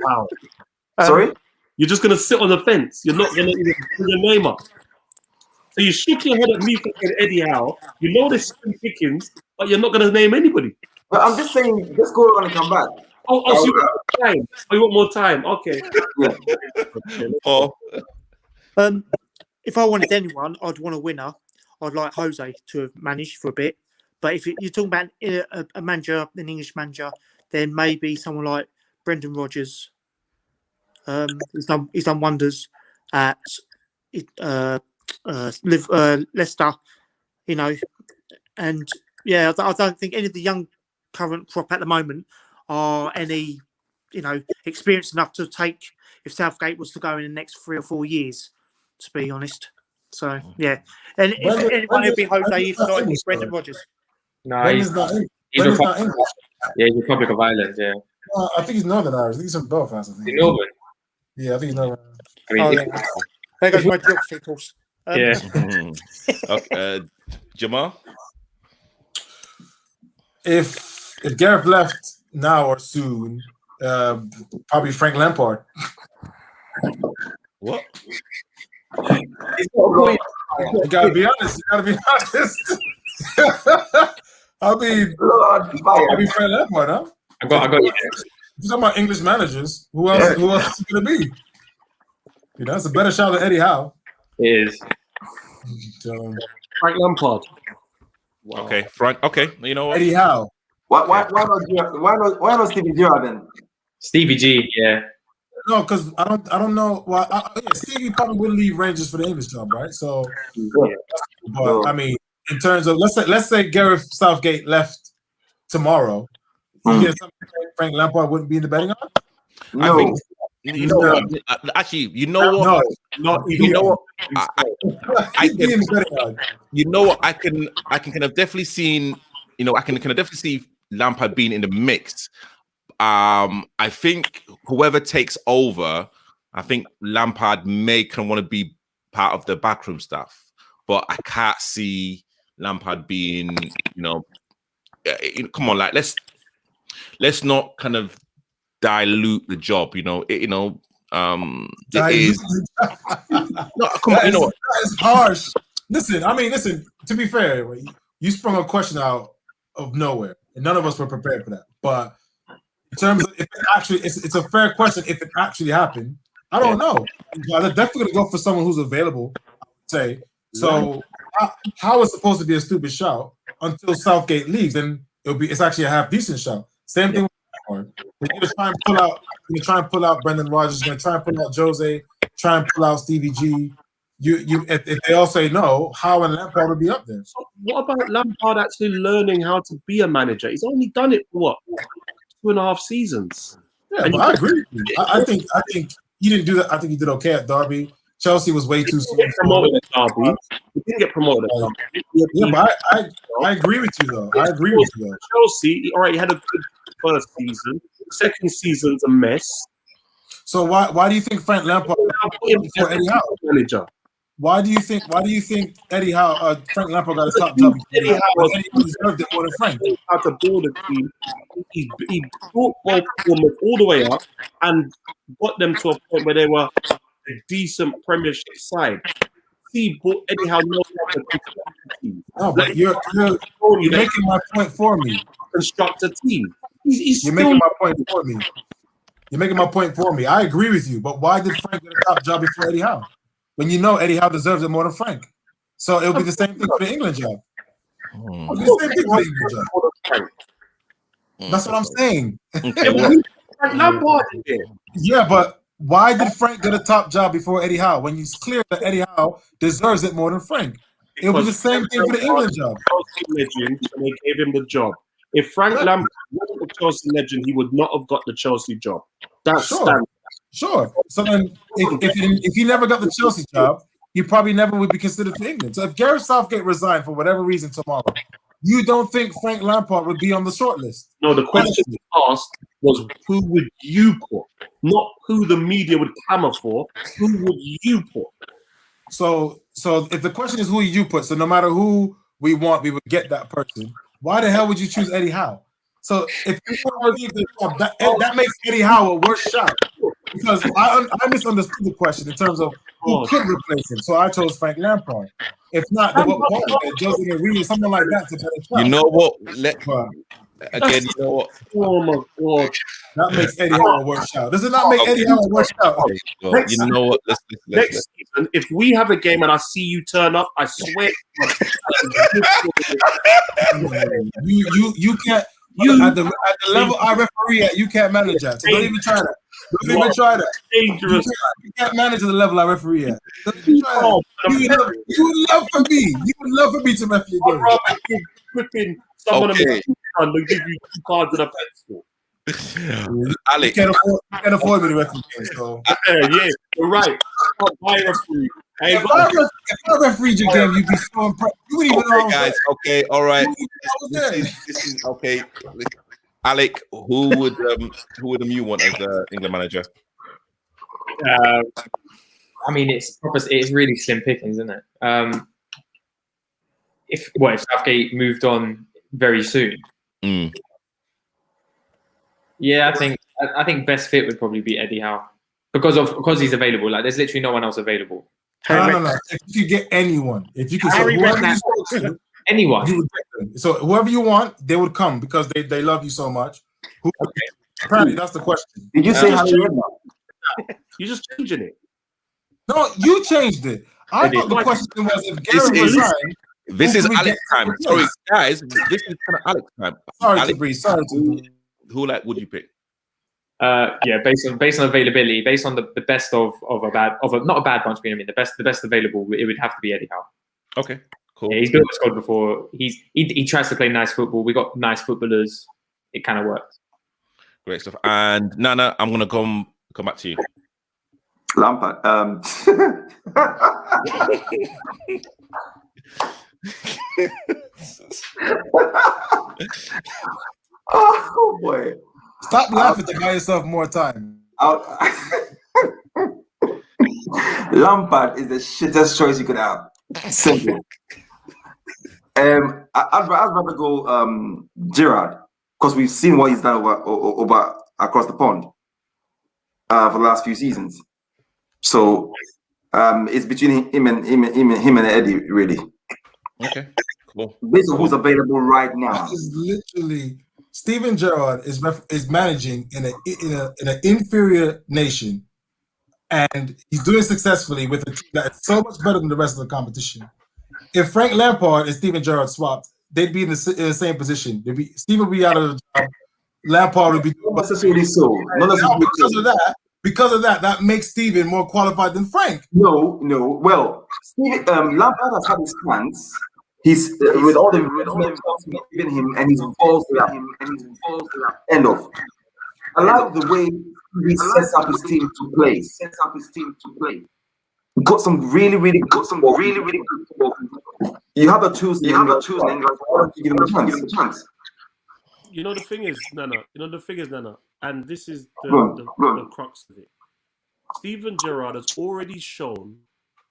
S4: Wow.
S6: Sorry?
S4: You're just gonna sit on the fence. You're not gonna even put your name up. So you shook your head at me for Eddie Howe. You know there's Slim Pickens, but you're not gonna name anybody.
S6: But I'm just saying, just go on and come back.
S4: So you want more time? Oh, you want more time? Okay.
S6: Yeah.
S1: Paul.
S3: If I wanted anyone, I'd want a winner. I'd like Jose to have managed for a bit. But if you're talking about a manager, an English manager, then maybe someone like Brendan Rodgers. He's done wonders at Leicester, you know, and yeah, I don't think any of the young current crop at the moment are any, you know, experienced enough to take if Southgate was to go in the next 3 or 4 years, to be honest. So yeah, and if anyone would be Jose, if not, it's Brendan Rodgers.
S2: No,
S5: Brendan's not English.
S2: Yeah, he's Republic of Ireland. Yeah,
S5: I think he's Northern Irish. I think he's from Belfast. I think.
S2: Northern.
S5: Yeah, I think he's Northern.
S2: I mean,
S3: There goes my geography course.
S1: Okay, Jamal.
S5: If Gareth left now or soon, probably Frank Lampard.
S1: What?
S5: You gotta be honest. I'll be Frank Lampard, huh?
S2: I got you.
S5: You're talking about English managers. Who else is it gonna be? You know, it's a better shot than Eddie Howe.
S2: It is.
S4: Frank Lampard.
S2: Wow.
S1: Okay, Frank. Okay, you know what?
S5: Eddie Howe.
S6: Why not Stevie Gerrard then?
S2: Stevie G. Yeah.
S5: No, because I don't know. Well, Stevie probably would leave Rangers for the English job, right? So, but I mean, in terms of let's say Gareth Southgate left tomorrow, Frank Lampard wouldn't be in the betting odds.
S6: No.
S1: I think you know what? Actually, you know what? You know what? I can. You know what? I can kind of definitely see. You know, I can kind of definitely see Lampard being in the mix. I think whoever takes over, I think Lampard may kind of want to be part of the backroom stuff, but I can't see Lampard being, you know, come on, like let's not kind of dilute the job, you know. It is. No, come on, you know what?
S5: That is harsh. Listen, to be fair, you sprung a question out of nowhere, and none of us were prepared for that. But in terms of if it actually, it's a fair question. If it actually happened, I don't know. They're definitely going to go for someone who's available, I would say. So how is supposed to be a stupid shout until Southgate leaves? Then it's actually a half decent shout. Same thing with Lampard. You're going to try and pull out Brendan Rodgers. You're going to try and pull out Jose. Try and pull out Stevie G. if they all say no, Howe and Lampard would be up there.
S4: So what about Lampard actually learning how to be a manager? He's only done it for what, 2.5 seasons.
S5: Yeah, but I agree with you. I think he didn't do that. I think he did okay at Derby. Chelsea was way too soon.
S4: He didn't get promoted at Derby. He didn't get promoted at Derby.
S5: Yeah, but I agree with you though. I agree with you though.
S4: Chelsea, he already had a good first season. Second season's a mess.
S5: So why do you think Frank Lampard before Eddie Howe?
S4: Manager.
S5: Why do you think Eddie Howe, Frank Lampard got a top job? Eddie Howe deserved it more than Frank.
S4: How to build a team? He brought both performers all the way up and got them to a point where they were a decent Premiership side. He brought Eddie Howe knows how to construct a team.
S5: No, but you're making my point for me.
S4: Construct a team. He's
S5: You're making my point for me. You're making my point for me. I agree with you, but why did Frank get a top job before Eddie Howe? When you know Eddie Howe deserves it more than Frank. So it'll be the same thing for the England job. It'll be the same thing for the England job. That's what I'm saying.
S4: Lampard did.
S5: Yeah, but why did Frank get a top job before Eddie Howe? When it's clear that Eddie Howe deserves it more than Frank. It'll be the same thing for the England job.
S4: Chelsea legend, and they gave him the job. If Frank Lampard wasn't a Chelsea legend, he would not have got the Chelsea job. That's standard.
S5: Sure. So then, if he never got the Chelsea job, he probably never would be considered for England. So if Gareth Southgate resigned for whatever reason tomorrow, you don't think Frank Lampard would be on the shortlist?
S4: No, the question asked was who would you put, not who the media would clamour for. Who would you put?
S5: So if the question is who you put, so no matter who we want, we would get that person. Why the hell would you choose Eddie Howe? So if you want to leave the job, that makes Eddie Howe a worse shot. Because I misunderstood the question in terms of who could replace him. So I chose Frank Lampard. If not, then what Jose Mourinho, something like that to better shot.
S1: You know what? Again, you know what?
S4: Oh my God.
S5: That makes Eddie Howe a worse shot. Does it not make Eddie Howe a worse shot?
S1: You know what?
S4: Next season, if we have a game and I see you turn up, I swear.
S5: You can't. At the level I referee at, you can't manage that. So don't even try that. Don't even try that.
S4: Dangerous.
S5: You can't manage at the level I referee at. Don't even try that. You would love for me. You would love for me to referee a game.
S4: I'd rather flipping someone and they give you 2 cards and a pencil.
S1: Alex,
S5: You can't afford me to referee games. So.
S4: Yeah, you're right. My referee.
S5: If I refereed your game, you'd be so impressed. You wouldn't even know.
S1: guys. Okay, all right.
S5: This
S1: This is okay. Alec, who would you want as the England manager?
S2: I mean, it's really slim pickings, isn't it? If Southgate moved on very soon? Yeah, I think best fit would probably be Eddie Howe because he's available. Like, there's literally no one else available.
S5: No. If you could get anyone, if you could, anyone, you would get them. So whoever you want, they would come because they love you so much. Apparently, that's the question.
S6: Did you say Harry Redknapp?
S4: You're just changing it.
S5: No, you changed it. I thought the question was if Gareth resigned.
S1: This is Alex time. Sorry, guys. This is kind of Alex time.
S5: Sorry to breathe.
S1: Who would you pick?
S2: Based on availability, based on the best of not a bad bunch, I mean, the best available, it would have to be Eddie Howe.
S1: Okay, cool.
S2: Yeah, he's built a squad before. He tries to play nice football. We got nice footballers. It kind of works.
S1: Great stuff. And Nana, I'm gonna come back to you.
S6: Lampard. Oh boy.
S5: Stop laughing to buy yourself more time.
S6: Lampard is the shittest choice you could have. Simple. I'd rather go Gerrard because we've seen what he's done over across the pond for the last few seasons. So it's between him and Eddie, really.
S1: Okay, cool.
S6: Based on who's available right now.
S5: That is literally Steven Gerrard is managing in an inferior nation, and he's doing successfully with a team that is so much better than the rest of the competition. If Frank Lampard and Steven Gerrard swapped, they'd be in the same position. Steven would be out of the job. Lampard would be.
S6: Not necessarily so. Not necessarily
S5: because of that. because of that, that makes Steven more qualified than Frank.
S6: No. Well, Lampard has had his chance. He's with all the given him, and he's falls to that. End of. I like the way he sets up his team to play. He got some really good football. You have a choose. Why don't you give him a chance?
S8: You know the thing is, Nana, and this is the crux of it. Steven Gerrard has already shown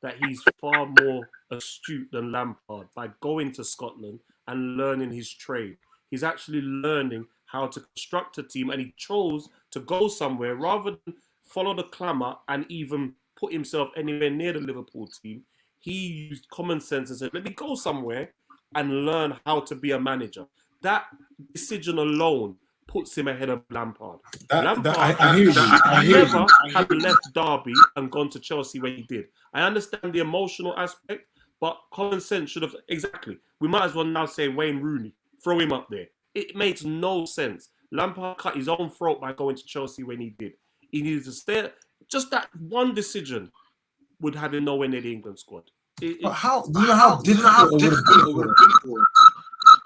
S8: that he's far more astute than Lampard by going to Scotland and learning his trade. He's actually learning how to construct a team, and he chose to go somewhere rather than follow the clamour and even put himself anywhere near the Liverpool team. He used common sense and said, let me go somewhere and learn how to be a manager. That decision alone puts him ahead of Lampard. Lampard never had left Derby and gone to Chelsea when he did. I understand the emotional aspect, but common sense should have... Exactly. We might as well now say Wayne Rooney. Throw him up there. It makes no sense. Lampard cut his own throat by going to Chelsea when he did. He needed to stay... Just that one decision would have him nowhere near the England squad.
S5: How difficult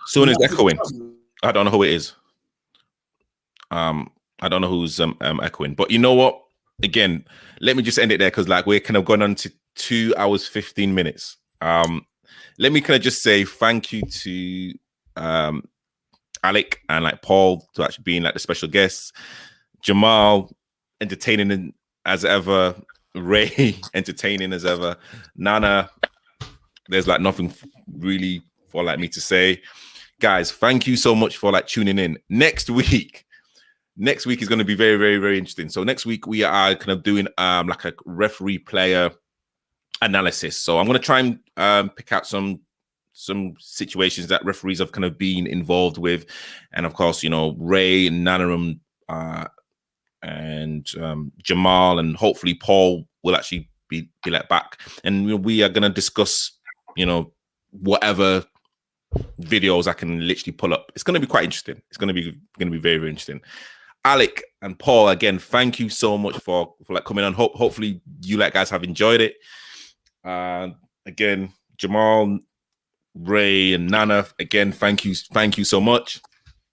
S1: Someone is echoing. I don't know who it is. I don't know who's echoing. But you know what? Again, let me just end it there because like we're kind of going on to 2 hours 15 minutes. Let me kind of just say thank you to Alec and like Paul to actually being like the special guests. Jamal, entertaining as ever. Ray, entertaining as ever. Nana, there's like nothing really for like me to say. Guys, thank you so much for like tuning in. Next week is going to be very, very, very interesting. So next week we are kind of doing like a referee player analysis. So I'm going to try and pick out some situations that referees have kind of been involved with, and of course, you know, Ray and Nana and Jamal and hopefully Paul will actually be let back, and we are going to discuss, you know, whatever videos I can literally pull up. It's going to be quite interesting. It's going to be very, very interesting. Alec and Paul, again, thank you so much for like coming on. Hopefully you like guys have enjoyed it. Again, Jamal, Ray, and Nana, again, thank you so much.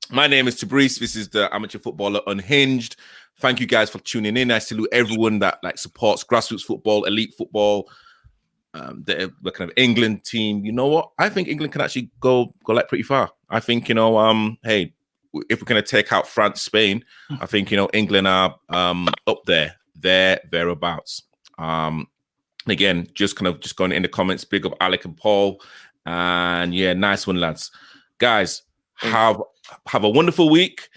S1: My name is Tabrice. This is the Amateur Footballer Unhinged. Thank you guys for tuning in. I salute everyone that like supports grassroots football, elite football, the kind of England team. You know what? I think England can actually go like pretty far. I think, you know, hey, if we're going to take out France, Spain, I think, you know, England are up there, thereabouts. Again, just going in the comments, big up Alec and Paul, and yeah, nice one, lads. Guys, have a wonderful week.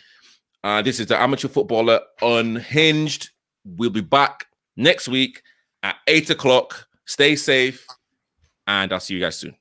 S1: This is the Amateur Footballer Unhinged. We'll be back next week at 8 o'clock. Stay safe, and I'll see you guys soon.